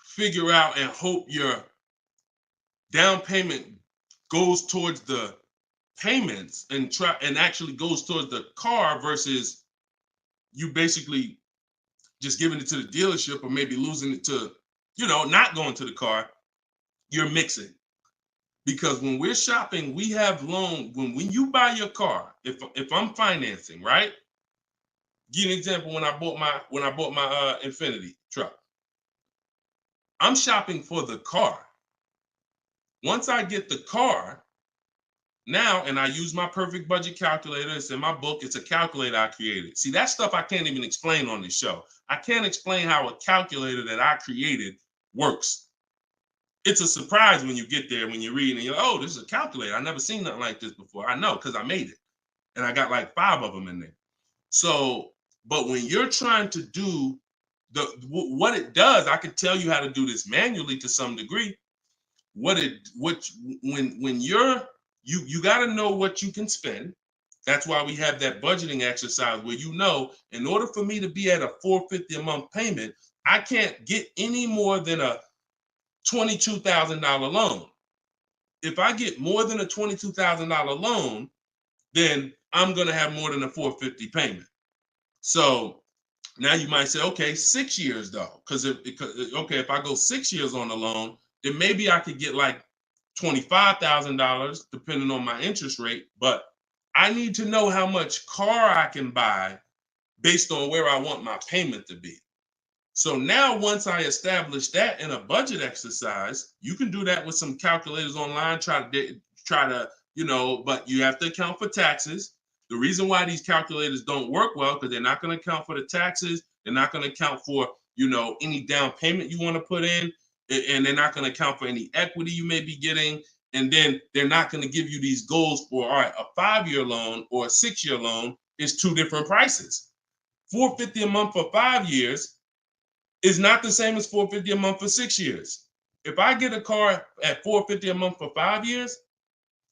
Speaker 2: figure out and hope your down payment goes towards the payments and actually goes towards the car versus you basically just giving it to the dealership or maybe losing it to, not going to the car, you're mixing. Because when we're shopping, we have loan. When you buy your car, if I'm financing, right? Give you an example. When I bought my Infinity truck, I'm shopping for the car. Once I get the car, now, and I use my perfect budget calculator. It's in my book. It's a calculator I created. See, that stuff I can't even explain on this show. I can't explain how a calculator that I created works. It's a surprise when you get there, when you read and you're like, oh, this is a calculator. I never seen nothing like this before. I know, because I made it. And I got like 5 of them in there. So, but when you're trying to do what it does, I could tell you how to do this manually to some degree. When you got to know what you can spend. That's why we have that budgeting exercise where in order for me to be at a $450 a month payment, I can't get any more than a $22,000 loan. If I get more than a $22,000 loan, then I'm going to have more than a $450 payment. So now you might say, okay, 6 years though, because if I go 6 years on the loan, then maybe I could get like $25,000 depending on my interest rate. But I need to know how much car I can buy based on where I want my payment to be. So now once I establish that in a budget exercise, you can do that with some calculators online, try to, but you have to account for taxes. The reason why these calculators don't work well, because they're not going to account for the taxes. They're not going to account for, any down payment you want to put in, and they're not going to account for any equity you may be getting. And then they're not going to give you these goals for, all right, a 5-year loan or a 6-year loan is 2 different prices. $450 a month for 5 years is not the same as $450 a month for 6 years. If I get a car at $450 a month for 5 years,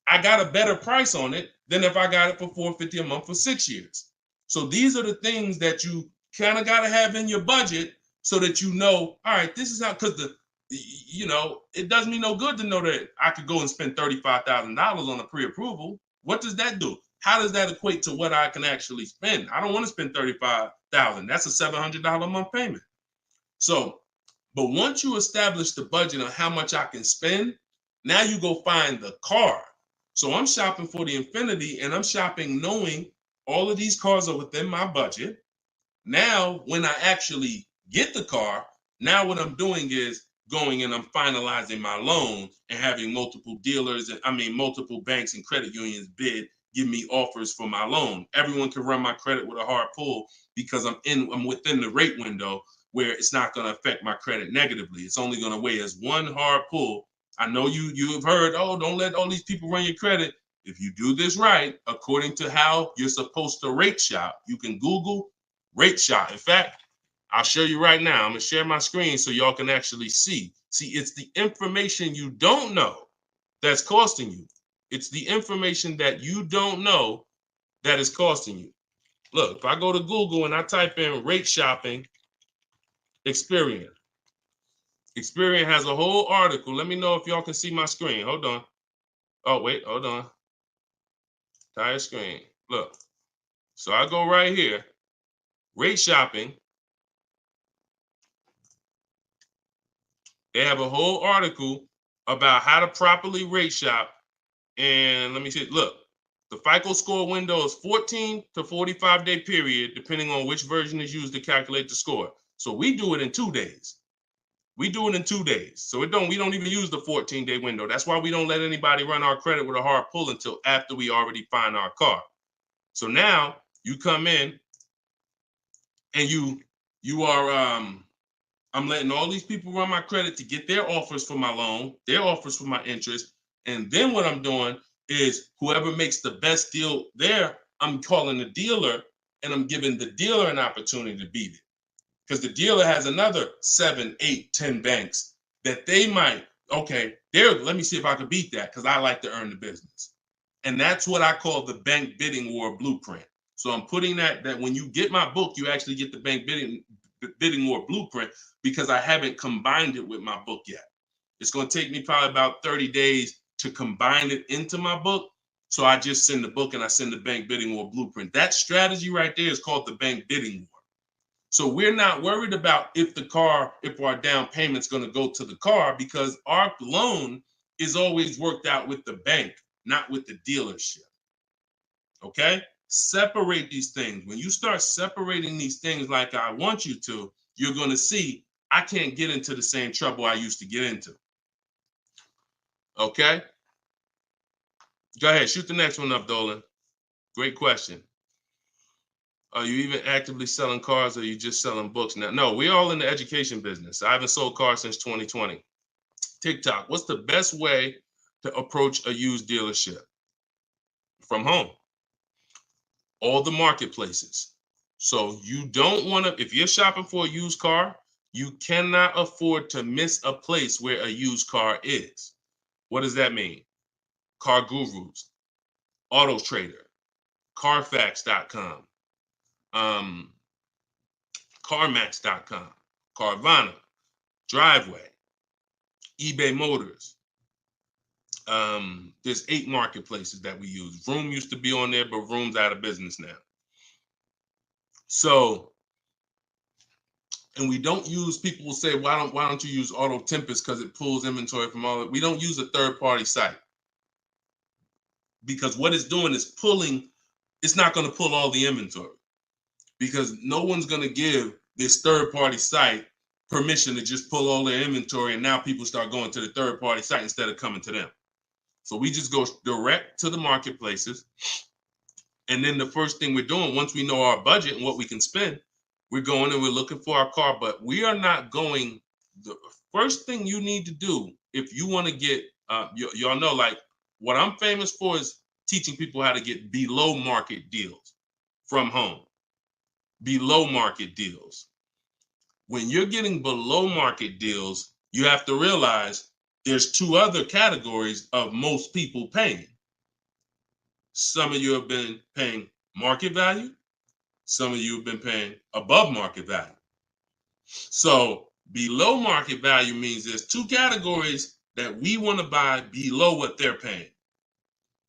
Speaker 2: I got a better price on it than if I got it for $450 a month for 6 years. So these are the things that you kind of got to have in your budget so that all right, this is how, because it does me no good to know that I could go and spend $35,000 on a pre-approval. What does that do? How does that equate to what I can actually spend? I don't want to spend $35,000. That's a $700 a month payment. So, but once you establish the budget on how much I can spend, now you go find the car. So I'm shopping for the Infinity, and I'm shopping knowing all of these cars are within my budget. Now, when I actually get the car, now what I'm doing is going and I'm finalizing my loan and having multiple dealers multiple banks and credit unions give me offers for my loan. Everyone can run my credit with a hard pull because I'm within the rate window where it's not going to affect my credit negatively. It's only going to weigh as one hard pull. I know you have heard, oh, don't let all these people run your credit. If you do this right, according to how you're supposed to rate shop, you can Google rate shop. In fact, I'll show you right now. I'm going to share my screen so y'all can actually see. See, it's the information you don't know that's costing you. It's the information that you don't know that is costing you. Look, if I go to Google and I type in rate shopping, Experian. Experian has a whole article. Let me know if y'all can see my screen. Hold on. Oh, wait, hold on. Entire screen. Look. So I go right here. Rate shopping. They have a whole article about how to properly rate shop. And let me see. Look, the FICO score window is 14 to 45-day period, depending on which version is used to calculate the score. So we do it in 2 days. We do it in 2 days. So we don't even use the 14-day window. That's why we don't let anybody run our credit with a hard pull until after we already find our car. So now you come in and you are I'm letting all these people run my credit to get their offers for my loan, their offers for my interest. And then what I'm doing is whoever makes the best deal there, I'm calling the dealer and I'm giving the dealer an opportunity to beat it. Because the dealer has another 7, 8, 10 banks that they might, let me see if I can beat that because I like to earn the business. And that's what I call the bank bidding war blueprint. So I'm putting that when you get my book, you actually get the bank bidding war blueprint because I haven't combined it with my book yet. It's going to take me probably about 30 days to combine it into my book So I just send the book and I send the bank bidding war blueprint. That strategy right there is called the bank bidding war. So we're not worried about if our down payment's going to go to the car, because our loan is always worked out with the bank, not with the dealership. Okay? Separate these things. When you start separating these things like I want you to, you're going to see I can't get into the same trouble I used to get into. Okay? Go ahead, shoot the next one up, Dolan. Great question. Are you even actively selling cars, or are you just selling books now? No, we're all in the education business. I haven't sold cars since 2020. TikTok, what's the best way to approach a used dealership? From home. All the marketplaces. So you don't want to, if you're shopping for a used car, you cannot afford to miss a place where a used car is. What does that mean? Car Gurus, Auto Trader, Carfax.com, CarMax.com, Carvana, Driveway, eBay Motors. There's 8 marketplaces that we use. Vroom used to be on there, but Vroom's out of business now. So, and we don't use, people will say, why don't you use Auto Tempest because it pulls inventory from all of it. We don't use a third-party site, because what it's doing is pulling, it's not going to pull all the inventory, because no one's going to give this third-party site permission to just pull all their inventory, and now people start going to the third-party site instead of coming to them. So we just go direct to the marketplaces. And then the first thing we're doing, once we know our budget and what we can spend, we're going and we're looking for our car. But we are not going, the first thing you need to do if you want to get, y'all know, like, what I'm famous for is teaching people how to get below market deals from home. Below market deals. When you're getting below market deals, you have to realize there's 2 other categories of most people paying. Some of you have been paying market value. Some of you have been paying above market value. So below market value means there's 2 categories that we want to buy below what they're paying.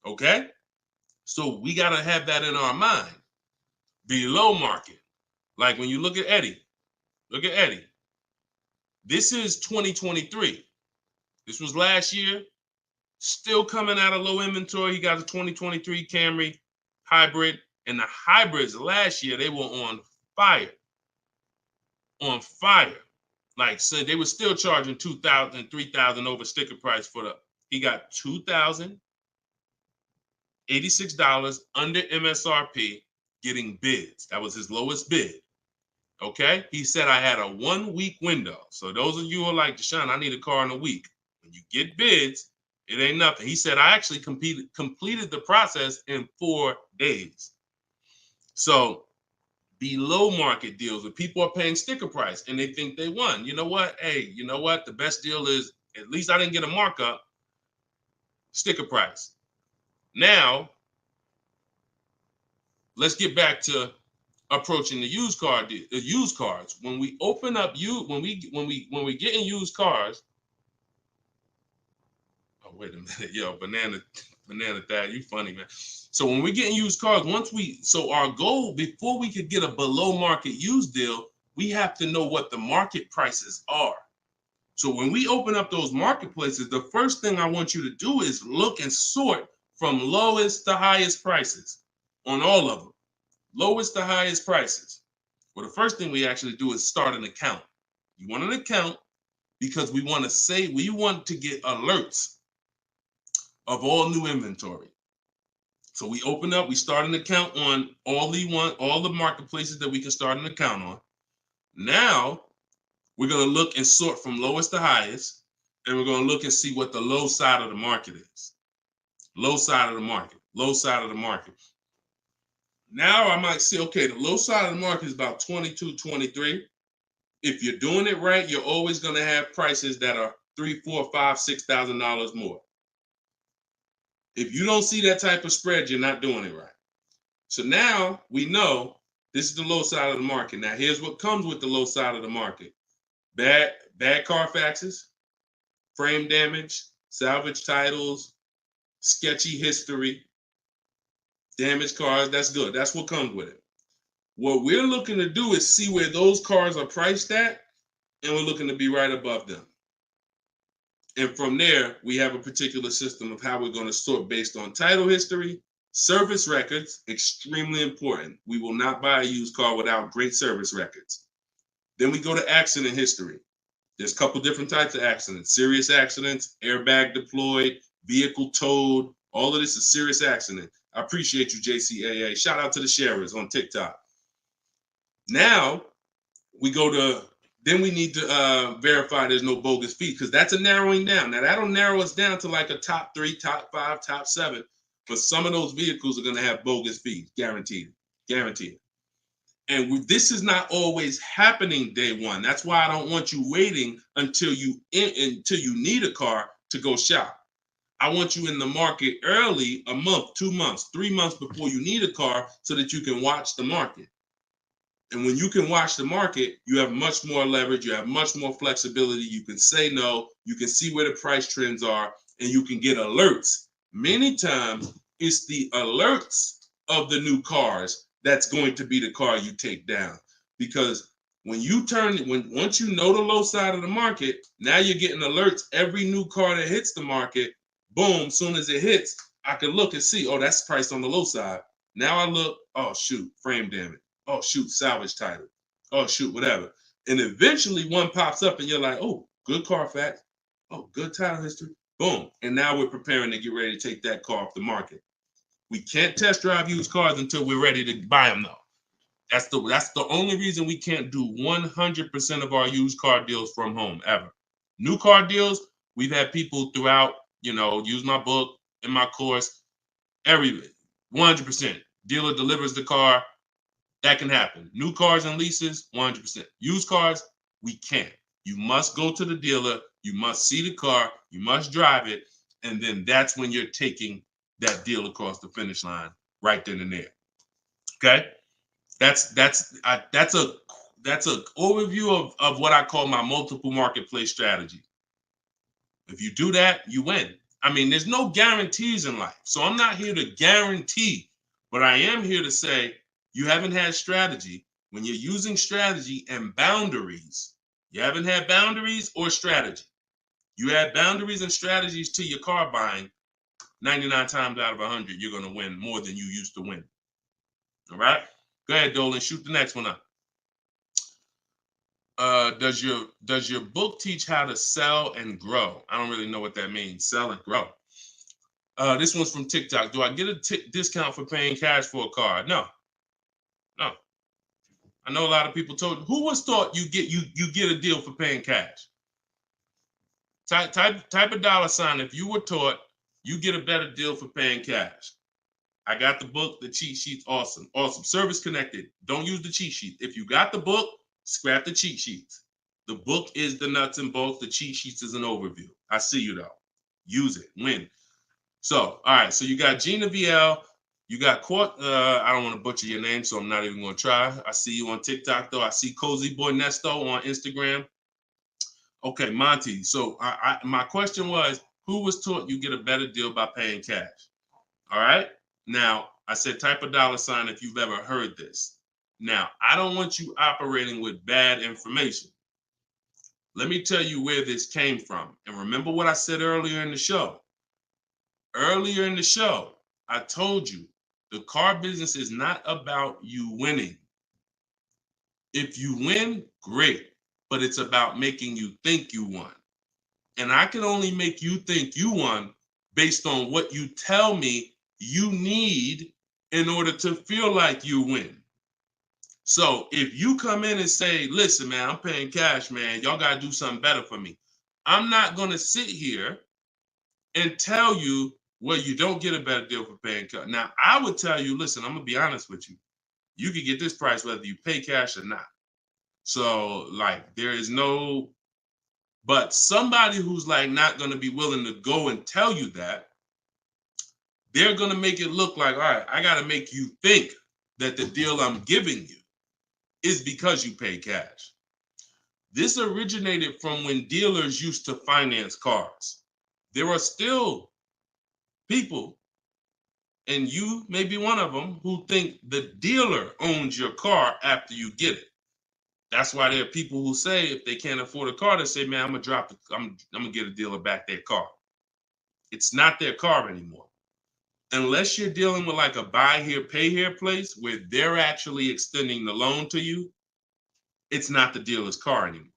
Speaker 2: Okay? So we got to have that in our mind. Below market. Like when you look at Eddie. Look at Eddie. This is 2023. This was last year. Still coming out of low inventory. He got a 2023 Camry hybrid. And the hybrids last year, they were on fire. On fire. Like, so they were still charging $2,000, $3,000 over sticker price for the, he got $2,086 under MSRP getting bids. That was his lowest bid. Okay? He said, I had a 1-week window. So those of you who are like, Deshone, I need a car in a week. When you get bids, it ain't nothing. He said, I actually completed the process in 4 days. So below market deals where people are paying sticker price and they think they won. You know what? Hey, you know what? The best deal is, at least I didn't get a markup, sticker price. Now, let's get back to approaching the used car, the used cars. When we open up when we get in used cars. Oh, wait a minute, yo, banana Thad, you funny, man. So when we get in used cars, so our goal before we could get a below market used deal, we have to know what the market prices are. So when we open up those marketplaces, the first thing I want you to do is look and sort from lowest to highest prices on all of them. Lowest to highest prices. Well, the first thing we actually do is start an account. You want an account because we want to get alerts of all new inventory. So we start an account on all the marketplaces that we can start an account on. Now we're going to look and sort from lowest to highest, and we're going to look and see what the low side of the market is. Low side of the market, low side of the market. Now I might say, okay, the low side of the market is about 22, 23. If you're doing it right, you're always going to have prices that are $3,000, $4,000, $5,000, $6,000 more. If you don't see that type of spread, you're not doing it right. So now we know this is the low side of the market. Now here's what comes with the low side of the market. Bad Carfaxes, frame damage, salvage titles, sketchy history, Damaged cars, that's good. That's what comes with it. What we're looking to do is see where those cars are priced at, and we're looking to be right above them. And from there, we have a particular system of how we're going to sort based on title history, service records, extremely important. We will not buy a used car without great service records. Then we go to accident history. There's a couple different types of accidents: serious accidents, airbag deployed, vehicle towed. All of this is serious accident. I appreciate you, JCAA. Shout out to the sharers on TikTok. Now we go to, then we need to verify there's no bogus fees, because that's a narrowing down. Now that'll narrow us down to like a top 3, top 5, top 7. But some of those vehicles are going to have bogus fees, guaranteed, guaranteed. And this is not always happening day one. That's why I don't want you waiting until you need a car to go shop. I want you in the market early, a month, 2 months, 3 months before you need a car, so that you can watch the market. And when you can watch the market, you have much more leverage. You have much more flexibility. You can say no. You can see where the price trends are, and you can get alerts. Many times, it's the alerts of the new cars that's going to be the car you take down. Because when you once you know the low side of the market, now you're getting alerts. Every new car that hits the market, boom, soon as it hits, I can look and see, oh, that's priced on the low side. Now I look, oh, shoot, frame damage. Oh, shoot, salvage title. Oh, shoot, whatever. And eventually one pops up and you're like, oh, good Carfax. Oh, good title history. Boom. And now we're preparing to get ready to take that car off the market. We can't test drive used cars until we're ready to buy them, though. That's the only reason we can't do 100% of our used car deals from home, ever. New car deals, we've had people throughout, use my book in my course. 100%. Dealer delivers the car. That can happen. New cars and leases, 100%. Used cars, we can't. You must go to the dealer. You must see the car. You must drive it. And then that's when you're taking that deal across the finish line right then and there. Okay? That's a overview of what I call my multiple marketplace strategy. If you do that, you win. I mean, there's no guarantees in life. So I'm not here to guarantee, but I am here to say, you haven't had strategy. When you're using strategy and boundaries, you haven't had boundaries or strategy. You add boundaries and strategies to your car buying, 99 times out of 100, you're going to win more than you used to win. All right? Go ahead, Dolan. Shoot the next one up. Does your book teach how to sell and grow? I don't really know what that means. Sell and grow. This one's from TikTok. Do I get a discount for paying cash for a car? No. I know a lot of people who was taught you get a deal for paying cash? Type a dollar sign if you were taught you get a better deal for paying cash. I got the book, the cheat sheets, awesome. Service connected. Don't use the cheat sheet. If you got the book, scrap the cheat sheets. The book is the nuts and bolts. The cheat sheets is an overview. I see you though. Use it. Win. So, all right. So you got Gina VL. You got Court. I don't want to butcher your name, so I'm not even going to try. I see you on TikTok, though. I see Cozy Boy Nesto on Instagram. Okay, Monty. So my question was, who was taught you get a better deal by paying cash? All right. Now, I said type a dollar sign if you've ever heard this. Now, I don't want you operating with bad information. Let me tell you where this came from. And remember what I said earlier in the show. Earlier in the show, I told you the car business is not about you winning. If you win, great. But it's about making you think you won. And I can only make you think you won based on what you tell me you need in order to feel like you win. So if you come in and say, listen, man, I'm paying cash, man, y'all got to do something better for me. I'm not going to sit here and tell you, well, you don't get a better deal for paying cash. Now, I would tell you, listen, I'm going to be honest with you. You can get this price whether you pay cash or not. So, like, there is no, but somebody who's like not going to be willing to go and tell you that, they're going to make it look like, all right, I got to make you think that the deal I'm giving you is because you pay cash. This originated from when dealers used to finance cars. There are still people And you may be one of them who think the dealer owns your car after you get it. That's why there are people who say if they can't afford a car, they say, man, I'm gonna get a dealer back their car. It's not their car anymore. Unless you're dealing with like a buy here, pay here place where they're actually extending the loan to you, it's not the dealer's car anymore.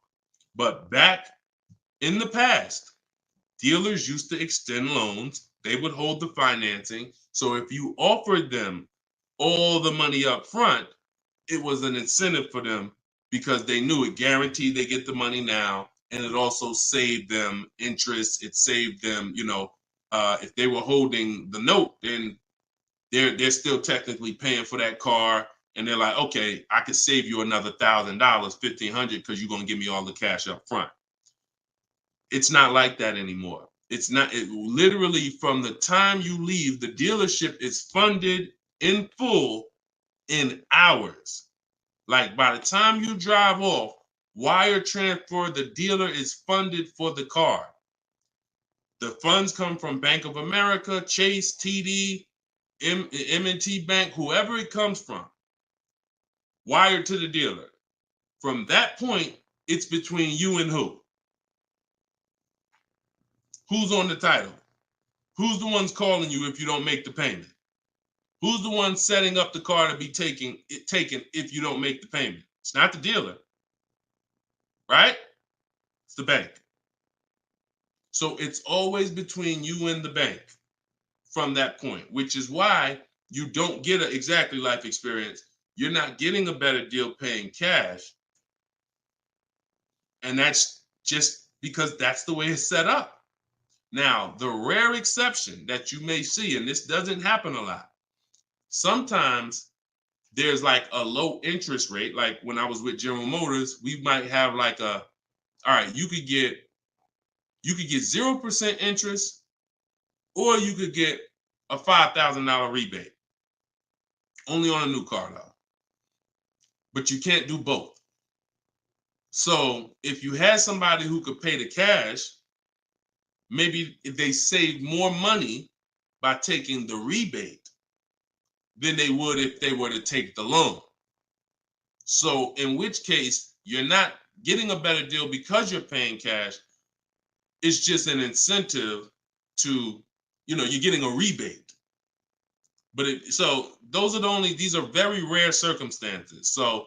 Speaker 2: But back in the past, dealers used to extend loans. They would hold the financing. So if you offered them all the money up front, it was an incentive for them because they knew it guaranteed they get the money now. And it also saved them interest. It saved them, if they were holding the note, then they're still technically paying for that car. And they're like, okay, I could save you another $1,000, $1,500 because you're going to give me all the cash up front. It's not like that anymore. It's not. Literally from the time you leave, the dealership is funded in full in hours. Like by the time you drive off, wire transfer, the dealer is funded for the car. The funds come from Bank of America, Chase, TD, M&T Bank, whoever it comes from, wired to the dealer. From that point, it's between you and who? Who's on the title? Who's the ones calling you if you don't make the payment? Who's the one setting up the car to be taken if you don't make the payment? It's not the dealer, right? It's the bank. So it's always between you and the bank from that point, which is why you don't get an exactly life experience. You're not getting a better deal paying cash. And that's just because that's the way it's set up. Now, the rare exception that you may see, and this doesn't happen a lot, sometimes there's like a low interest rate. Like when I was with General Motors, we might have like all right, you could get 0% interest, or you could get a $5,000 rebate. Only on a new car though. But you can't do both. So if you had somebody who could pay the cash, maybe they save more money by taking the rebate than they would if they were to take the loan. So in which case, you're not getting a better deal because you're paying cash. It's just an incentive to, you're getting a rebate. But so these are very rare circumstances. So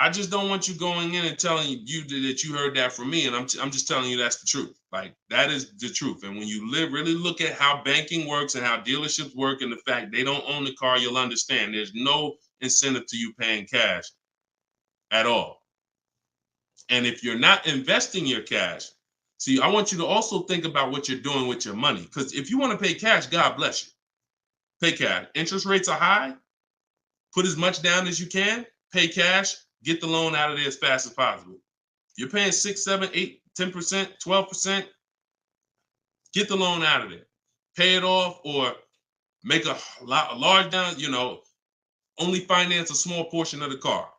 Speaker 2: I just don't want you going in and telling you that you heard that from me. And I'm just telling you that's the truth. Like that is the truth. And when you really look at how banking works and how dealerships work and the fact they don't own the car, you'll understand there's no incentive to you paying cash at all. And if you're not investing your cash, see, I want you to also think about what you're doing with your money. Because if you want to pay cash, God bless you. Pay cash. Interest rates are high. Put as much down as you can. Pay cash. Get the loan out of there as fast as possible. If you're paying 6, 7, 8, 10%, 12%, get the loan out of there. Pay it off or make a large down, only finance a small portion of the car.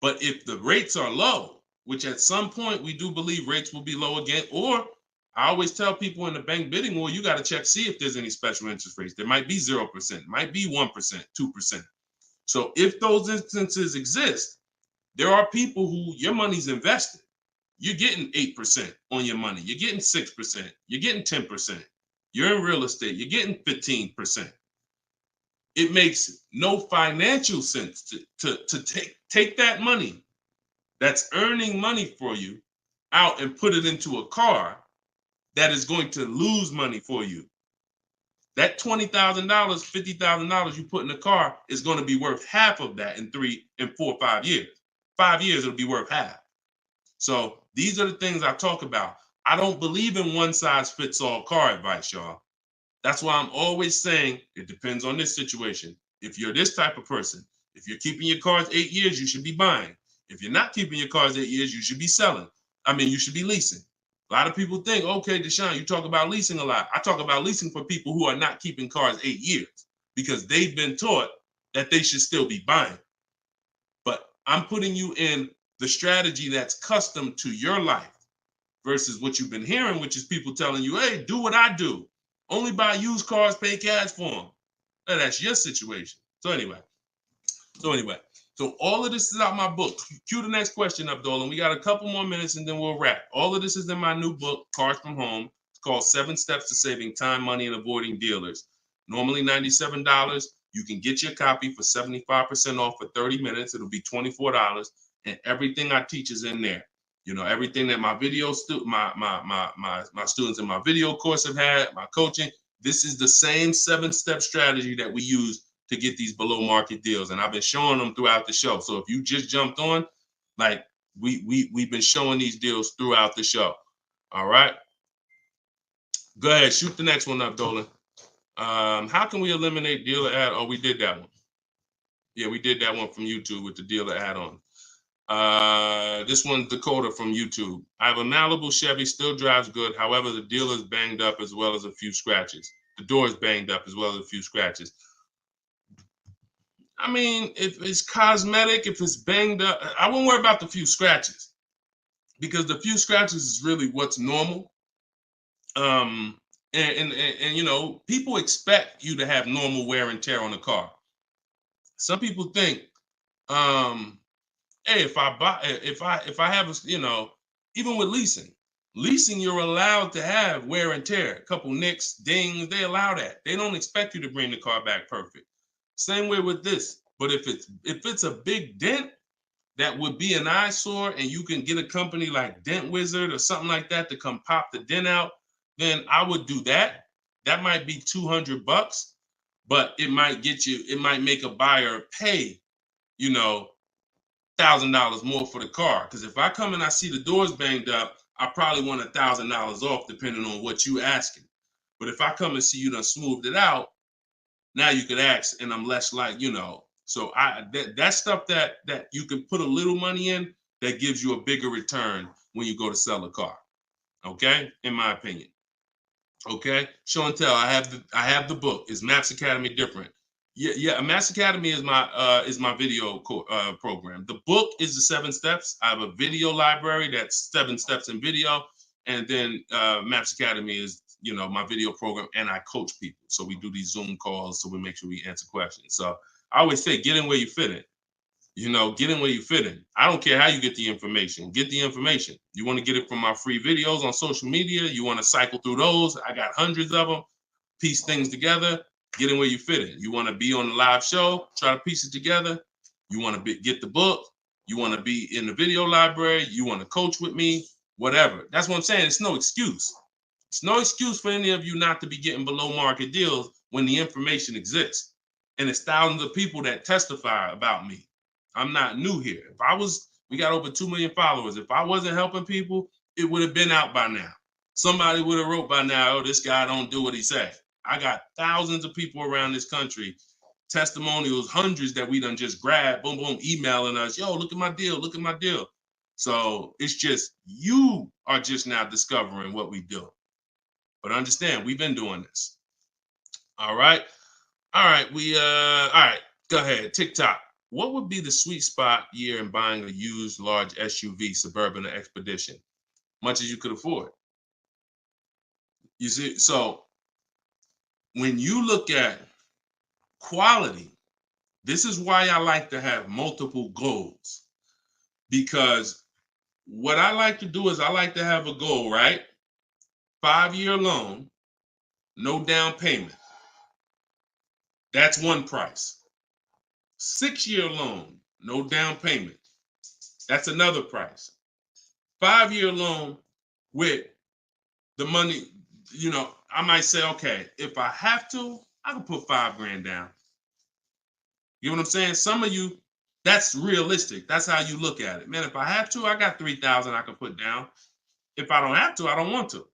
Speaker 2: But if the rates are low, which at some point we do believe rates will be low again, or I always tell people in the bank bidding war, you got to check, see if there's any special interest rates. There might be 0%, might be 1%, 2%. So if those instances exist, there are people who your money's invested. You're getting 8% on your money. You're getting 6%. You're getting 10%. You're in real estate. You're getting 15%. It makes no financial sense to take that money that's earning money for you out and put it into a car that is going to lose money for you. That $20,000, $50,000 you put in the car is going to be worth half of that in 3 and 4, 5 years. 5 years, it'll be worth half. So these are the things I talk about. I don't believe in one size fits all car advice, y'all. That's why I'm always saying it depends on this situation. If you're this type of person, if you're keeping your cars 8 years, you should be buying. If you're not keeping your cars 8 years, you should be selling. You should be leasing. A lot of people think, okay, Deshone, you talk about leasing a lot. I talk about leasing for people who are not keeping cars 8 years because they've been taught that they should still be buying. But I'm putting you in the strategy that's custom to your life versus what you've been hearing, which is people telling you, hey, do what I do. Only buy used cars, pay cash for them. Now, that's your situation. So anyway, so all of this is out my book. Cue the next question up, Dolan. We got a couple more minutes and then we'll wrap. All of this is in my new book, Cars from Home. It's called 7 Steps to Saving Time, Money, and Avoiding Dealers. Normally $97. You can get your copy for 75% off for 30 minutes. It'll be $24. And everything I teach is in there. You know, everything that my my students in my video course have had, my coaching. This is the same 7-step strategy that we use to get these below market deals. And I've been showing them throughout the show. So if you just jumped on, like we've been showing these deals throughout the show. All right. Go ahead, shoot the next one up, Dolan. How can we eliminate dealer add? Oh, we did that one. Yeah, we did that one from YouTube with the dealer add-on. This one's Dakota from YouTube. I have a Malibu Chevy, still drives good. However, the dealer is banged up as well as a few scratches. The door is banged up as well as a few scratches. I mean, if it's cosmetic, if it's banged up, I won't worry about the few scratches because the few scratches is really what's normal. And you know, people expect you to have normal wear and tear on the car. Some people think, hey, if I have a, you know, even with leasing, you're allowed to have wear and tear, a couple nicks, dings, they allow that. They don't expect you to bring the car back perfect. Same way with this. But if it's a big dent, that would be an eyesore, and you can get a company like Dent Wizard or something like that to come pop the dent out, then I would do that. That might be $200, but it might make a buyer pay, you know, $1,000 more for the car. Because if I come and I see the doors banged up, I probably want $1,000 off, depending on what you asking. But if I come and see you done smoothed it out, now you could ask, and I'm less like, you know. So that stuff that you can put a little money in, that gives you a bigger return when you go to sell a car. Okay, in my opinion. Okay, show and tell. I have the book. Is Maps Academy different? Yeah. Maps Academy is my video program. The book is the 7 steps. I have a video library that's 7 steps in video, and then Maps Academy is, you know, my video program, and I coach people. So we do these Zoom calls, so we make sure we answer questions. So I always say, get in where you fit in. You know, get in where you fit in. I don't care how you get the information. Get the information. You want to get it from my free videos on social media. You want to cycle through those. I got hundreds of them. Piece things together. Get in where you fit in. You want to be on the live show. Try to piece it together. You want to get the book. You want to be in the video library. You want to coach with me. Whatever. That's what I'm saying. It's no excuse. It's no excuse for any of you not to be getting below market deals when the information exists. And it's thousands of people that testify about me. I'm not new here. We got over 2 million followers. If I wasn't helping people, it would have been out by now. Somebody would have wrote by now, oh, this guy don't do what he said. I got thousands of people around this country, testimonials, hundreds that we done just grabbed, boom, boom, emailing us, yo, look at my deal, look at my deal. So it's just, you are just now discovering what we do. But understand, we've been doing this. All right. All right. All right. Go ahead. TikTok. What would be the sweet spot year in buying a used large SUV, Suburban, or Expedition? Much as you could afford. You see, so when you look at quality, this is why I like to have multiple goals. Because what I like to do is I like to have a goal, right? 5-year loan, no down payment. That's one price. 6-year loan, no down payment. That's another price. 5-year loan with the money, you know, I might say, okay, if I have to, I can put $5,000 down. You know what I'm saying? Some of you, that's realistic. That's how you look at it. Man, if I have to, I got $3,000 I can put down. If I don't have to, I don't want to.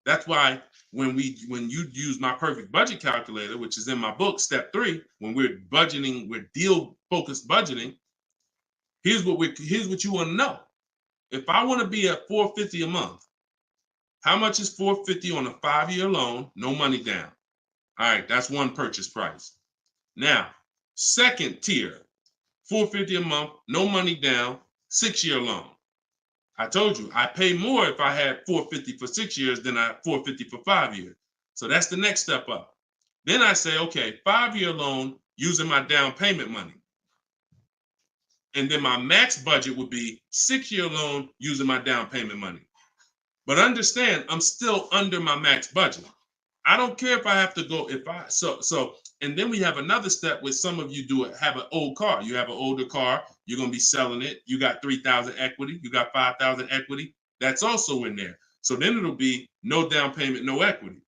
Speaker 2: That's why when you use my perfect budget calculator, which is in my book, step 3, when we're budgeting, we're deal focused budgeting. Here's what you want to know. If I want to be at $450 a month, how much is $450 on a 5-year loan, no money down? All right, that's one purchase price. Now, second tier, $450 a month, no money down, 6-year loan. I told you, I pay more if I had $450 for 6 years than I $450 for 5 years. So that's the next step up. Then I say, okay, 5-year loan using my down payment money. And then my max budget would be 6-year loan using my down payment money. But understand, I'm still under my max budget. I don't care if I have to go, and then we have another step where some of you have an old car. You have an older car, you're going to be selling it. You got 3,000 equity, you got 5,000 equity. That's also in there. So then it'll be no down payment, no equity.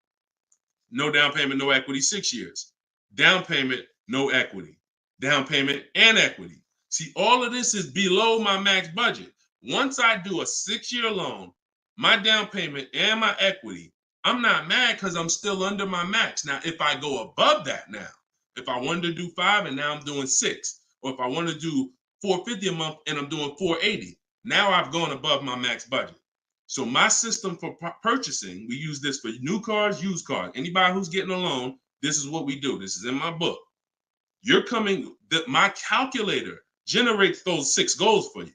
Speaker 2: No down payment, no equity, 6 years. Down payment, no equity. Down payment and equity. See, all of this is below my max budget. Once I do a 6-year loan, my down payment and my equity, I'm not mad because I'm still under my max. Now, if I go above that now, if I wanted to do 5 and now I'm doing 6, or if I want to do $450 a month and I'm doing $480, now I've gone above my max budget. So my system for purchasing, we use this for new cars, used cars. Anybody who's getting a loan, this is what we do. This is in my book. My calculator generates those 6 goals for you.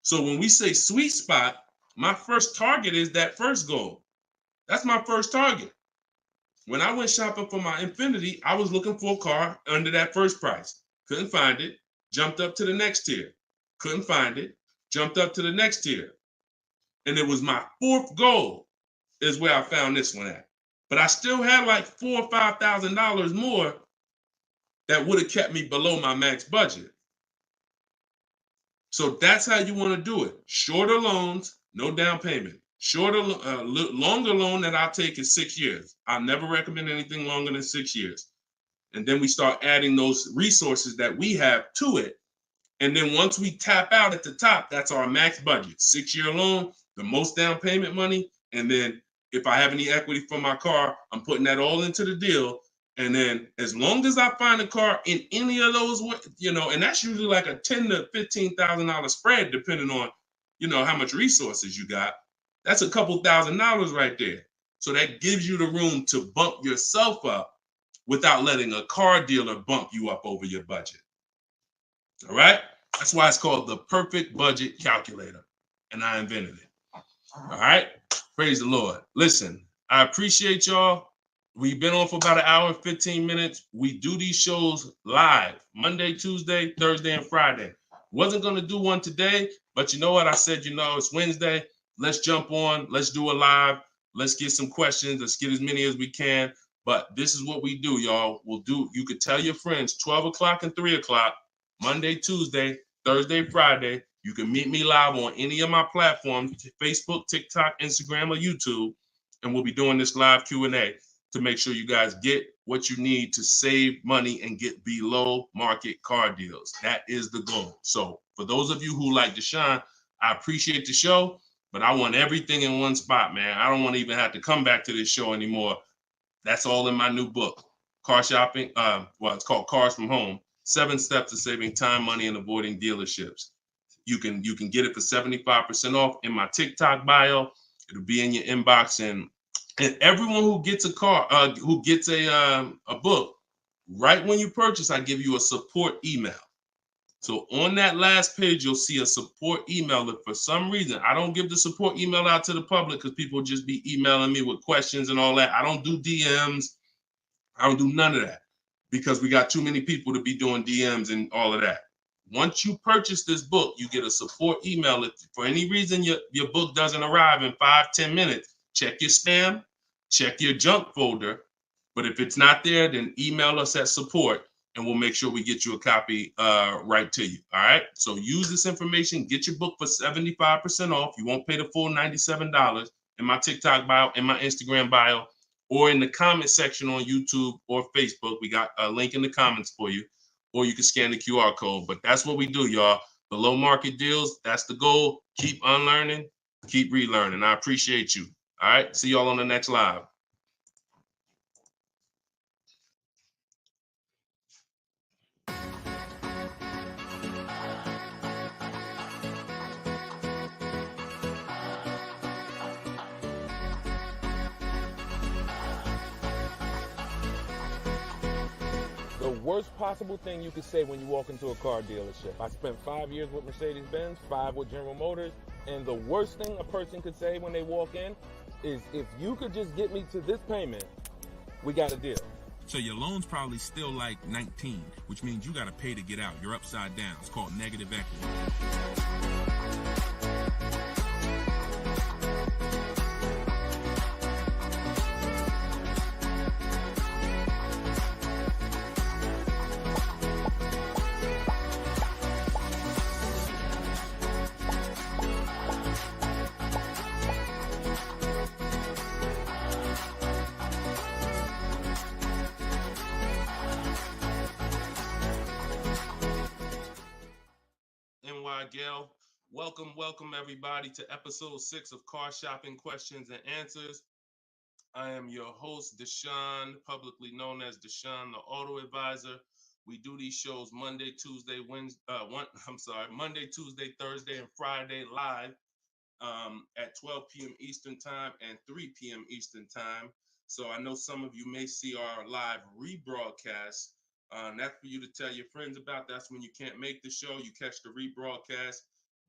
Speaker 2: So when we say sweet spot, my first target is that first goal. That's my first target. When I went shopping for my Infiniti, I was looking for a car under that first price. Couldn't find it. Jumped up to the next tier. Couldn't find it. Jumped up to the next tier. And it was my 4th goal is where I found this one at. But I still had like $4,000 or $5,000 more that would have kept me below my max budget. So that's how you want to do it. Shorter loans, no down payment. Longer loan that I'll take is 6 years. I never recommend anything longer than 6 years. And then we start adding those resources that we have to it. And then once we tap out at the top, that's our max budget. 6-year loan, the most down payment money. And then if I have any equity for my car, I'm putting that all into the deal. And then as long as I find a car in any of those, and that's usually like a $10,000 to $15,000 spread, depending on, how much resources you got. That's a couple $1,000s right there. So that gives you the room to bump yourself up without letting a car dealer bump you up over your budget. All right? That's why it's called the perfect budget calculator. And I invented it. All right? Praise the Lord. Listen, I appreciate y'all. We've been on for about an hour and 15 minutes. We do these shows live Monday, Tuesday, Thursday, and Friday. Wasn't going to do one today, but you know what? I said, it's Wednesday. Let's jump on. Let's do a live. Let's get some questions. Let's get as many as we can. But this is what we do, y'all. You could tell your friends 12 o'clock and 3 o'clock, Monday, Tuesday, Thursday, Friday. You can meet me live on any of my platforms, Facebook, TikTok, Instagram, or YouTube. And we'll be doing this live Q&A to make sure you guys get what you need to save money and get below market car deals. That is the goal. So for those of you who like Deshone, I appreciate the show, but I want everything in one spot, man. I don't want to even have to come back to this show anymore. That's all in my new book, Car Shopping. It's called Cars from Home, 7 Steps to Saving Time, Money, and Avoiding Dealerships. You can get it for 75% off in my TikTok bio. It'll be in your inbox, and everyone who gets a car, who gets a book, right when you purchase, I give you a support email. So on that last page, you'll see a support email. If for some reason I don't give the support email out to the public because people just be emailing me with questions and all that, I don't do DMs. I don't do none of that because we got too many people to be doing DMs and all of that. Once you purchase this book, you get a support email. If for any reason your book doesn't arrive in 5-10 minutes, check your spam, check your junk folder. But if it's not there, then email us at support and we'll make sure we get you a copy right to you. All right. So use this information, get your book for 75% off. You won't pay the full $97 in my TikTok bio, in my Instagram bio, or in the comment section on YouTube or Facebook. We got a link in the comments for you, or you can scan the QR code. But that's what we do, y'all. Below market deals. That's the goal. Keep unlearning, keep relearning. I appreciate you. All right. See y'all on the next live.
Speaker 1: The worst possible thing you could say when you walk into a car dealership. I spent 5 years with Mercedes-Benz, 5 with General Motors, and the worst thing a person could say when they walk in, is if you could just get me to this payment, we got a deal.
Speaker 3: So your loan's probably still like 19, which means you got to pay to get out. You're upside down. It's called negative equity.
Speaker 2: Gail, welcome everybody to episode 6 of Car Shopping Questions and Answers. I am your host, Deshone, publicly known as Deshone the Auto Advisor. We do these shows Monday, Tuesday, Thursday, and Friday live at 12 p.m. Eastern Time and 3 p.m. Eastern Time. So I know some of you may see our live rebroadcast. That's for you to tell your friends about. That's when you can't make the show. You catch the rebroadcast.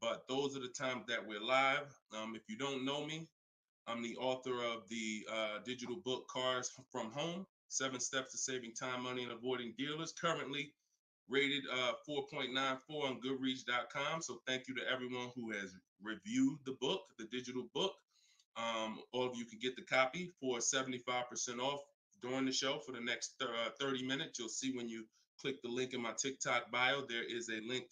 Speaker 2: But those are the times that we're live. If you don't know me, I'm the author of the digital book Cars from Home, 7 Steps to Saving Time, Money, and Avoiding Dealers. Currently rated 4.94 on Goodreads.com. So thank you to everyone who has reviewed the book, the digital book. All of you can get the copy for 75% off during the show for the next 30 minutes. You'll see when you click the link in my TikTok bio, there is a link,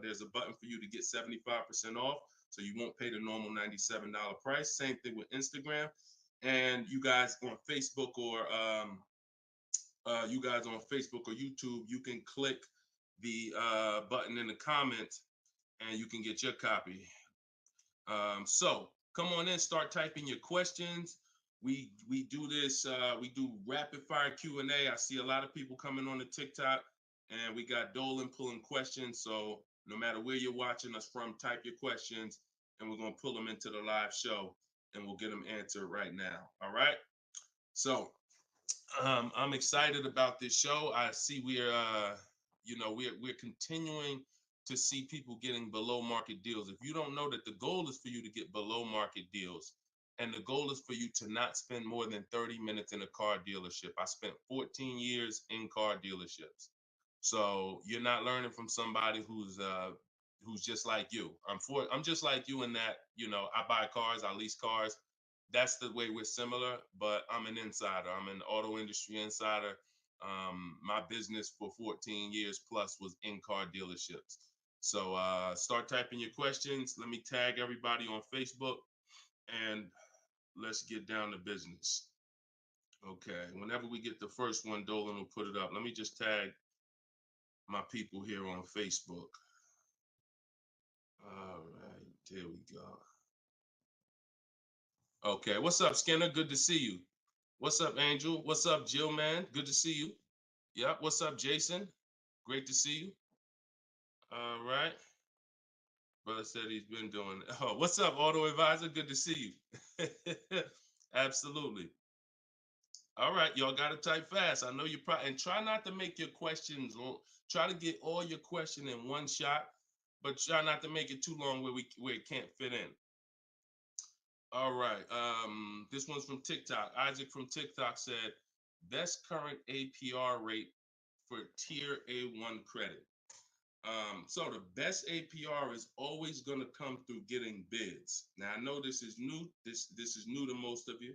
Speaker 2: there's a button for you to get 75% off. So you won't pay the normal $97 price. Same thing with Instagram. And you guys on Facebook or YouTube, you can click the button in the comments and you can get your copy. So come on in, start typing your questions. We do this, we do rapid fire Q&A. I see a lot of people coming on the TikTok, and we got Dolan pulling questions. So no matter where you're watching us from, type your questions and we're going to pull them into the live show and we'll get them answered right now. All right. So I'm excited about this show. I see we're continuing to see people getting below market deals. If you don't know that the goal is for you to get below market deals, and the goal is for you to not spend more than 30 minutes in a car dealership. I spent 14 years in car dealerships. So you're not learning from somebody who's just like you. I'm just like you in that, I buy cars, I lease cars. That's the way we're similar, but I'm an insider. I'm an auto industry insider. My business for 14 years plus was in car dealerships. So start typing your questions. Let me tag everybody on Facebook and let's get down to business. Okay, whenever we get the first one, Dolan will put it up. Let me just tag my people here on Facebook. All right, there we go. Okay, what's up, Skinner? Good to see you. What's up, Angel? What's up, Jill, man? Good to see you. Yep, what's up, Jason? Great to see you. All right. Brother said he's been doing it. Oh, what's up, Auto Advisor? Good to see you. Absolutely. All right, y'all got to type fast. I know you probably, and try not to make your questions long. Try to get all your question in one shot, but try not to make it too long where it can't fit in. All right, this one's from TikTok. Isaac from TikTok said, best current APR rate for tier A1 credit. So the best APR is always going to come through getting bids. Now I know this is new. This is new to most of you.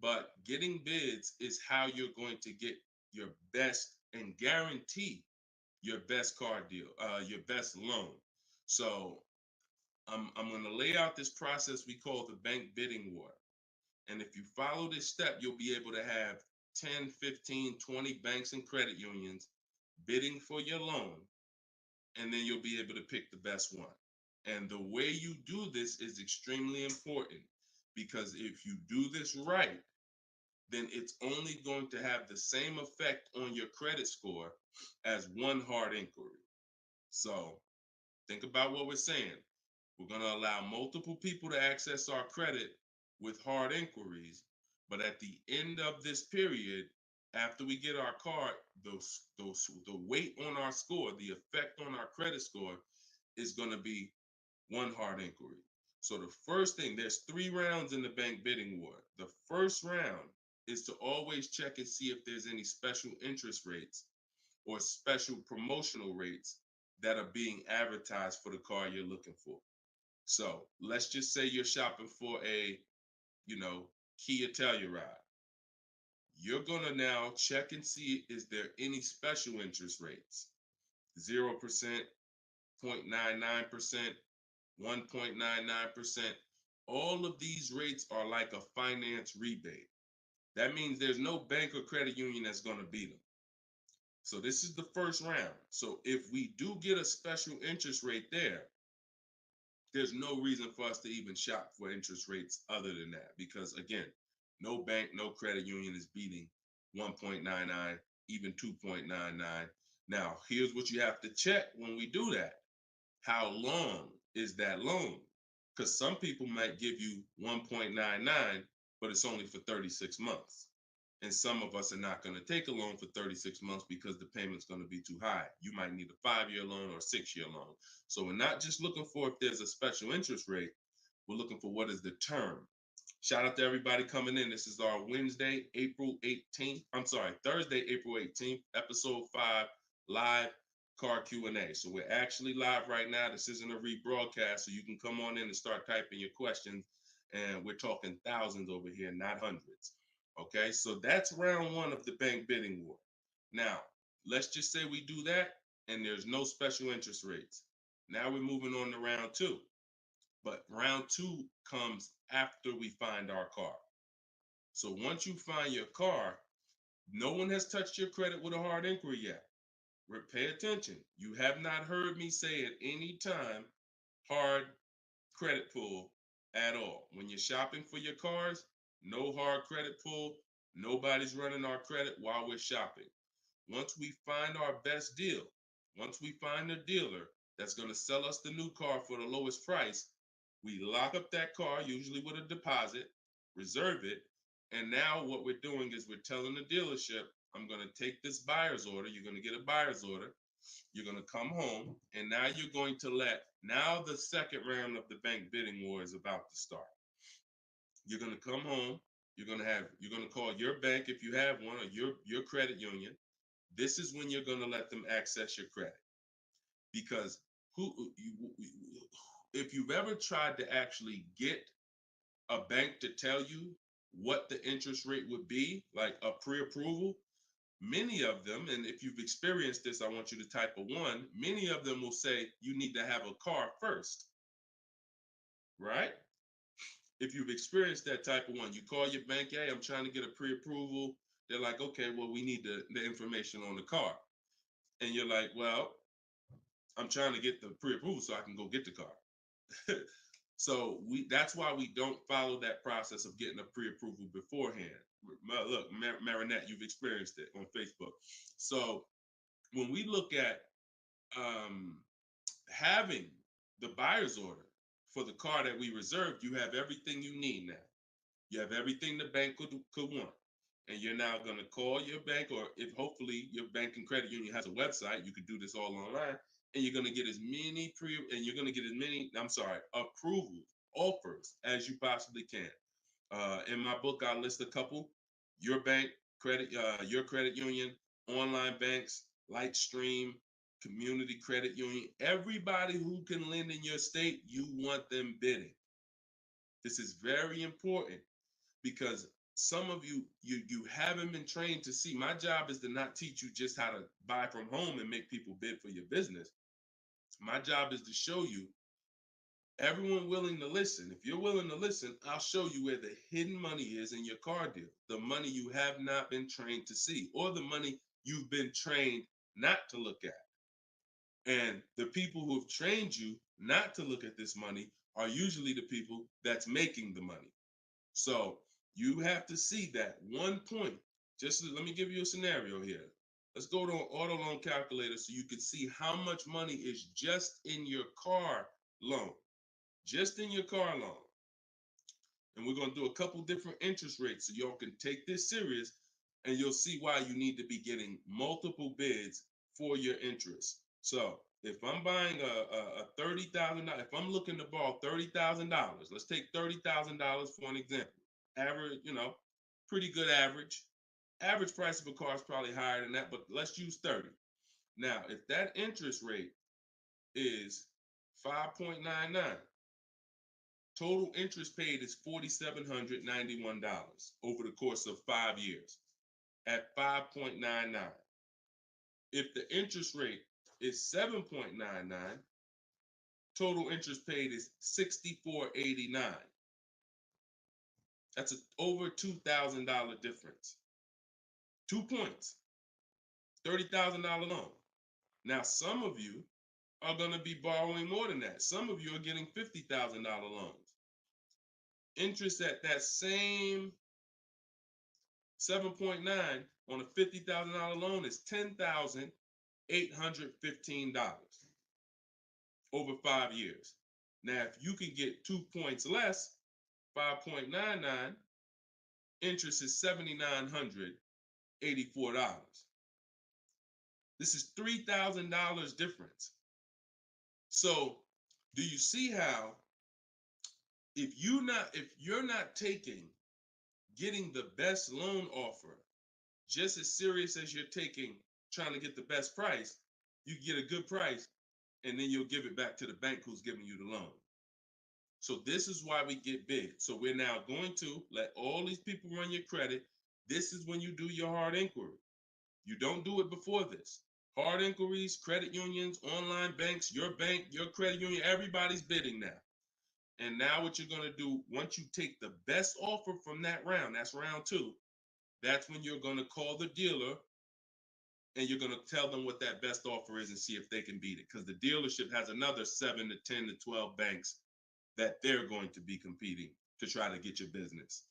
Speaker 2: But getting bids is how you're going to get your best and guarantee your best car deal, your best loan. So I'm going to lay out this process we call the bank bidding war. And if you follow this step, you'll be able to have 10, 15, 20 banks and credit unions bidding for your loan. And then you'll be able to pick the best one. And the way you do this is extremely important, because if you do this right, then it's only going to have the same effect on your credit score as one hard inquiry. So think about what we're saying. We're going to allow multiple people to access our credit with hard inquiries, but at the end of this period, after we get our car, the weight on our score, the effect on our credit score is going to be one hard inquiry. So the first thing, there's 3 rounds in the bank bidding war. The first round is to always check and see if there's any special interest rates or special promotional rates that are being advertised for the car you're looking for. So let's just say you're shopping for a, Kia Telluride. You're gonna now check and see, is there any special interest rates? 0%, 0.99%, 1.99%. All of these rates are like a finance rebate. That means there's no bank or credit union that's going to beat them. So this is the first round. So if we do get a special interest rate there's no reason for us to even shop for interest rates other than that. Because again, no bank, no credit union is beating 1.99, even 2.99. Now, here's what you have to check when we do that. How long is that loan? Because some people might give you 1.99, but it's only for 36 months. And some of us are not going to take a loan for 36 months because the payment's going to be too high. You might need a 5-year loan or a 6-year loan. So we're not just looking for if there's a special interest rate, we're looking for what is the term. Shout out to everybody coming in. This is our Thursday, April 18th, episode 5, live car Q&A. So we're actually live right now. This isn't a rebroadcast, so you can come on in and start typing your questions. And we're talking thousands over here, not hundreds. Okay, so that's round 1 of the bank bidding war. Now, let's just say we do that and there's no special interest rates. Now we're moving on to round 2. But round 2 comes after we find our car. So once you find your car, no one has touched your credit with a hard inquiry yet. Pay attention. You have not heard me say at any time hard credit pull at all. When you're shopping for your cars, no hard credit pull. Nobody's running our credit while we're shopping. Once we find our best deal, once we find a dealer that's going to sell us the new car for the lowest price, we lock up that car, usually with a deposit, reserve it. And now what we're doing is we're telling the dealership, I'm going to take this buyer's order. You're going to get a buyer's order. You're going to come home. And now you're going to now the second round of the bank bidding war is about to start. You're going to come home. You're going to call your bank if you have one, or your credit union. This is when you're going to let them access your credit. Because if you've ever tried to actually get a bank to tell you what the interest rate would be, like a pre-approval, many of them, and if you've experienced this, I want you to type a 1, many of them will say you need to have a car first, right? If you've experienced that type of 1, you call your bank, hey, I'm trying to get a pre-approval. They're like, okay, well, we need the information on the car. And you're like, well, I'm trying to get the pre-approval so I can go get the car. So that's why we don't follow that process of getting a pre-approval beforehand. Look, Marinette, you've experienced it on Facebook. So when we look at having the buyer's order for the car that we reserved, you have everything you need now. You have everything the bank could want. And you're now going to call your bank, or if hopefully your bank and credit union has a website, you could do this all online, and you're going to get as many approvals, offers as you possibly can. In my book, I list a couple: your bank, your credit union, online banks, Lightstream, community credit union, everybody who can lend in your state, you want them bidding. This is very important, because some of you haven't been trained to see. My job is to not teach you just how to buy from home and make people bid for your business. My job is to show you everyone willing to listen. If you're willing to listen, I'll show you where the hidden money is in your car deal, the money you have not been trained to see, or the money you've been trained not to look at. And the people who have trained you not to look at this money are usually the people that's making the money. So you have to see that one point. Let me give you a scenario here. Let's go to an auto loan calculator so you can see how much money is just in your car loan. Just in your car loan. And we're going to do a couple different interest rates so y'all can take this serious, and you'll see why you need to be getting multiple bids for your interest. So if I'm buying a $30,000, if I'm looking to borrow $30,000, let's take $30,000 for an example. Average, pretty good average. Average price of a car is probably higher than that, but let's use 30. Now, if that interest rate is 5.99, total interest paid is $4,791 over the course of 5 years at 5.99. If the interest rate is 7.99, total interest paid is $64.89. That's over $2,000 difference. 2 points, $30,000 loan. Now, some of you are going to be borrowing more than that. Some of you are getting $50,000 loans. Interest at that same 7.9 on a $50,000 loan is $10,815 over 5 years. Now, if you can get 2 points less, 5.99, interest is $7,984. This is $3,000 difference. So, do you see how if you're not taking getting the best loan offer just as serious as you're taking trying to get the best price, you get a good price and then you'll give it back to the bank who's giving you the loan. So this is why we get bid. So we're now going to let all these people run your credit. This is when you do your hard inquiry. You don't do it before this. Hard inquiries, credit unions, online banks, your bank, your credit union, everybody's bidding now. And now what you're going to do, once you take the best offer from that round, that's round 2, that's when you're going to call the dealer and you're going to tell them what that best offer is and see if they can beat it. Because the dealership has another 7 to 10 to 12 banks that they're going to be competing to try to get your business.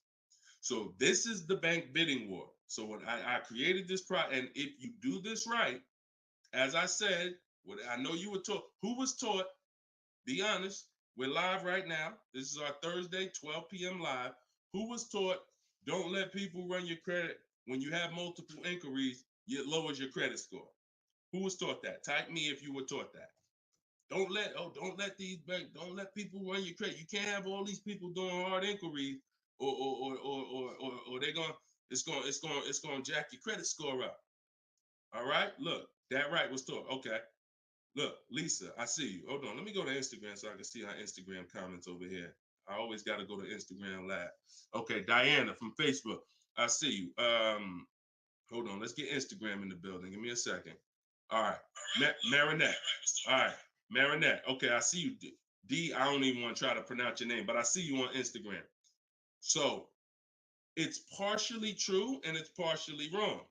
Speaker 2: So this is the bank bidding war. So when I created this product, and if you do this right, as I said, what I know you were taught, who was taught, be honest, we're live right now. This is our Thursday, 12 p.m. live. Who was taught, don't let people run your credit. When you have multiple inquiries, it lowers your credit score. Who was taught that? Type me if you were taught that. Don't let people run your credit. You can't have all these people doing hard inquiries or it's gonna jack your credit score up. All right, look, that right was taught. Okay. Look, Lisa, I see you. Hold on. Let me go to Instagram so I can see our Instagram comments over here. I always got to go to Instagram Live. Okay, Diana from Facebook. I see you. Hold on. Let's get Instagram in the building. Give me a second. All right. Marinette. All right. Marinette. Okay, I see you. D, I don't even want to try to pronounce your name, but I see you on Instagram. So it's partially true and it's partially wrong.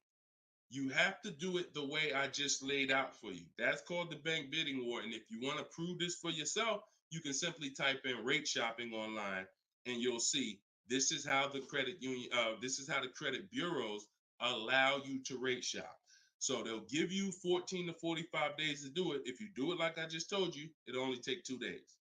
Speaker 2: You have to do it the way I just laid out for you. That's called the bank bidding war. And if you want to prove this for yourself, you can simply type in rate shopping online and you'll see this is how the credit union, this is how the credit bureaus allow you to rate shop. So they'll give you 14 to 45 days to do it. If you do it like I just told you, it'll only take 2 days.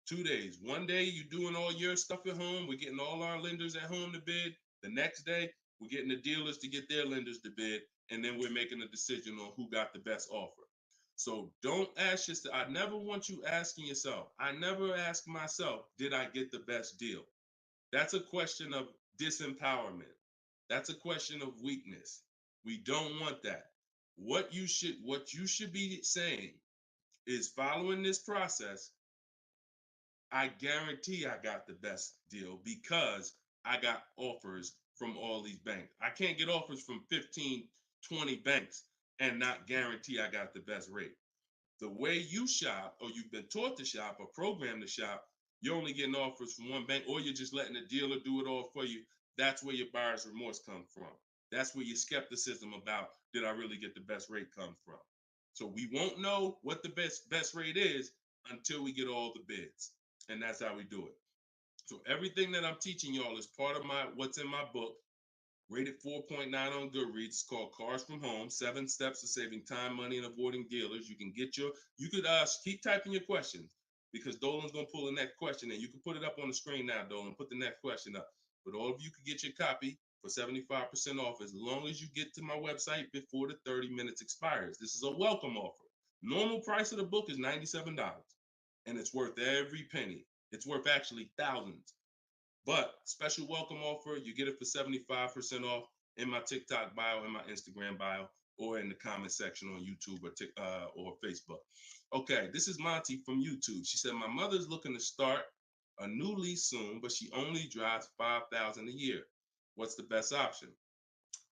Speaker 2: 2 days. One day you're doing all your stuff at home. We're getting all our lenders at home to bid. The next day, we're getting the dealers to get their lenders to bid. And then we're making a decision on who got the best offer. So don't ask yourself. I never want you asking yourself. I never ask myself, did I get the best deal? That's a question of disempowerment. That's a question of weakness. We don't want that. What you should be saying is, following this process, I guarantee I got the best deal because I got offers from all these banks. I can't get offers from 15, 20 banks and not guarantee I got the best rate. The way you shop, or you've been taught to shop or programmed to shop, you're only getting offers from one bank, or you're just letting the dealer do it all for you. That's where your buyer's remorse comes from. That's where your skepticism about, did I really get the best rate, come from. So we won't know what the best rate is until we get all the bids. And that's how we do it. So everything that I'm teaching y'all is part of what's in my book, rated 4.9 on Goodreads. It's called Cars from Home, 7 Steps to Saving Time, Money, and Avoiding Dealers. You could keep typing your questions because Dolan's going to pull the next question and you can put it up on the screen now, Dolan. Put the next question up. But all of you could get your copy for 75% off as long as you get to my website before the 30 minutes expires. This is a welcome offer. Normal price of the book is $97, and it's worth every penny. It's worth actually thousands. But special welcome offer, you get it for 75% off in my TikTok bio, in my Instagram bio, or in the comment section on YouTube or Facebook. Okay, this is Monty from YouTube. She said, my mother's looking to start a new lease soon, but she only drives 5,000 a year. What's the best option?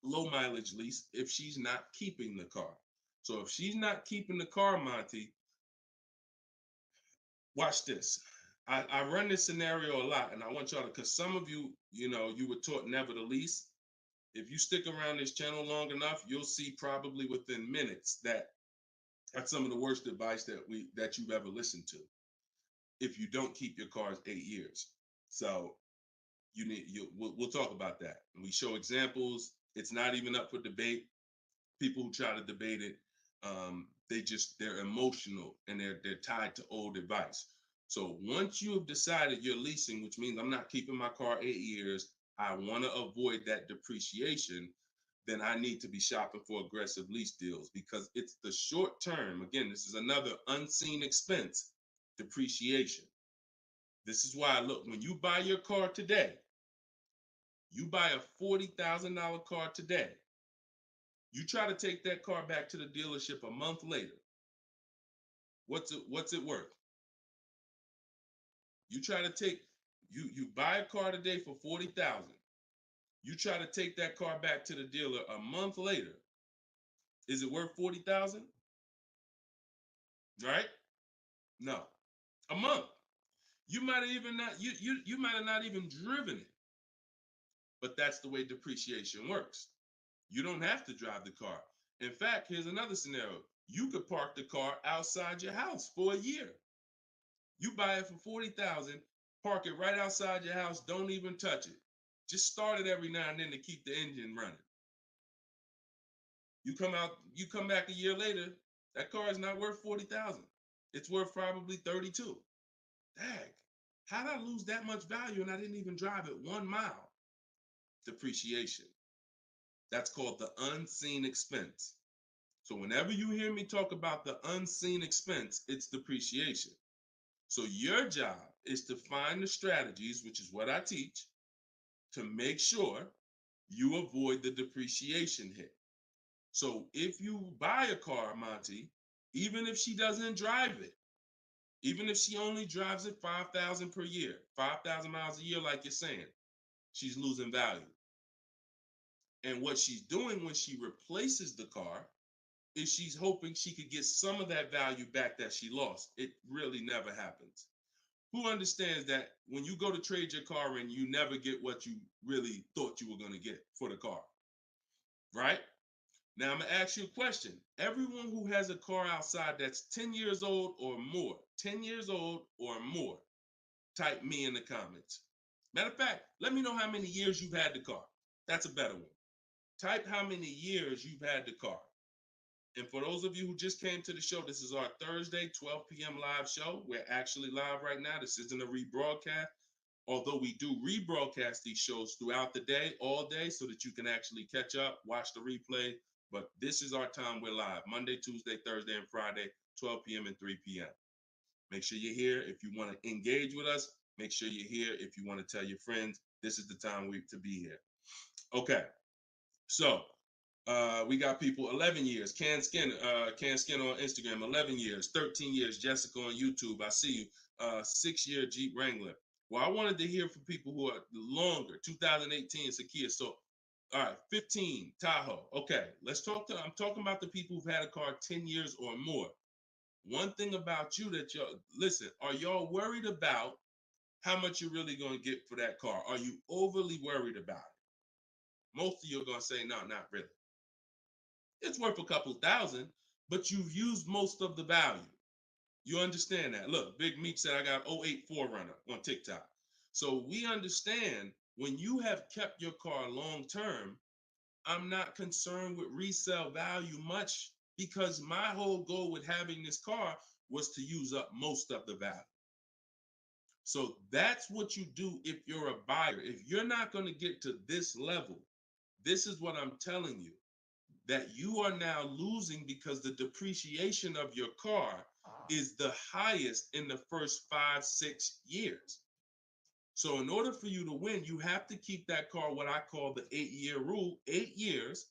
Speaker 2: Low mileage lease if she's not keeping the car. So if she's not keeping the car, Monty, watch this. I run this scenario a lot, and I want y'all to, because some of you, you were taught never to lease. If you stick around this channel long enough, you'll see probably within minutes that that's some of the worst advice that you've ever listened to. If you don't keep your cars 8 years, so we'll talk about that. And we show examples. It's not even up for debate. People who try to debate it, they're emotional and they're tied to old advice. So once you have decided you're leasing, which means I'm not keeping my car 8 years, I want to avoid that depreciation, then I need to be shopping for aggressive lease deals, because it's the short term. Again, this is another unseen expense, depreciation. This is why, look, when you buy your car today, you buy a $40,000 car today. You try to take that car back to the dealership a month later. What's it worth? You try to take you buy a car today for 40,000. You try to take that car back to the dealer a month later. Is it worth 40,000? Right? No. A month. You might have even not you might have not even driven it. But that's the way depreciation works. You don't have to drive the car. In fact, here's another scenario. You could park the car outside your house for a year. You buy it for 40,000, park it right outside your house, don't even touch it. Just start it every now and then to keep the engine running. You come back a year later, that car is not worth 40,000. It's worth probably 32. Dang, how did I lose that much value and I didn't even drive it 1 mile? Depreciation. That's called the unseen expense. So whenever you hear me talk about the unseen expense, it's depreciation. So your job is to find the strategies, which is what I teach, to make sure you avoid the depreciation hit. So if you buy a car, Monty, even if she doesn't drive it, even if she only drives it 5,000 per year, 5,000 miles a year, like you're saying, she's losing value. And what she's doing when she replaces the car is she's hoping she could get some of that value back that she lost. It really never happens. Who understands that when you go to trade your car in, you never get what you really thought you were going to get for the car, right? Now I'm going to ask you a question. Everyone who has a car outside that's 10 years old or more, 10 years old or more, type me in the comments. Matter of fact, let me know how many years you've had the car. That's a better one. Type how many years you've had the car. And for those of you who just came to the show, this is our Thursday, 12 p.m. live show. We're actually live right now. This isn't a rebroadcast, although we do rebroadcast these shows throughout the day, all day, so that you can actually catch up, watch the replay. But this is our time. We're live Monday, Tuesday, Thursday, and Friday, 12 p.m. and 3 p.m. Make sure you're here. If you want to engage with us, make sure you're here. If you want to tell your friends, this is the time to be here. Okay. So we got people 11 years. Can Skin on Instagram, 11 years, 13 years. Jessica on YouTube, I see you. 6-year Jeep Wrangler. Well, I wanted to hear from people who are longer. 2018 Sakia. So, all right, 15 Tahoe. Okay, I'm talking about the people who've had a car 10 years or more. One thing about you that listen, are y'all worried about how much you're really going to get for that car? Are you overly worried about it? Most of you are going to say, no, not really. It's worth a couple thousand, but you've used most of the value. You understand that? Look, Big Meek said I got 08 4Runner on TikTok. So we understand when you have kept your car long term, I'm not concerned with resale value much, because my whole goal with having this car was to use up most of the value. So that's what you do if you're a buyer. If you're not going to get to this level, this is what I'm telling you. that you are now losing because the depreciation of your car is the highest in the first 5-6 years. So in order for you to win, you have to keep that car, what I call the 8-year rule, 8 years.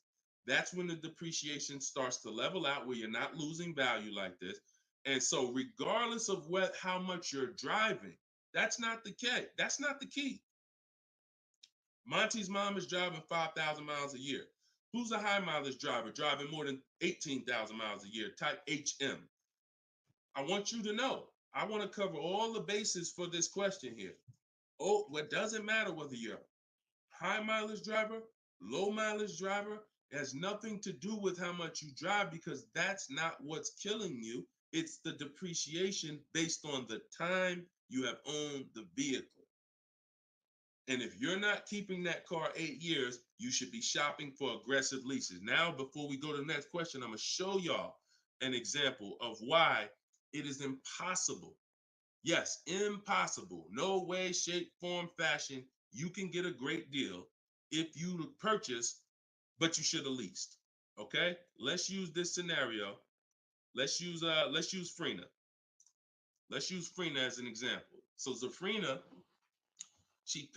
Speaker 2: That's when the depreciation starts to level out, where you're not losing value like this. And so regardless of how much you're driving, that's not the key. That's not the key. Monty's mom is driving 5,000 miles a year. Who's a high mileage driver driving more than 18,000 miles a year? Type HM. I want you to know, I want to cover all the bases for this question here. Oh, what doesn't matter whether you're a high mileage driver, low mileage driver, it has nothing to do with how much you drive, because that's not what's killing you. It's the depreciation based on the time you have owned the vehicle. And if you're not keeping that car 8 years, you should be shopping for aggressive leases. Now, before we go to the next question, I'm going to show y'all an example of why it is impossible. Yes, impossible. No way, shape, form, fashion. You can get a great deal if you purchase, but you should have leased. Okay? Let's use this scenario. Let's use Frina. Let's use Frina as an example. So Zafrina, she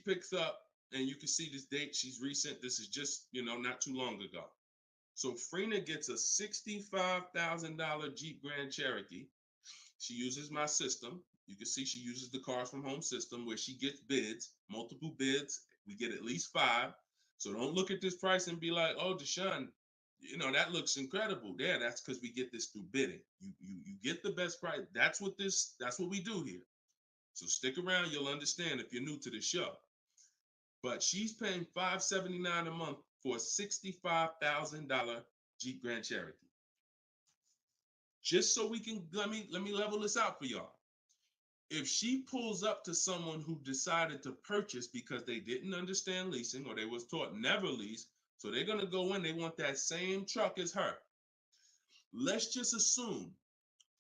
Speaker 2: picks up, and you can see this date. She's recent. This is just, not too long ago. So Frina gets a $65,000 Jeep Grand Cherokee. She uses my system. You can see she uses the Cars from Home system, where she gets bids, multiple bids. We get at least 5. So don't look at this price and be like, oh, Deshone, that looks incredible. Yeah, that's because we get this through bidding. You get the best price. That's what we do here. So stick around, you'll understand if you're new to the show. But she's paying $579 a month for a $65,000 Jeep Grand Cherokee. Just so we can, let me level this out for y'all. If she pulls up to someone who decided to purchase because they didn't understand leasing, or they was taught never lease, so they're going to go in, they want that same truck as her. Let's just assume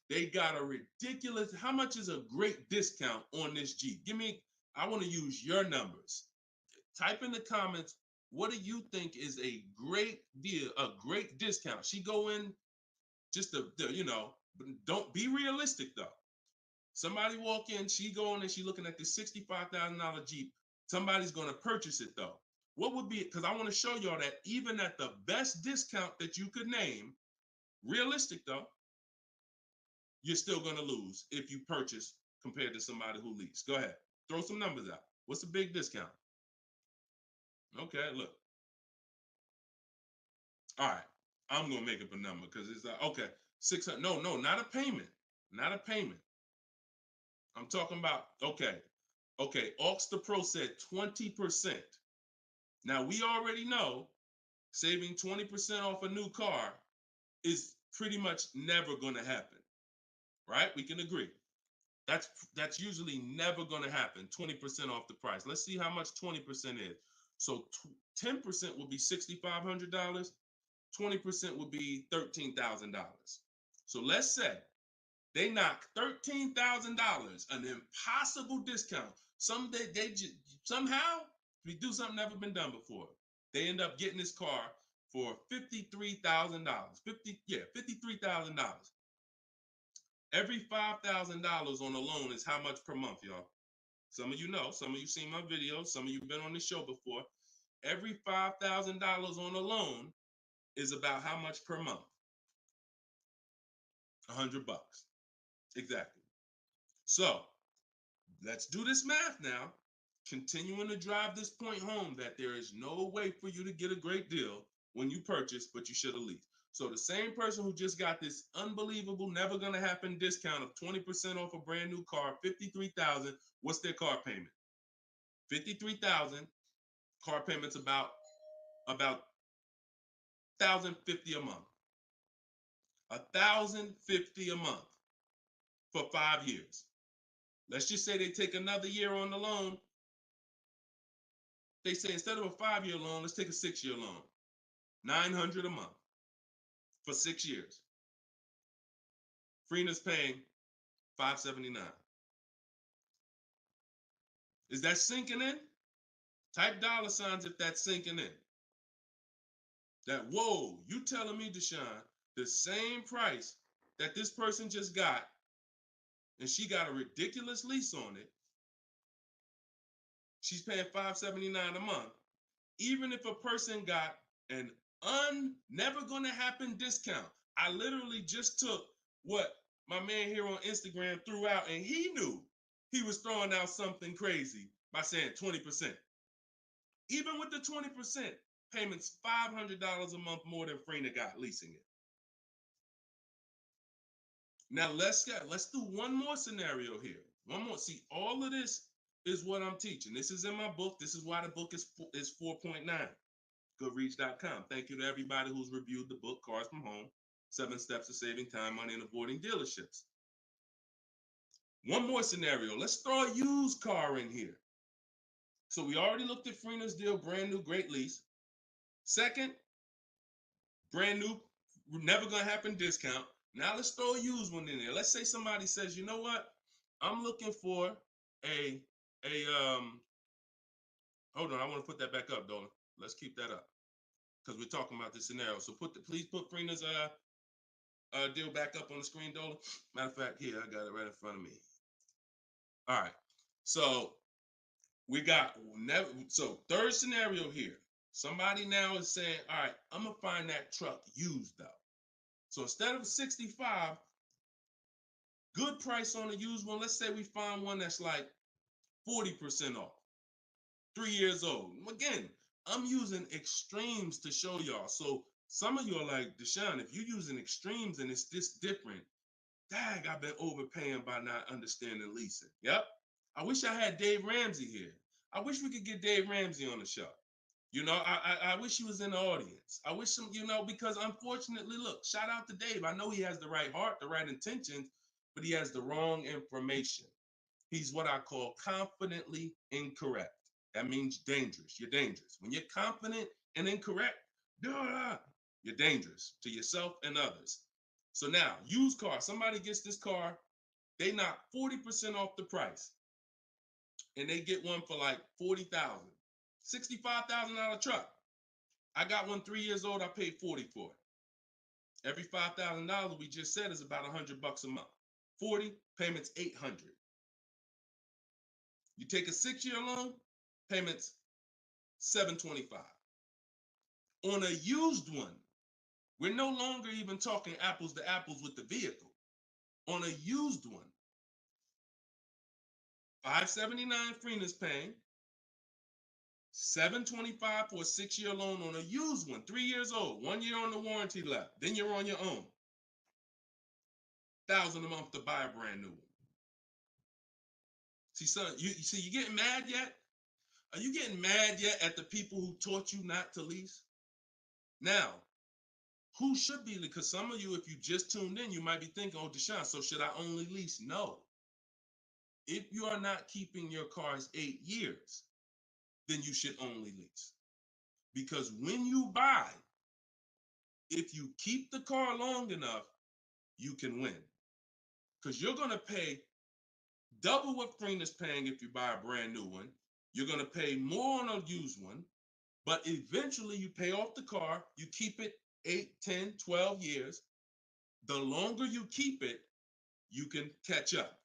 Speaker 2: they got a ridiculous, how much is a great discount on this Jeep? I want to use your numbers. Type in the comments, what do you think is a great deal, a great discount? She go in just don't be realistic though. Somebody walk in, she going and she looking at this $65,000 Jeep. Somebody's going to purchase it though. What would be, because I want to show y'all that even at the best discount that you could name, realistic though, you're still going to lose if you purchase compared to somebody who leased. Go ahead, throw some numbers out. What's a big discount? Okay, look. All right, I'm going to make up a number because it's like, okay, 600. No, not a payment. Not a payment. I'm talking about, okay. Aux the Pro said 20%. Now, we already know saving 20% off a new car is pretty much never going to happen, right? We can agree. That's usually never going to happen, 20% off the price. Let's see how much 20% is. So 10% would be $6,500. 20% would be $13,000. So let's say they knock $13,000, an impossible discount. Somehow we do something never been done before. They end up getting this car for $53,000. $53,000. Every $5,000 on a loan is how much per month, y'all? Some of you know, some of you seen my videos, some of you been on the show before. Every $5,000 on a loan is about how much per month? $100. Exactly. So let's do this math now. Continuing to drive this point home that there is no way for you to get a great deal when you purchase, but you should have leased. So the same person who just got this unbelievable, never going to happen discount of 20% off a brand new car, $53,000, what's their car payment? $53,000. Car payment's about $1,050 a month. $1,050 a month for 5 years. Let's just say they take another year on the loan. They say instead of a 5-year loan, let's take a 6-year loan. $900 a month for 6 years. Freena's paying $579. Is that sinking in? Type $ if that's sinking in. that, whoa, you telling me, Deshone, the same price that this person just got, and she got a ridiculous lease on it, she's paying $579 a month, even if a person got an never gonna happen discount. I literally just took what my man here on Instagram threw out, and he knew he was throwing out something crazy by saying 20%. Even with the 20%, payments $500 a month more than Freener got leasing it. Now let's do one more scenario here. One more. See, all of this is what I'm teaching. This is in my book. This is why the book is 4.9. Goodreads.com. Thank you to everybody who's reviewed the book, Cars from Home, 7 Steps to Saving Time, Money, and Avoiding Dealerships. One more scenario. Let's throw a used car in here. So we already looked at Freener's deal, brand new, great lease. Second, brand new, never gonna happen discount. Now let's throw a used one in there. Let's say somebody says, you know what? I'm looking for hold on, I want to put that back up, Dolan. Let's keep that up because we're talking about this scenario. So please put Freener's deal back up on the screen, Dolan. Matter of fact, here, I got it right in front of me. All right. So we got third scenario here. Somebody now is saying, all right, I'm gonna find that truck used though. So instead of 65, good price on a used one. Let's say we find one that's like 40% off, 3 years old. Again, I'm using extremes to show y'all. So some of you are like, Deshone, if you're using extremes and it's this different, dang, I've been overpaying by not understanding leasing. Yep. I wish I had Dave Ramsey here. I wish we could get Dave Ramsey on the show. You know, I wish he was in the audience. I wish him, because unfortunately, look, shout out to Dave. I know he has the right heart, the right intentions, but he has the wrong information. He's what I call confidently incorrect. That means dangerous. You're dangerous. When you're confident and incorrect, you're dangerous to yourself and others. So now, used car, somebody gets this car, they knock 40% off the price, and they get one for like $40,000. $65,000 truck. I got one 3 years old. I paid $40 for it. Every $5,000 we just said is about $100 a month. 40 payments, $800. You take a 6-year loan, payments $725. On a used one, we're no longer even talking apples to apples with the vehicle. On a used one, $579 Freener's paying, $725 for a 6-year loan on a used one, 3 years old, 1 year on the warranty left. Then you're on your own. $1,000 a month to buy a brand new one. See, son, you getting mad yet? Are you getting mad yet at the people who taught you not to lease? Now, who should be? Because some of you, if you just tuned in, you might be thinking, oh, Deshone, so should I only lease? No. If you are not keeping your cars 8 years, then you should only lease. Because when you buy, if you keep the car long enough, you can win. Because you're going to pay double what Freener's paying if you buy a brand new one. You're going to pay more on a used one, but eventually you pay off the car, you keep it 8, 10, 12 years. The longer you keep it, you can catch up.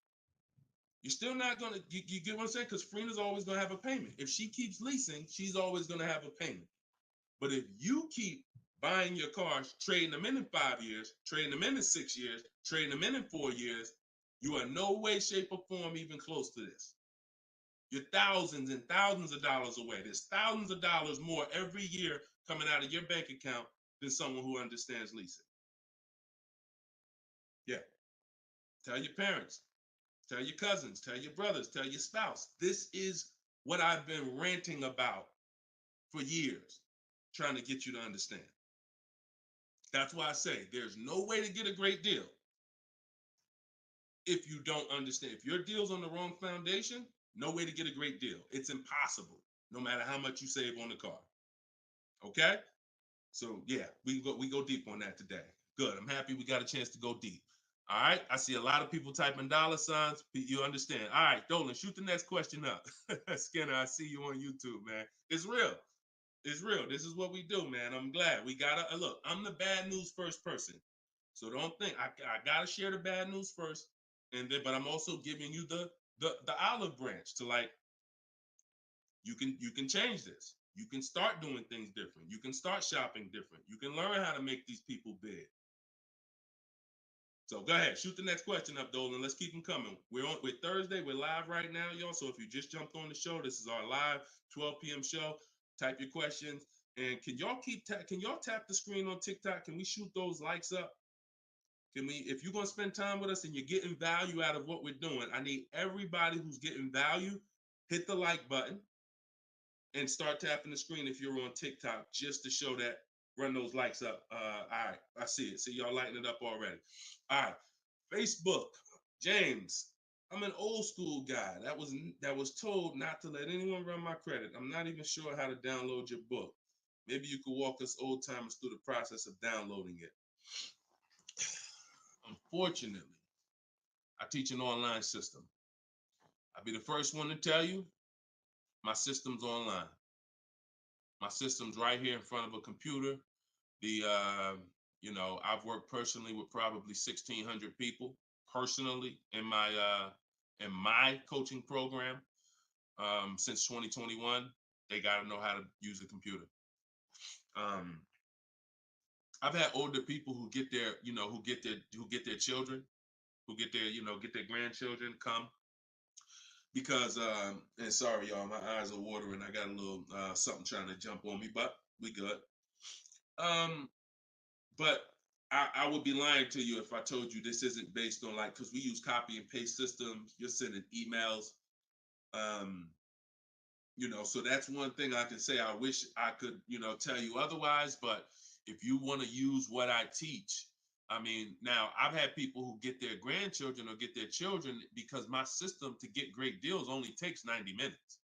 Speaker 2: You're still not going to, you get what I'm saying? Because Freener's always going to have a payment. If she keeps leasing, she's always going to have a payment. But if you keep buying your cars, trading them in 5 years, trading them in 6 years, trading them in 4 years, you are no way, shape, or form even close to this. You're thousands and thousands of dollars away. There's thousands of dollars more every year coming out of your bank account than someone who understands leasing. Yeah. Tell your parents, tell your cousins, tell your brothers, tell your spouse. This is what I've been ranting about for years, trying to get you to understand. That's why I say there's no way to get a great deal if you don't understand. If your deal's on the wrong foundation, no way to get a great deal. It's impossible, no matter how much you save on the car. Okay? So yeah, we go deep on that today. Good. I'm happy we got a chance to go deep. All right. I see a lot of people typing $signs. You understand. All right, Dolan, shoot the next question up. Skinner, I see you on YouTube, man. It's real. It's real. This is what we do, man. I'm glad we gotta look. I'm the bad news first person, so don't think I gotta share the bad news first, and then but I'm also giving you the olive branch to like you can change this. You can start doing things different. You can start shopping different. You can learn how to make these people bid. So go ahead, shoot the next question up, Dolan. Let's keep them coming. We're Thursday. We're live right now, y'all. So if you just jumped on the show, this is our live 12 p.m. show. Type your questions, and can y'all tap the screen on TikTok? Can we shoot those likes up? Can we? If you're gonna spend time with us and you're getting value out of what we're doing, I need everybody who's getting value hit the like button and start tapping the screen if you're on TikTok, just to show that. Run those likes up. All right, I see it. See y'all lighting it up already. All right, Facebook, James. I'm an old school guy that was told not to let anyone run my credit. I'm not even sure how to download your book. Maybe you could walk us old timers through the process of downloading it. Unfortunately, I teach an online system. I'll be the first one to tell you my system's online. My system's right here in front of a computer. I've worked personally with probably 1,600 people personally in my coaching program since 2021. They got to know how to use a computer. I've had older people who get their children, who get their grandchildren come because and sorry y'all, my eyes are watering. I got a little something trying to jump on me, but we good. But I would be lying to you if I told you this isn't based on because we use copy and paste systems. You're sending emails, so that's one thing I can say. I wish I could, tell you otherwise. But if you want to use what I teach, I mean, now I've had people who get their grandchildren or get their children because my system to get great deals only takes 90 minutes.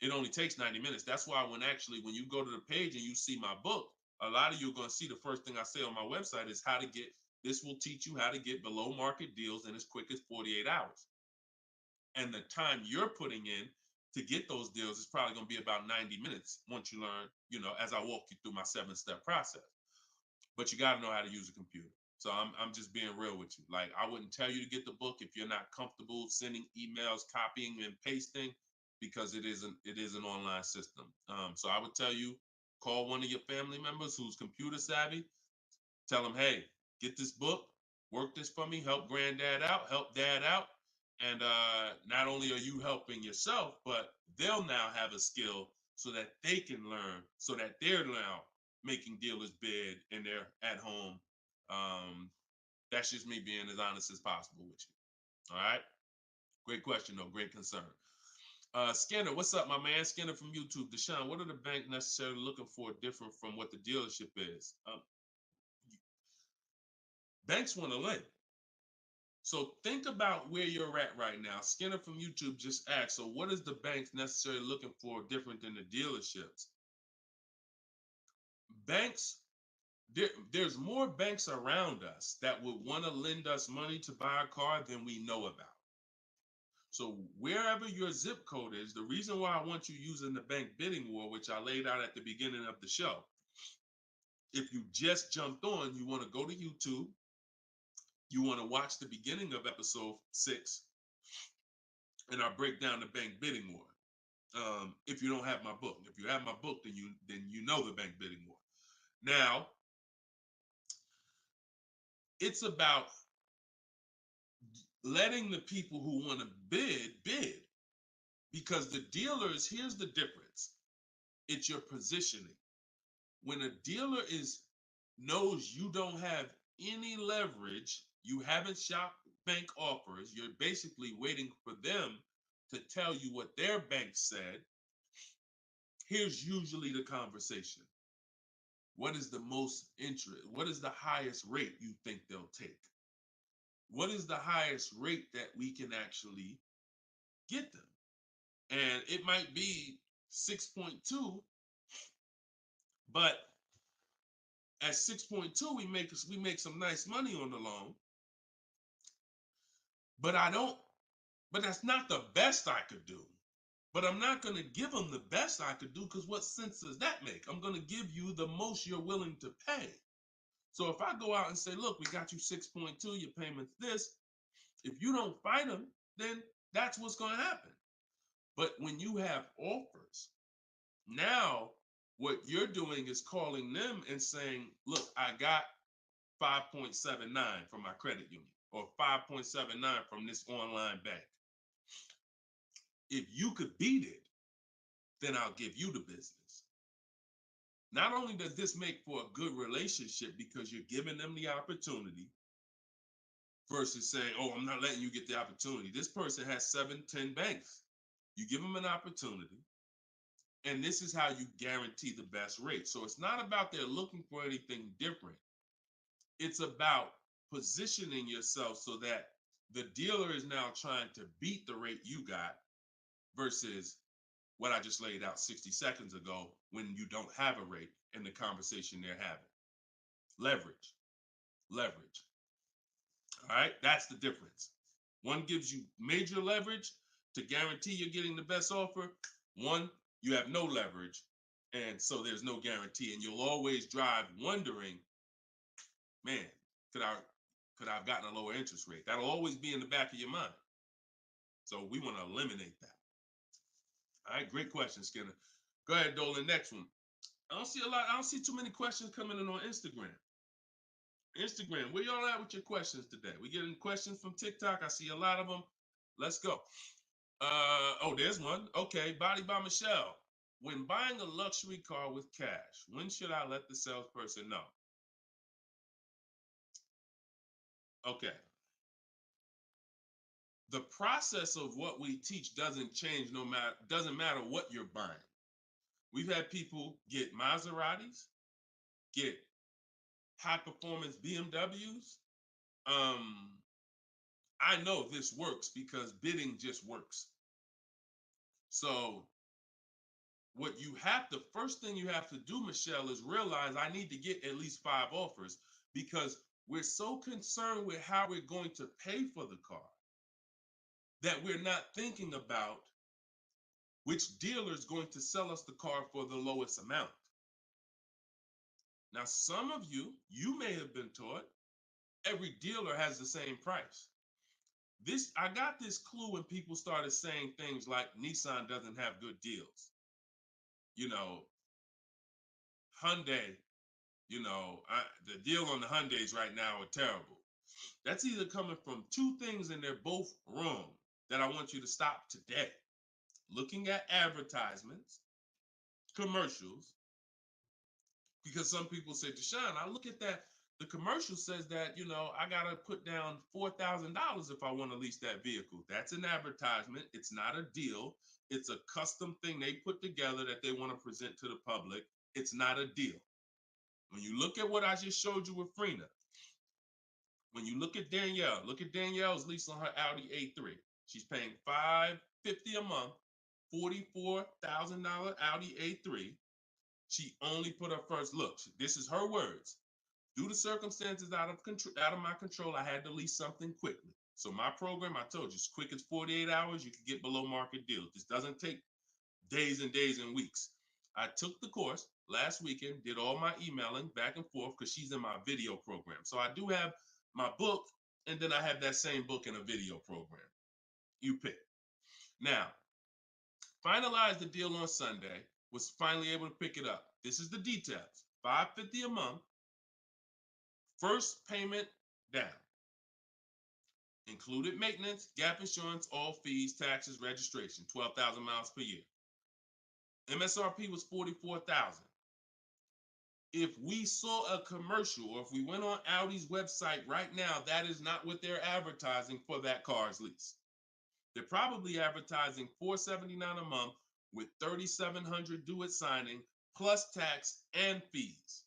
Speaker 2: It only takes 90 minutes. That's why when you go to the page and you see my book, a lot of you are going to see the first thing I say on my website is this will teach you how to get below market deals in as quick as 48 hours. And the time you're putting in to get those deals is probably going to be about 90 minutes once you learn, as I walk you through my 7-step process. But you got to know how to use a computer. So I'm just being real with you. Like, I wouldn't tell you to get the book if you're not comfortable sending emails, copying and pasting, because it is an online system. So I would tell you, call one of your family members who's computer savvy. Tell them, hey, get this book, work this for me, help granddad out, help dad out. And not only are you helping yourself, but they'll now have a skill so that they can learn, so that they're now making dealers bid and they're at home. That's just me being as honest as possible with you. All right. Great question, though. Great concern. Skinner, what's up, my man? Skinner from YouTube. Deshone, what are the bank necessarily looking for different from what the dealership is? Banks want to lend. So think about where you're at right now. Skinner from YouTube just asked, so what is the banks necessarily looking for different than the dealerships? Banks, there's more banks around us that would want to lend us money to buy a car than we know about. So wherever your zip code is, the reason why I want you using the bank bidding war, which I laid out at the beginning of the show, if you just jumped on, you want to go to YouTube, you want to watch the beginning of episode 6, and I break down the bank bidding war. If you don't have my book, if you have my book, then you know the bank bidding war. Now, it's about letting the people who want to bid, because the dealers, here's the difference. It's your positioning. When a dealer knows you don't have any leverage, you haven't shopped bank offers, you're basically waiting for them to tell you what their bank said. Here's usually the conversation. What is the most interest? What is the highest rate you think they'll take? What is the highest rate that we can actually get them? And it might be 6.2, but at 6.2, we make some nice money on the loan. But that's not the best I could do. But I'm not going to give them the best I could do, because what sense does that make? I'm going to give you the most you're willing to pay. So if I go out and say, look, we got you 6.2, your payment's this. If you don't fight them, then that's what's going to happen. But when you have offers, now what you're doing is calling them and saying, look, I got 5.79 from my credit union, or 5.79 from this online bank. If you could beat it, then I'll give you the business. Not only does this make for a good relationship because you're giving them the opportunity versus saying, oh, I'm not letting you get the opportunity. This person has 7, 10 banks. You give them an opportunity, and this is how you guarantee the best rate. So it's not about they're looking for anything different. It's about positioning yourself so that the dealer is now trying to beat the rate you got versus what I just laid out 60 seconds ago when you don't have a rate in the conversation they're having. Leverage. Leverage. All right, that's the difference. One gives you major leverage to guarantee you're getting the best offer. One, you have no leverage, and so there's no guarantee, and you'll always drive wondering, man, could I have gotten a lower interest rate? That'll always be in the back of your mind. So we want to eliminate that. All right, great question, Skinner. Go ahead, Dolan. Next one. I don't see too many questions coming in on Instagram. Instagram, where y'all at with your questions today? We getting questions from TikTok. I see a lot of them. Let's go. Oh, there's one. Okay, Body by Michelle. When buying a luxury car with cash, when should I let the salesperson know? Okay. The process of what we teach doesn't change doesn't matter what you're buying. We've had people get Maseratis, get high performance BMWs. I know this works because bidding just works. So first thing you have to do, Michelle, is realize I need to get at least 5 offers, because we're so concerned with how we're going to pay for the car that we're not thinking about which dealer is going to sell us the car for the lowest amount. Now, some of you may have been taught every dealer has the same price. I got this clue when people started saying things like Nissan doesn't have good deals. You know, Hyundai, the deal on the Hyundais right now are terrible. That's either coming from 2 things, and they're both wrong, that I want you to stop today. Looking at advertisements, commercials, because some people say, Deshone, I look at that, the commercial says that, I got to put down $4,000 if I want to lease that vehicle. That's an advertisement. It's not a deal. It's a custom thing they put together that they want to present to the public. It's not a deal. When you look at what I just showed you with Frina, when you look at Danielle's lease on her Audi A3. She's paying $550 a month, $44,000 Audi A3. She only put her first look. This is her words. Due to circumstances out of my control, I had to lease something quickly. So my program, I told you, as quick as 48 hours, you can get below market deals. This doesn't take days and days and weeks. I took the course last weekend, did all my emailing back and forth, because she's in my video program. So I do have my book, and then I have that same book in a video program. You pick. Now, finalized the deal on Sunday, was finally able to pick it up. This is the details. $550 a month, first payment down. Included maintenance, gap insurance, all fees, taxes, registration, 12,000 miles per year. MSRP was $44,000. If we saw a commercial, or if we went on Audi's website right now, that is not what they're advertising for that car's lease. They're probably advertising $479 a month with $3,700 due at signing, plus tax and fees,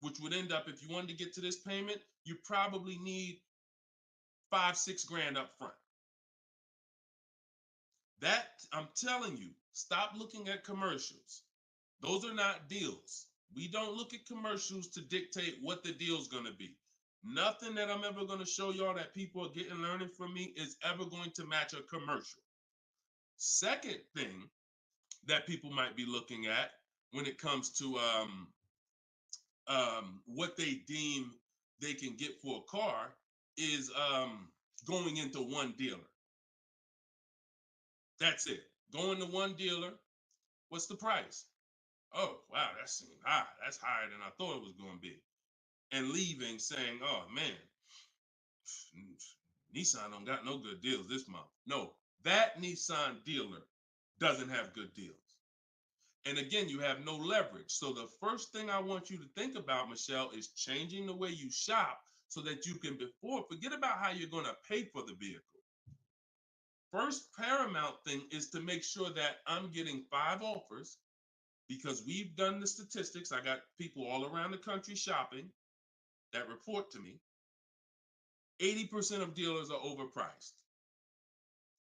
Speaker 2: which would end up, if you wanted to get to this payment, you probably need $5-6 grand up front. That, I'm telling you, stop looking at commercials. Those are not deals. We don't look at commercials to dictate what the deal's going to be. Nothing that I'm ever going to show y'all that people are learning from me is ever going to match a commercial. Second thing that people might be looking at when it comes to what they deem they can get for a car is going into one dealer. That's it. Going to one dealer. What's the price? Oh, wow, that seems high. That's higher than I thought it was going to be. And leaving saying, oh, man, Nissan don't got no good deals this month. No, that Nissan dealer doesn't have good deals. And again, you have no leverage. So the first thing I want you to think about, Michelle, is changing the way you shop so that you can forget about how you're going to pay for the vehicle. First paramount thing is to make sure that I'm getting 5 offers, because we've done the statistics. I got people all around the country shopping that report to me. 80% of dealers are overpriced.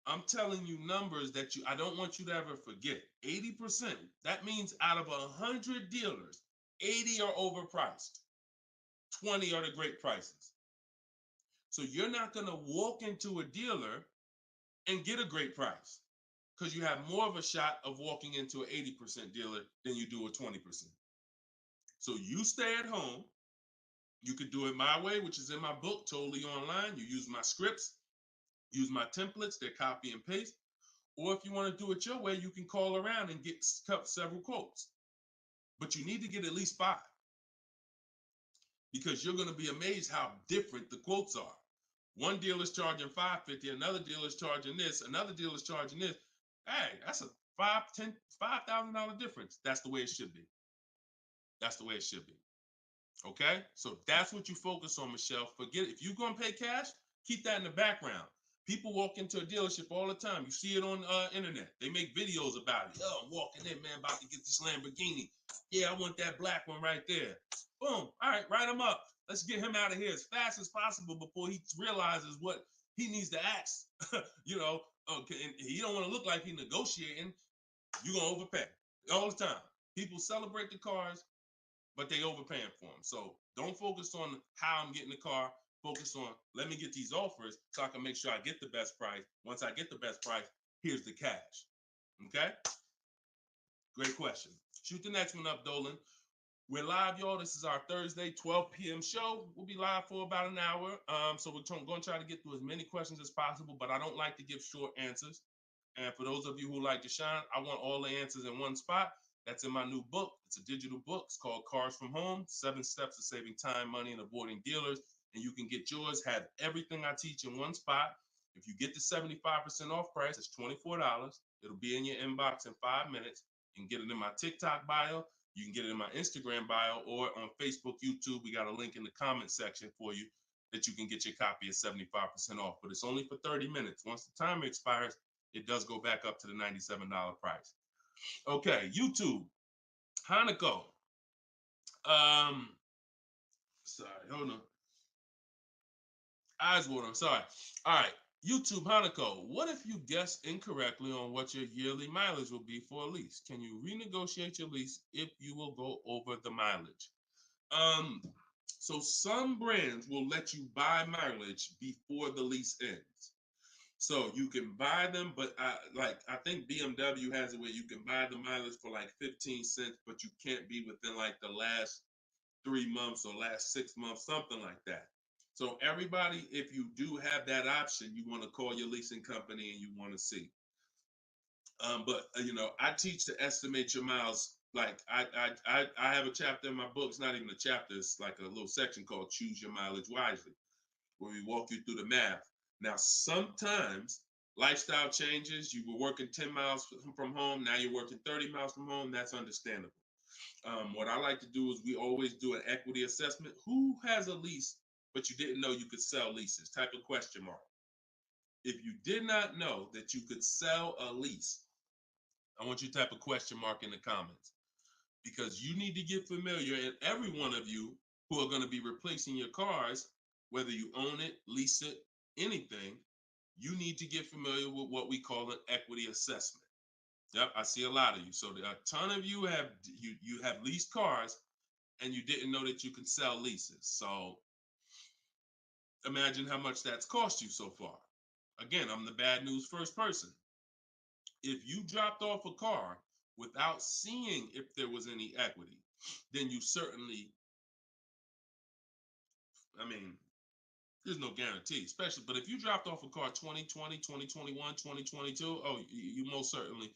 Speaker 2: I'm telling you numbers that I don't want you to ever forget. 80%. That means out of 100 dealers, 80 are overpriced. 20 are the great prices. So you're not going to walk into a dealer and get a great price, because you have more of a shot of walking into an 80% dealer than you do a 20%. So you stay at home. You could do it my way, which is in my book, totally online. You use my scripts, use my templates, they're copy and paste. Or if you want to do it your way, you can call around and get several quotes. But you need to get at least 5, because you're going to be amazed how different the quotes are. One dealer's charging $550, another dealer's charging this, another dealer's charging this. Hey, that's a $5,000 difference. That's the way it should be. That's the way it should be. Okay, so that's what you focus on, Michelle. Forget it. If you're gonna pay cash, keep that in the background. People walk into a dealership all the time. You see it on internet. They make videos about it. Oh, I'm walking in, man, about to get this Lamborghini. Yeah, I want that black one right there. Boom. All right, write him up. Let's get him out of here as fast as possible before he realizes what he needs to ask. Okay, and he don't want to look like he's negotiating. You're gonna overpay all the time. People celebrate the cars, but they overpaying for them. So don't focus on how I'm getting the car. Focus on, let me get these offers so I can make sure I get the best price. Once I get the best price, here's the cash. Okay? Great question. Shoot the next one up, Dolan. We're live, y'all. This is our Thursday, 12 p.m. show. We'll be live for about an hour. So we're going to try to get through as many questions as possible, but I don't like to give short answers. And for those of you who like to shine, I want all the answers in one spot. That's in my new book. It's a digital book. It's called Cars from Home, 7 Steps to Saving Time, Money, and Avoiding Dealers. And you can get yours, have everything I teach in one spot. If you get the 75% off price, it's $24. It'll be in your inbox in 5 minutes. You can get it in my TikTok bio. You can get it in my Instagram bio, or on Facebook, YouTube. We got a link in the comment section for you that you can get your copy at 75% off. But it's only for 30 minutes. Once the timer expires, it does go back up to the $97 price. Okay, YouTube, Hanako. Sorry, hold on. Eyes water, I'm sorry. All right, YouTube, Hanako. What if you guess incorrectly on what your yearly mileage will be for a lease? Can you renegotiate your lease if you will go over the mileage? So some brands will let you buy mileage before the lease ends. So you can buy them, but I think BMW has it where you can buy the mileage for like 15 cents, but you can't be within like the last 3 months or last 6 months, something like that. So everybody, if you do have that option, you want to call your leasing company and you want to see. But I teach to estimate your miles. Like I have a chapter in my book. It's not even a chapter. It's like a little section called Choose Your Mileage Wisely, where we walk you through the math. Now, sometimes lifestyle changes. You were working 10 miles from home. Now you're working 30 miles from home. That's understandable. What I like to do is we always do an equity assessment. Who has a lease, but you didn't know you could sell leases? Type of question mark. If you did not know that you could sell a lease, I want you to type a question mark in the comments, because you need to get familiar, and every one of you who are going to be replacing your cars, whether you own it, lease it, anything, you need to get familiar with what we call an equity assessment. Yep, I see a lot of you. So a ton of you have leased cars and you didn't know that you can sell leases. So imagine how much that's cost you so far. Again, I'm the bad news first person. if you dropped off a car without seeing if there was any equity, then you certainly, I mean, there's no guarantee, especially, but if you dropped off a car 2020, 2021, 2022, oh, you most certainly,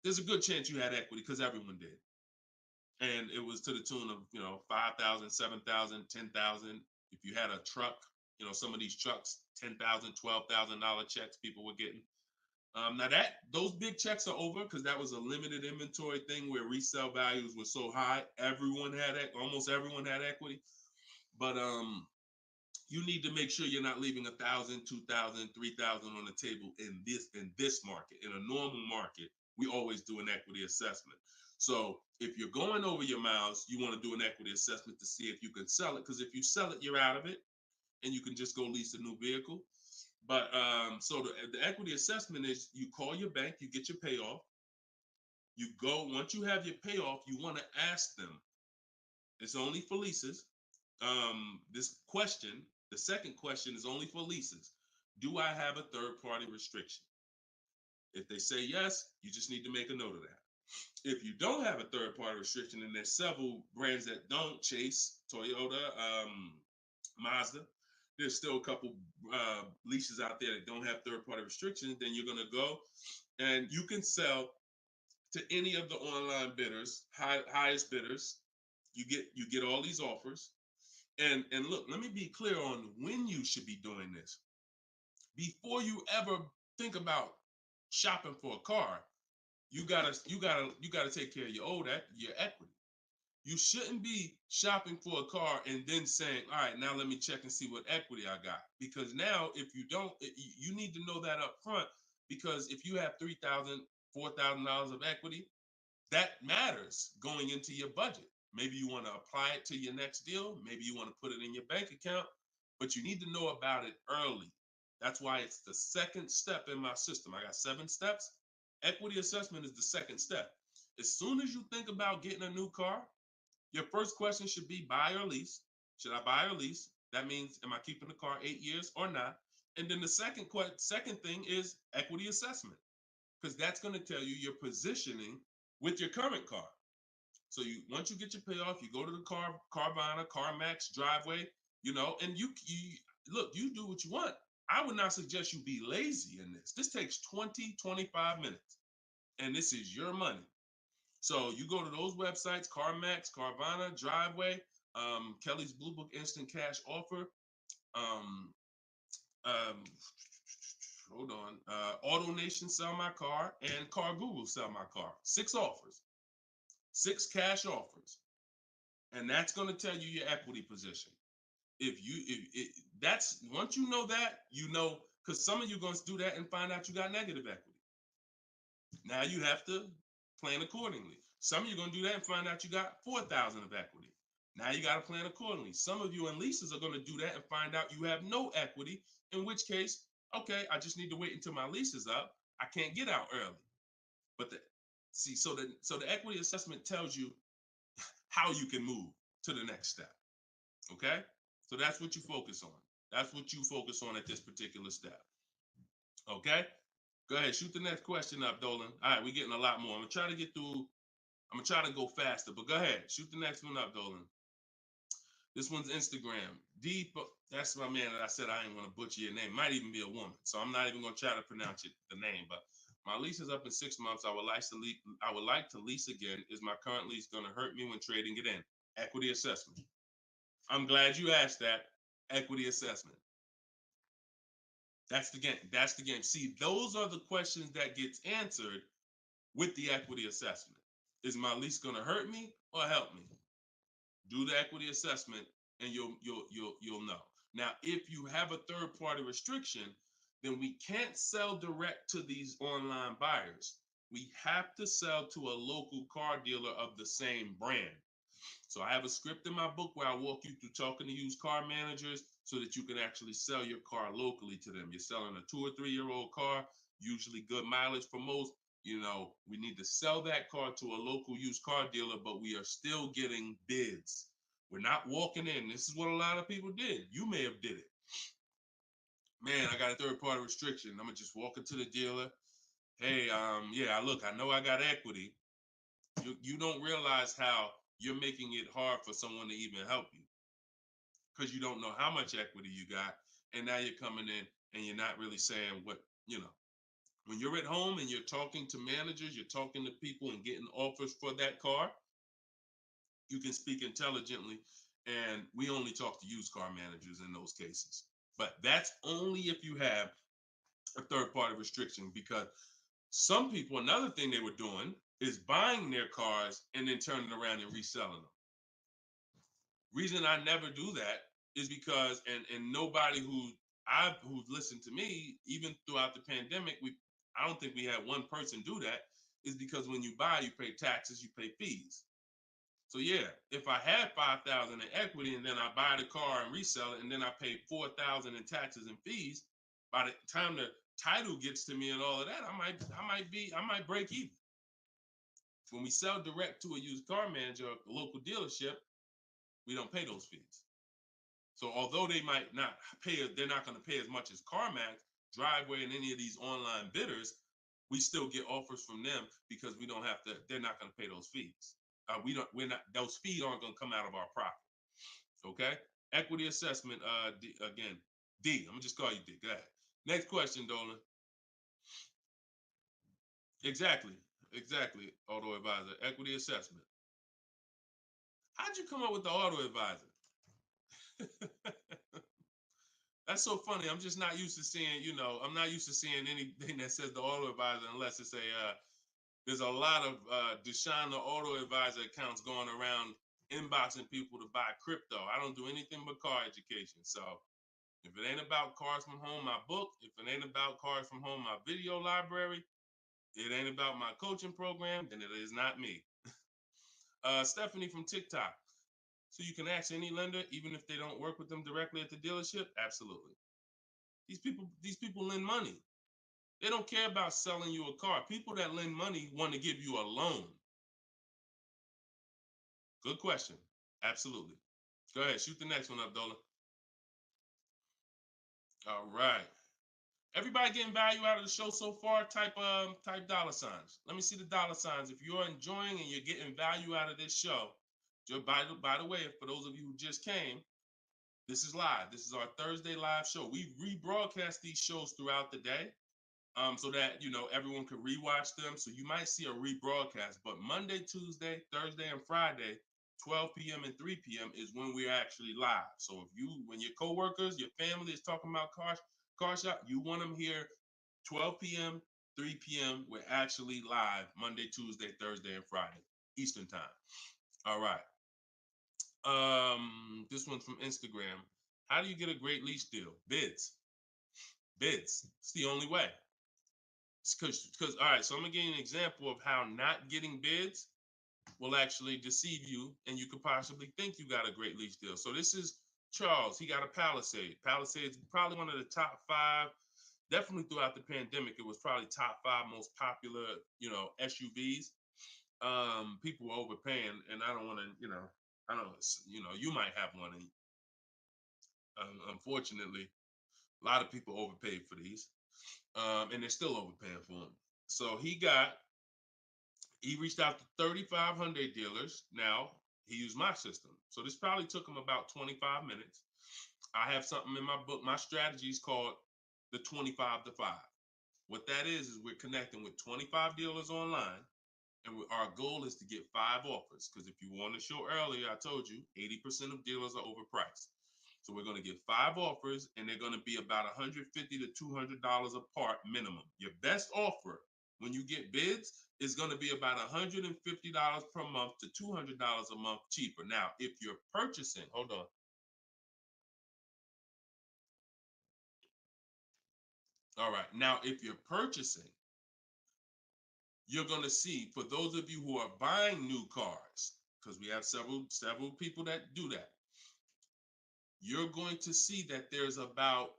Speaker 2: there's a good chance you had equity because everyone did. And it was to the tune of, 5,000, 7,000, 10,000. If you had a truck, some of these trucks, $10,000, $12,000 checks people were getting. Now those big checks are over because that was a limited inventory thing where resale values were so high. Almost everyone had equity. But you need to make sure you're not leaving 1,000, 2,000, 3,000 on the table in this market. In a normal market, we always do an equity assessment. So if you're going over your miles, you want to do an equity assessment to see if you can sell it. Because if you sell it, you're out of it, and you can just go lease a new vehicle. But so the equity assessment is you call your bank, you get your payoff. You go, once you have your payoff, you want to ask them. It's only for leases. The second question is only for leases. Do I have a third-party restriction? If they say yes, you just need to make a note of that. If you don't have a third-party restriction, and there's several brands that don't, Chase, Toyota, Mazda, there's still a couple leases out there that don't have third-party restrictions, then you're going to go and you can sell to any of the online bidders, highest bidders. You get all these offers. And look, let me be clear on when you should be doing this. Before you ever think about shopping for a car, you gotta take care of your equity. You shouldn't be shopping for a car and then saying, all right, now let me check and see what equity I got. Because now if you don't, you need to know that up front, because if you have $3,000, $4,000 of equity, that matters going into your budget. Maybe you want to apply it to your next deal. Maybe you want to put it in your bank account, but you need to know about it early. That's why it's the second step in my system. I got 7 steps. Equity assessment is the second step. As soon as you think about getting a new car, your first question should be buy or lease. Should I buy or lease? That means, am I keeping the car 8 years or not? And then the second thing is equity assessment, because that's going to tell you your positioning with your current car. So once you get your payoff, you go to the Carvana, CarMax, Driveway, and you look, you do what you want. I would not suggest you be lazy in this. This takes 20, 25 minutes, and this is your money. So you go to those websites, CarMax, Carvana, Driveway, Kelly's Blue Book Instant Cash Offer, hold on, AutoNation Sell My Car, and Car Google Sell My Car. 6 offers. 6 cash offers, and that's going to tell you your equity position. That's once you know that, because some of you are going to do that and find out you got negative equity. Now you have to plan accordingly. Some of you are going to do that and find out you got 4,000 of equity. Now you got to plan accordingly. Some of you in leases are going to do that and find out you have no equity, in which case, okay, I just need to wait until my lease is up. I can't get out early. But so the equity assessment tells you how you can move to the next step. Okay? So that's what you focus on. That's what you focus on at this particular step. Okay? Go ahead, shoot the next question up, Dolan. All right, we're getting a lot more. I'm gonna try to go faster, but go ahead, shoot the next one up, Dolan. This one's Instagram. That's my man that I said I ain't want to butcher your name. Might even be a woman, so I'm not even gonna try to pronounce the name, but my lease is up in 6 months. I would like to lease again. Is my current lease going to hurt me when trading it in? Equity assessment. I'm glad you asked that. Equity assessment. That's the game. That's the game. See, those are the questions that gets answered with the equity assessment. Is my lease going to hurt me or help me? Do the equity assessment, and you'll know. Now, if you have a third-party restriction, then we can't sell direct to these online buyers. We have to sell to a local car dealer of the same brand. So I have a script in my book where I walk you through talking to used car managers so that you can actually sell your car locally to them. You're selling a 2 or 3 year old car, usually good mileage for most. We need to sell that car to a local used car dealer, but we are still getting bids. We're not walking in. This is what a lot of people did. You may have did it. Man, I got a third-party restriction. I'm going to just walk into the dealer. hey, yeah, look, I know I got equity. You don't realize how you're making it hard for someone to even help you because you don't know how much equity you got, and now you're coming in and you're not really saying what you know. When you're at home and you're talking to managers, you're talking to people and getting offers for that car, you can speak intelligently. And we only talk to used car managers in those cases. But that's only if you have a third party restriction because some people, another thing they were doing is buying their cars and then turning around and reselling them. Reason I never do that is because and nobody who's listened to me even throughout the pandemic, I don't think we had one person do that, is because when you buy, you pay taxes, you pay fees. So yeah, if I had 5,000 in equity and then I buy the car and resell it and then I pay 4,000 in taxes and fees, by the time the title gets to me and all of that, I might break even. When we sell direct to a used car manager, a local dealership, we don't pay those fees. So although they might not pay, they're not going to pay as much as CarMax, Driveway, and any of these online bidders, we still get offers from them because we don't have to. They're not going to pay those fees. We're not. Those fees aren't going to come out of our profit. Okay. Equity assessment. Again, D. I'm gonna just call you D. Go ahead. Next question, Dolan. Exactly. Exactly. Auto advisor. Equity assessment. How'd you come up with the auto advisor? That's so funny. I'm just not used to seeing, I'm not used to seeing anything that says the auto advisor unless it's there's a lot of Deshone the Auto Advisor accounts going around inboxing people to buy crypto. I don't do anything but car education. So if it ain't about Cars from Home, my book, if it ain't about Cars from Home, my video library, it ain't about my coaching program, then it is not me. Stephanie from TikTok. So you can ask any lender, even if they don't work with them directly at the dealership? Absolutely. These people lend money. They don't care about selling you a car. People that lend money want to give you a loan. Good question. Absolutely. Go ahead. Shoot the next one up, Dola. All right. Everybody getting value out of the show so far? Type dollar signs. Let me see the dollar signs. If you're enjoying and you're getting value out of this show, by the way, for those of you who just came, this is live. This is our Thursday live show. We rebroadcast these shows throughout the day, so that everyone can rewatch them. So you might see a rebroadcast, but Monday, Tuesday, Thursday, and Friday, 12 p.m. and 3 p.m. is when we're actually live. So when your coworkers, your family is talking about car shop, you want them here 12 p.m., 3 p.m. We're actually live Monday, Tuesday, Thursday, and Friday, Eastern time. All right. This one's from Instagram. How do you get a great lease deal? Bids. It's the only way. Because all right, so I'm gonna give you an example of how not getting bids will actually deceive you, and you could possibly think you got a great lease deal. So this is Charles. He got a Palisade. Palisade's probably one of the top 5. Definitely throughout the pandemic, it was probably top 5 most popular, SUVs. People were overpaying, and I don't want to, I don't, you might have one, and unfortunately, a lot of people overpaid for these, and they're still overpaying for them. So he reached out to 3,500 dealers. Now he used my system. So this probably took him about 25 minutes. I have something in my book. My strategy is called the 25 to 5. What that is we're connecting with 25 dealers online. And our goal is to get 5 offers. Because if you want to show earlier, I told you 80% of dealers are overpriced. So we're going to get 5 offers, and they're going to be about $150 to $200 apart minimum. Your best offer when you get bids is going to be about $150 per month to $200 a month cheaper. Now, if you're purchasing, hold on. All right. Now, if you're purchasing, you're going to see, for those of you who are buying new cars, because we have several people that do that, you're going to see that there's about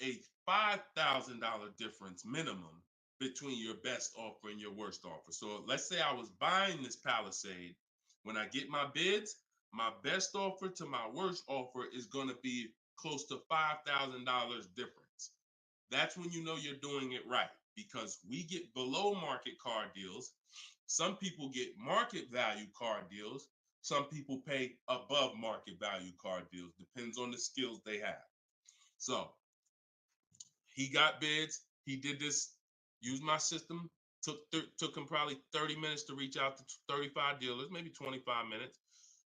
Speaker 2: a $5,000 difference minimum between your best offer and your worst offer. So let's say I was buying this Palisade. When I get my bids, my best offer to my worst offer is going to be close to $5,000 difference. That's when you know you're doing it right. because we get below market car deals. Some people get market value car deals. Some people pay above market value car deals. Depends on the skills they have. So he got bids. He did this, used my system. Took him probably 30 minutes to reach out to 35 dealers, maybe 25 minutes,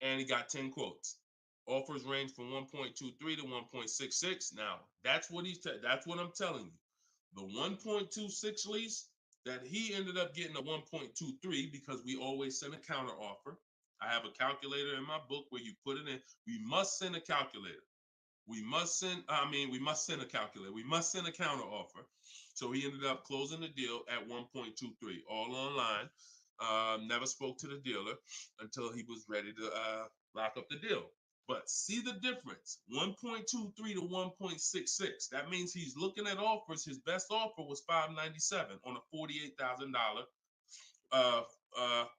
Speaker 2: and he got 10 quotes. Offers range from 1.23 to 1.66. Now, that's what that's what I'm telling you. The 1.26 lease that he ended up getting a 1.23 because we always send a counter offer. I have a calculator in my book where you put it in. We must send a calculator. We must send a calculator. We must send a counter offer. So he ended up closing the deal at 1.23, all online. Never spoke to the dealer until he was ready to lock up the deal. But see the difference, 1.23 to 1.66. That means he's looking at offers. His best offer was $597 on a $48,000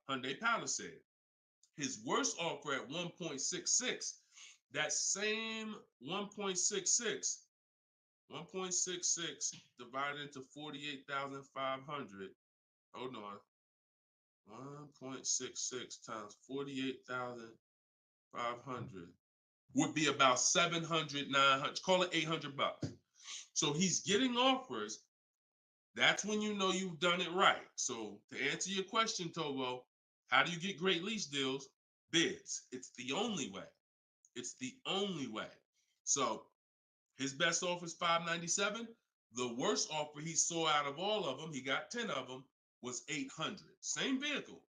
Speaker 2: Hyundai Palisade. His worst offer at 1.66, that same 1.66 divided into 48,500. Hold on. 1.66 times 48,500 would be about 700, 900, call it 800 bucks. So he's getting offers. That's when you know you've done it right. So to answer your question, Tobo, how do you get great lease deals? Bids. It's the only way. It's the only way. So his best offer is $597. The worst offer he saw out of all of them, he got 10 of them, was $800. Same vehicle.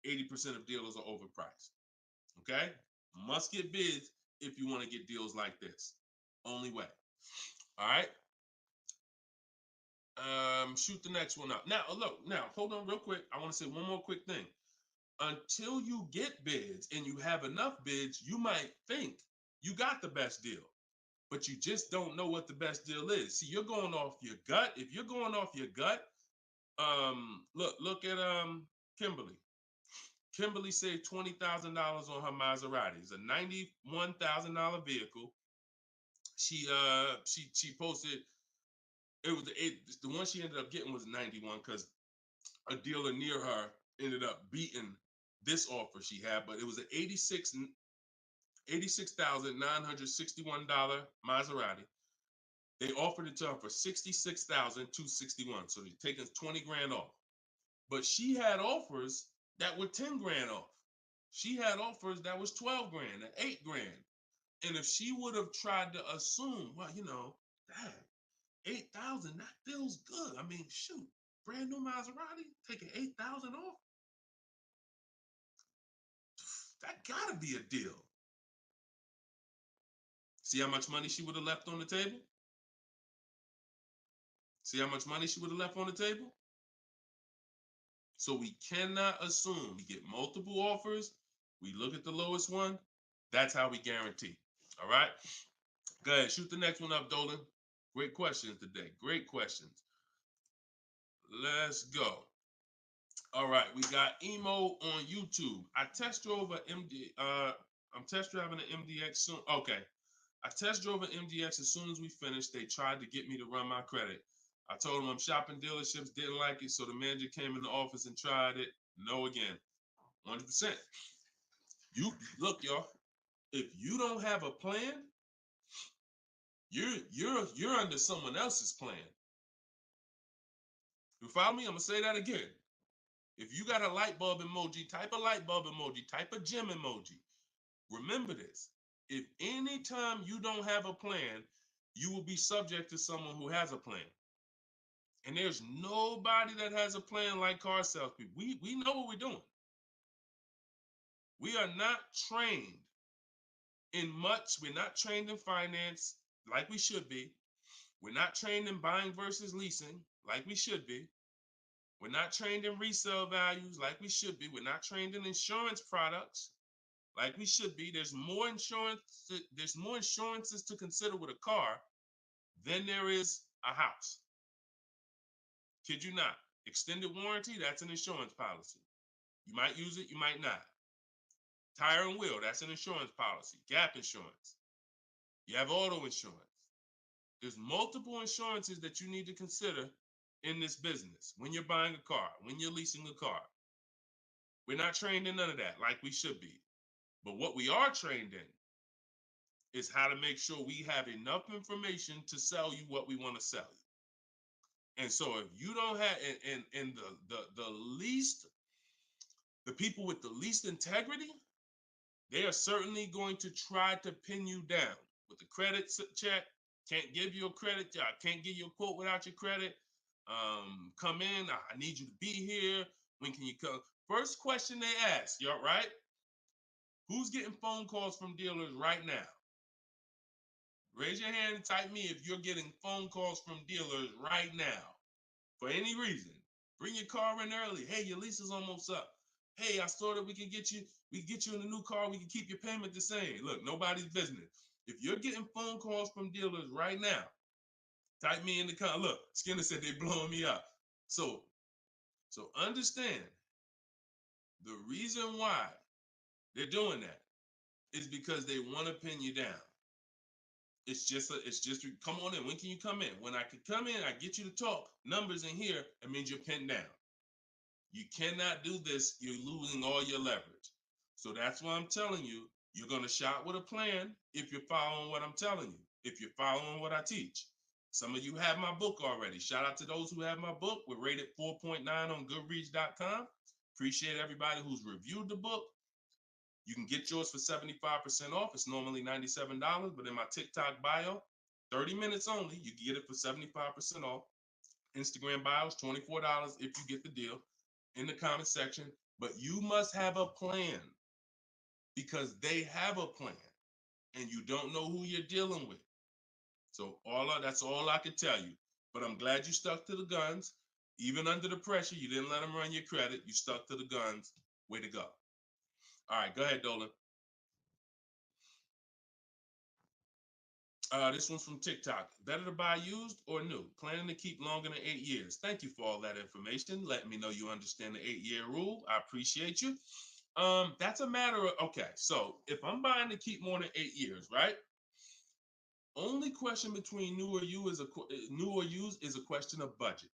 Speaker 2: 80% of dealers are overpriced. Okay? Must get bids if you want to get deals like this. Only way. All right? Shoot the next one up. Now, look, hold on real quick. I want to say one more quick thing. Until you get bids and you have enough bids, you might think you got the best deal, but you just don't know what the best deal is. See, you're going off your gut. If you're going off your gut, look at Kimberly. Kimberly saved $20,000 on her Maserati. It's a $91,000 vehicle. She posted the one she ended up getting was 91 because a dealer near her ended up beating this offer she had, but it was an $86,961 Maserati. They offered it to her for $66,261. So they're taking 20 grand off. But she had offers that were 10 grand off. She had offers that was 12 grand and 8 grand. And if she would have tried to assume, well, dad, 8,000, that feels good. I mean, shoot, brand new Maserati, taking 8,000 off. That gotta be a deal. See how much money she would have left on the table? See how much money she would have left on the table? So we cannot assume. We get multiple offers. We look at the lowest one. That's how we guarantee. All right? Go ahead. Shoot the next one up, Dolan. Great questions today. Great questions. Let's go. All right. We got Emo on YouTube. I test drove an I'm test driving an MDX soon. Okay. I test drove an MDX as soon as we finished. They tried to get me to run my credit. I told them I'm shopping dealerships, didn't like it, so the manager came in the office and tried it. No again. 100%. You look, y'all. If you don't have a plan, you're under someone else's plan. You follow me? I'm gonna say that again. If you got a light bulb emoji, type a light bulb emoji, type a gem emoji. Remember this. If anytime you don't have a plan, you will be subject to someone who has a plan. And there's nobody that has a plan like car salespeople. We know what we're doing. We are not trained in much. We're not trained in finance like we should be. We're not trained in buying versus leasing like we should be. We're not trained in resale values like we should be. We're not trained in insurance products like we should be. There's more insurances to consider with a car than there is a house. Kid you not. Extended warranty, that's an insurance policy. You might use it, you might not. Tire and wheel, that's an insurance policy. Gap insurance. You have auto insurance. There's multiple insurances that you need to consider in this business, when you're buying a car, when you're leasing a car. We're not trained in none of that like we should be. But what we are trained in is how to make sure we have enough information to sell you what we want to sell you. And so if you don't have, and the least, the people with the least integrity, they are certainly going to try to pin you down with the credit check. Can't give you a credit. I can't give you a quote without your credit. Come in. I need you to be here. When can you come? First question they ask, you all right? Who's getting phone calls from dealers right now? Raise your hand and type me if you're getting phone calls from dealers right now for any reason. Bring your car in early. Hey, your lease is almost up. Hey, I saw that we can get you in a new car. We can keep your payment the same. Look, nobody's business. If you're getting phone calls from dealers right now, type me in the comment. Look, Skinner said they blowing me up. So understand the reason why they're doing that is because they want to pin you down. It's just come on in. When can you come in? When I can come in, I get you to talk. Numbers in here, it means you're pinned down. You cannot do this. You're losing all your leverage. So that's why I'm telling you, you're going to shop with a plan if you're following what I'm telling you, if you're following what I teach. Some of you have my book already. Shout out to those who have my book. We're rated 4.9 on Goodreads.com. Appreciate everybody who's reviewed the book. You can get yours for 75% off. It's normally $97, but in my TikTok bio, 30 minutes only, you can get it for 75% off. Instagram bio is $24 if you get the deal in the comment section. But you must have a plan because they have a plan and you don't know who you're dealing with. So that's all I can tell you. But I'm glad you stuck to the guns. Even under the pressure, you didn't let them run your credit. You stuck to the guns. Way to go. All right, go ahead, Dolan. This one's from TikTok. Better to buy used or new? Planning to keep longer than 8 years. Thank you for all that information. Let me know you understand the 8-year rule. I appreciate you. That's a matter of, okay, so if I'm buying to keep more than 8 years, right? Only question between new or used is a question of budget.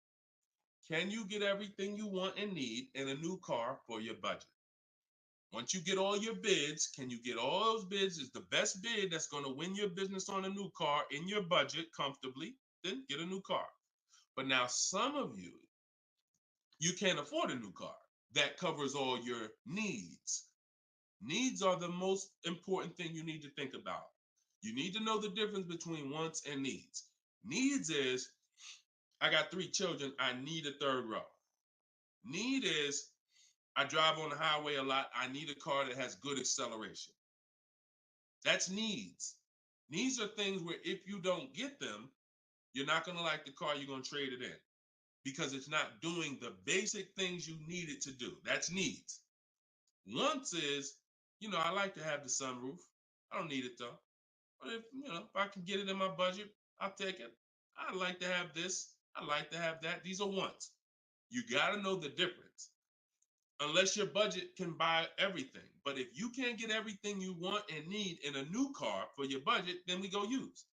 Speaker 2: Can you get everything you want and need in a new car for your budget? Once you get all your bids, can you get all those bids? Is the best bid that's going to win your business on a new car in your budget comfortably, then get a new car. But now some of you can't afford a new car that covers all your needs. Needs are the most important thing you need to think about. You need to know the difference between wants and needs. Needs is, I got 3 children, I need a third row. Need is, I drive on the highway a lot. I need a car that has good acceleration. That's needs. Needs are things where if you don't get them, you're not going to like the car, you're going to trade it in because it's not doing the basic things you need it to do. That's needs. Wants is, I like to have the sunroof. I don't need it though. But if I can get it in my budget, I'll take it. I like to have this. I like to have that. These are wants. You got to know the difference. Unless your budget can buy everything. But if you can't get everything you want and need in a new car for your budget, then we go used.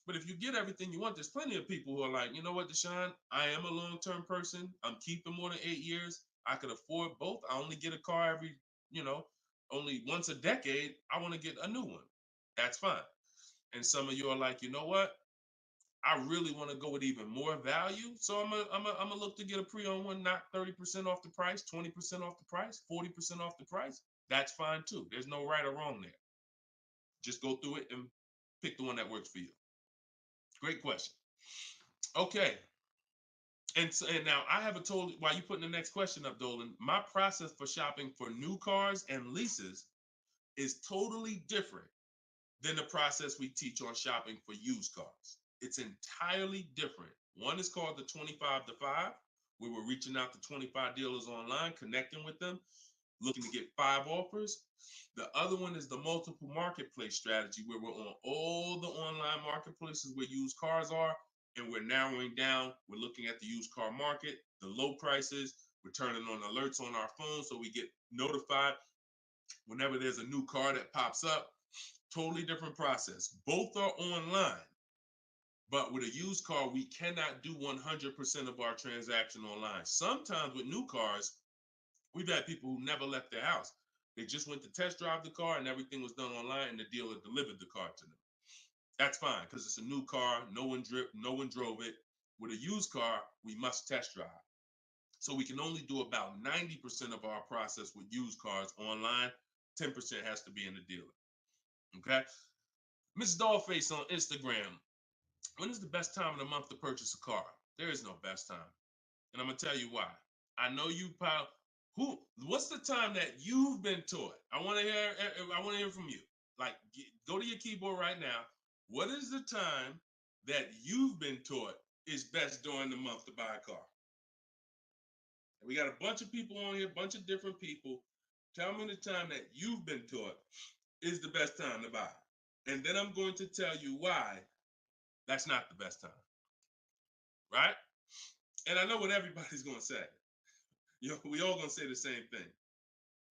Speaker 2: But if you get everything you want, there's plenty of people who are like, you know what, Deshone, I am a long-term person. I'm keeping more than 8 years. I could afford both. I only get a car every, only once a decade. I want to get a new one. That's fine. And some of you are like, you know what? I really want to go with even more value. So I'm gonna look to get a pre-owned one, not 30% off the price, 20% off the price, 40% off the price. That's fine too. There's no right or wrong there. Just go through it and pick the one that works for you. Great question. Okay. And now I have while you putting the next question up, Dolan, my process for shopping for new cars and leases is totally different than the process we teach on shopping for used cars. It's entirely different. One is called the 25 to 5, where we're reaching out to 25 dealers online, connecting with them, looking to get 5 offers. The other one is the multiple marketplace strategy, where we're on all the online marketplaces where used cars are, and we're narrowing down. We're looking at the used car market, the low prices. We're turning on alerts on our phone so we get notified whenever there's a new car that pops up. Totally different process. Both are online, But with a used car, we cannot do 100% of our transaction online. Sometimes with new cars, we've had people who never left their house. They just went to test drive the car and everything was done online and the dealer delivered the car to them. That's fine because it's a new car. No one drove it. With a used car, we must test drive. So we can only do about 90% of our process with used cars online. 10% has to be in the dealer. Okay. Miss Dollface on Instagram. When is the best time of the month to purchase a car? There is no best time. And I'm going to tell you why. I know you probably, what's the time that you've been taught? I want to hear from you. Like, go to your keyboard right now. What is the time that you've been taught is best during the month to buy a car? And we got a bunch of people on here, a bunch of different people. Tell me the time that you've been taught is the best time to buy. And then I'm going to tell you why that's not the best time. Right? And I know what everybody's going to say. We all going to say the same thing.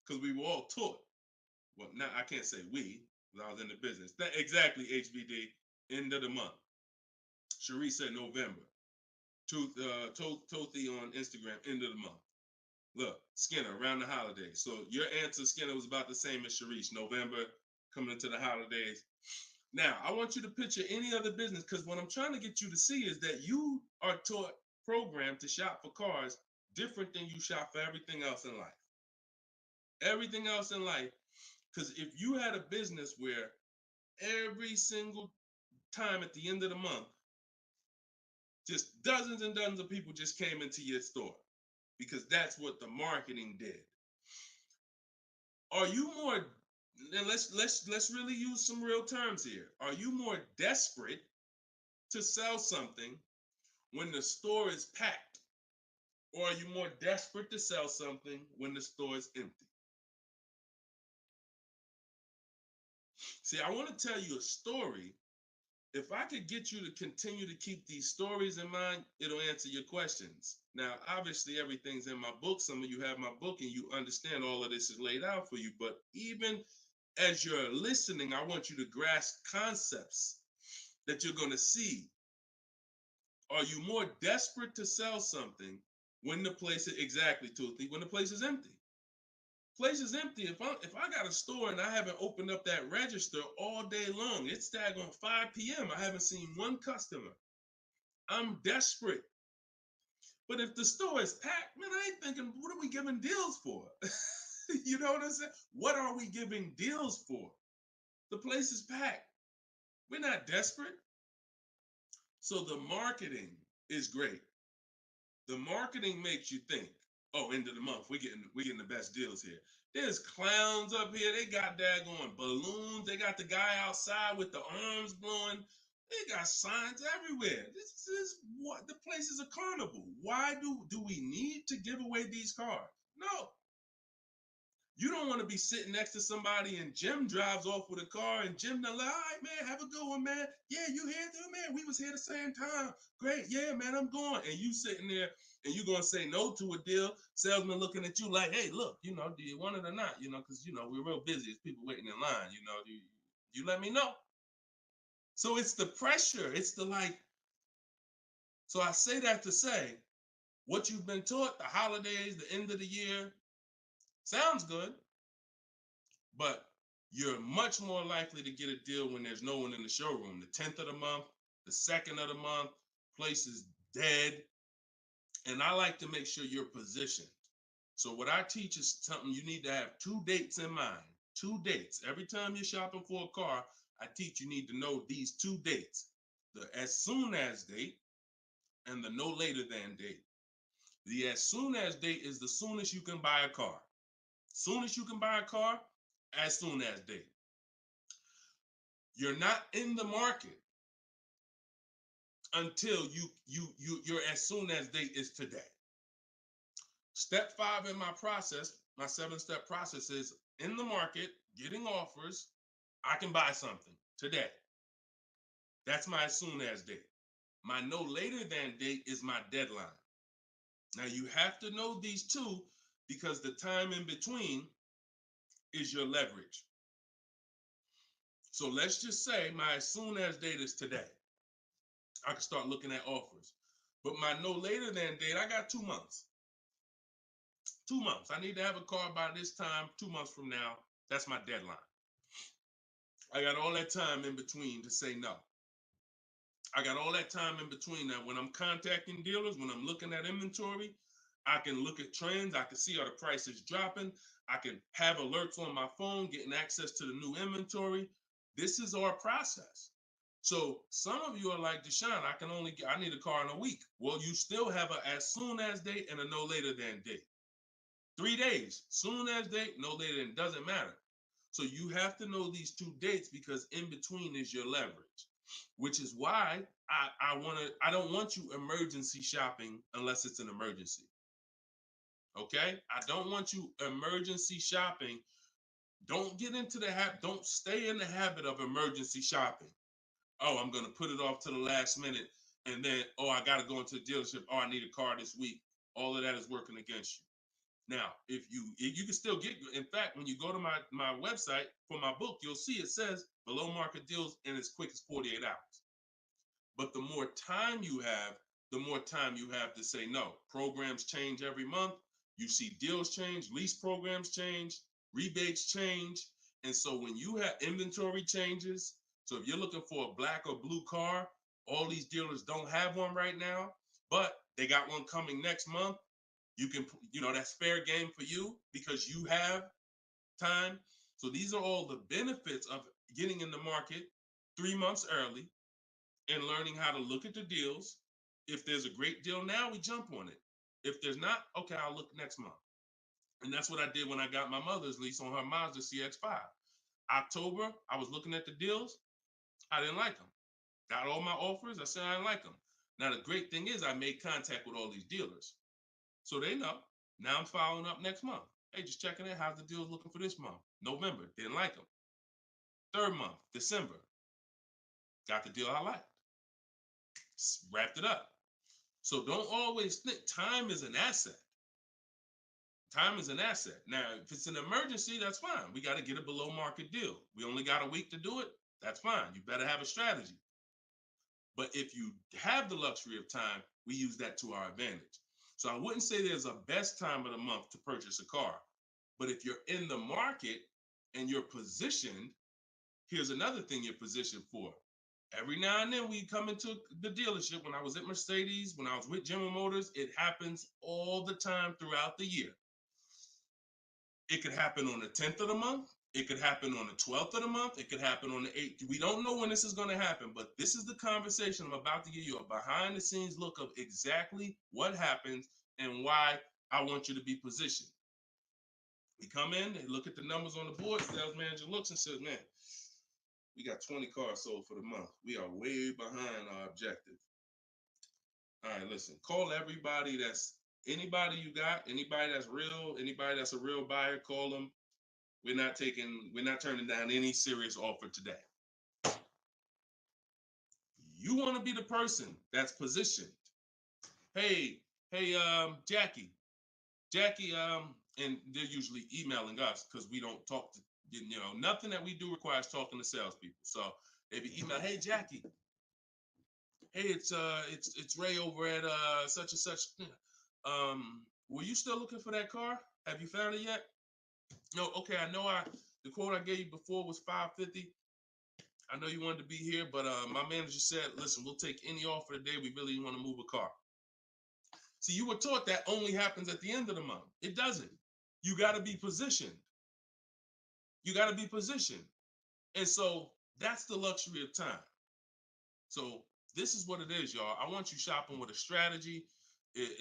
Speaker 2: Because we were all taught. Well, now I can't say we, because I was in the business. Exactly, HBD, end of the month. Cherie said November. Tothi on Instagram, end of the month. Look, Skinner, around the holidays. So your answer, Skinner, was about the same as Sharice. November, coming into the holidays. Now, I want you to picture any other business, because what I'm trying to get you to see is that you are taught, programmed to shop for cars different than you shop for everything else in life. Everything else in life. Because if you had a business where every single time at the end of the month, just dozens and dozens of people just came into your store, because that's what the marketing did. Are you more, and let's really use some real terms here. Are you more desperate to sell something when the store is packed? Or are you more desperate to sell something when the store is empty? See, I want to tell you a story. If I could get you to continue to keep these stories in mind, it'll answer your questions. Now, obviously, everything's in my book. Some of you have my book and you understand all of this is laid out for you. But even as you're listening, I want you to grasp concepts that you're going to see. Are you more desperate to sell something when the place is, exactly, Toothy, when the place is empty? Place is empty. If I got a store and I haven't opened up that register all day long, it's daggone 5 p.m. I haven't seen one customer. I'm desperate. But if the store is packed, man, I ain't thinking, what are we giving deals for? You know what I'm saying? What are we giving deals for? The place is packed. We're not desperate. So the marketing is great. The marketing makes you think, oh, end of the month, we're getting the best deals here. There's clowns up here. They got daggone balloons. They got the guy outside with the arms blowing. They got signs everywhere. This is what the place is, a carnival. Why do we need to give away these cars? No. You don't want to be sitting next to somebody and Jim drives off with a car and Jim done like, all right, man, have a good one, man. Yeah, you here too, man? We was here the same time. Great. Yeah, man, I'm going. And you sitting there and you going to say no to a deal. Salesman looking at you like, hey, look, do you want it or not? Because, we're real busy. It's people waiting in line. Do you let me know? So it's the pressure. It's the like. So I say that to say what you've been taught, the holidays, the end of the year, sounds good, but you're much more likely to get a deal when there's no one in the showroom. The 10th of the month, the 2nd of the month, place is dead. And I like to make sure you're positioned. So what I teach is something you need to have 2 dates in mind. 2 dates. Every time you're shopping for a car, I teach you need to know these 2 dates. The as soon as date and the no later than date. The as soon as date is the soonest you can buy a car. Soon as you can buy a car, as soon as date. You're not in the market until your as soon as date is today. Step 5 in my process, my 7-step process is in the market, getting offers. I can buy something today. That's my as soon as date. My no later than date is my deadline. Now you have to know these 2 because the time in between is your leverage. So let's just say my as soon as date is today. I can start looking at offers. But my no later than date, I got 2 months. 2 months. I need to have a car by this time, 2 months from now. That's my deadline. I got all that time in between to say no. I got all that time in between. Now, when I'm contacting dealers, when I'm looking at inventory, I can look at trends. I can see are the prices dropping. I can have alerts on my phone, getting access to the new inventory. This is our process. So some of you are like, Deshone, I need a car in a week. Well, you still have a as soon as date and a no later than date. 3 days, soon as date, no later than, doesn't matter. So you have to know these 2 dates because in between is your leverage, which is why I don't want you emergency shopping unless it's an emergency. Okay? I don't want you emergency shopping. Don't get into the habit, don't stay in the habit of emergency shopping. Oh, I'm going to put it off to the last minute. And then, oh, I got to go into the dealership. Oh, I need a car this week. All of that is working against you. Now, if you can still get, in fact, when you go to my website for my book, you'll see it says below market deals in as quick as 48 hours. But the more time you have, the more time you have to say no. Programs change every month. You see deals change, lease programs change, rebates change. And so when you have inventory changes, so if you're looking for a black or blue car, all these dealers don't have one right now, but they got one coming next month. You can, that's fair game for you because you have time. So these are all the benefits of getting in the market 3 months early and learning how to look at the deals. If there's a great deal now, we jump on it. If there's not, okay, I'll look next month. And that's what I did when I got my mother's lease on her Mazda CX-5. October, I was looking at the deals. I didn't like them. Got all my offers. I said I didn't like them. Now, the great thing is I made contact with all these dealers. So they know. Now I'm following up next month. Hey, just checking in. How's the deals looking for this month? November, didn't like them. 3rd month, December, got the deal I liked. Wrapped it up. So don't always think time is an asset. Time is an asset. Now, if it's an emergency, that's fine. We got to get a below market deal. We only got a week to do it. That's fine. You better have a strategy. But if you have the luxury of time, we use that to our advantage. So I wouldn't say there's a best time of the month to purchase a car. But if you're in the market and you're positioned, here's another thing you're positioned for. Every now and then we come into the dealership. When I was at Mercedes, when I was with General Motors, it happens all the time throughout the year. It could happen on the 10th of the month. It could happen on the 12th of the month. It could happen on the 8th. We don't know when this is going to happen, but this is the conversation I'm about to give you a behind the scenes look of exactly what happens and why I want you to be positioned. We come in, they look at the numbers on the board. Sales manager looks and says, man, we got 20 cars sold for the month. We are way behind our objective. All right, listen, call everybody anybody you got, anybody that's real, anybody that's a real buyer, call them. We're not turning down any serious offer today. You want to be the person that's positioned. Hey, Jackie, and they're usually emailing us because we don't talk to, nothing that we do requires talking to salespeople. So they be email, hey Jackie, hey, it's Ray over at such and such. Were you still looking for that car? Have you found it yet? No, okay, I know the quote I gave you before was $550. I know you wanted to be here, but my manager said, listen, we'll take any offer today. We really want to move a car. See, you were taught that only happens at the end of the month. It doesn't. You got to be positioned. You got to be positioned. And so that's the luxury of time. So this is what it is, y'all. I want you shopping with a strategy.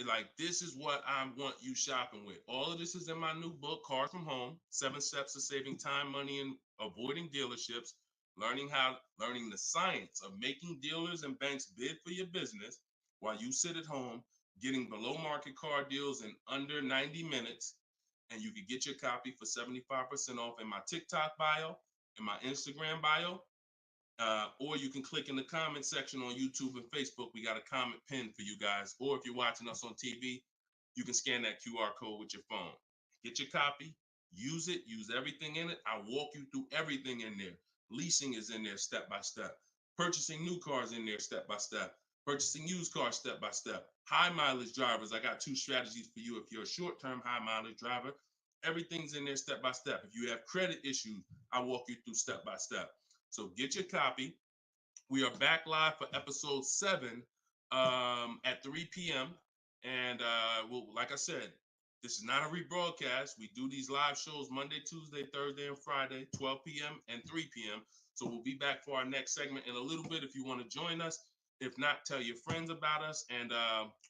Speaker 2: Like, this is what I want you shopping with. All of this is in my new book, Cars from Home, 7 Steps to Saving Time, Money, and Avoiding Dealerships, learning the science of making dealers and banks bid for your business while you sit at home, getting below market car deals in under 90 minutes. And you can get your copy for 75% off in my TikTok bio, in my Instagram bio. Or you can click in the comment section on YouTube and Facebook. We got a comment pinned for you guys. Or if you're watching us on TV, you can scan that QR code with your phone. Get your copy, use it, use everything in it. I'll walk you through everything in there. Leasing is in there step by step. Purchasing new cars in there step by step. Purchasing used cars step by step. High mileage drivers, I got 2 strategies for you. If you're a short-term high mileage driver, everything's in there step by step. If you have credit issues, I walk you through step by step. So get your copy. We are back live for episode 7 at 3 p.m. And we'll, like I said, this is not a rebroadcast. We do these live shows Monday, Tuesday, Thursday, and Friday, 12 p.m. and 3 p.m. So we'll be back for our next segment in a little bit if you want to join us. If not, tell your friends about us, and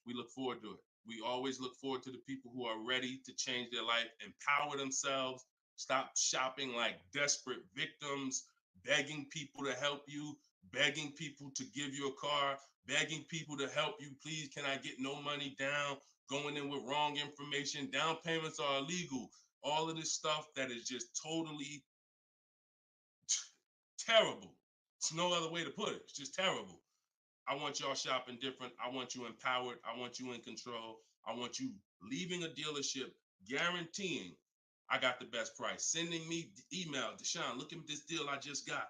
Speaker 2: we look forward to it. We always look forward to the people who are ready to change their life, empower themselves, stop shopping like desperate victims, begging people to help you, begging people to give you a car, begging people to help you. Please, can I get no money down? Going in with wrong information. Down payments are illegal. All of this stuff that is just totally terrible. It's no other way to put it. It's just terrible. I want y'all shopping different. I want you empowered. I want you in control. I want you leaving a dealership guaranteeing I got the best price. Sending me email, Deshone, look at this deal I just got.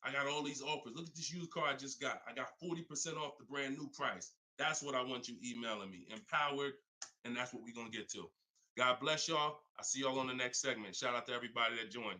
Speaker 2: I got all these offers. Look at this used car I just got. I got 40% off the brand new price. That's what I want you emailing me. Empowered, and that's what we're going to get to. God bless y'all. I'll see y'all on the next segment. Shout out to everybody that joined.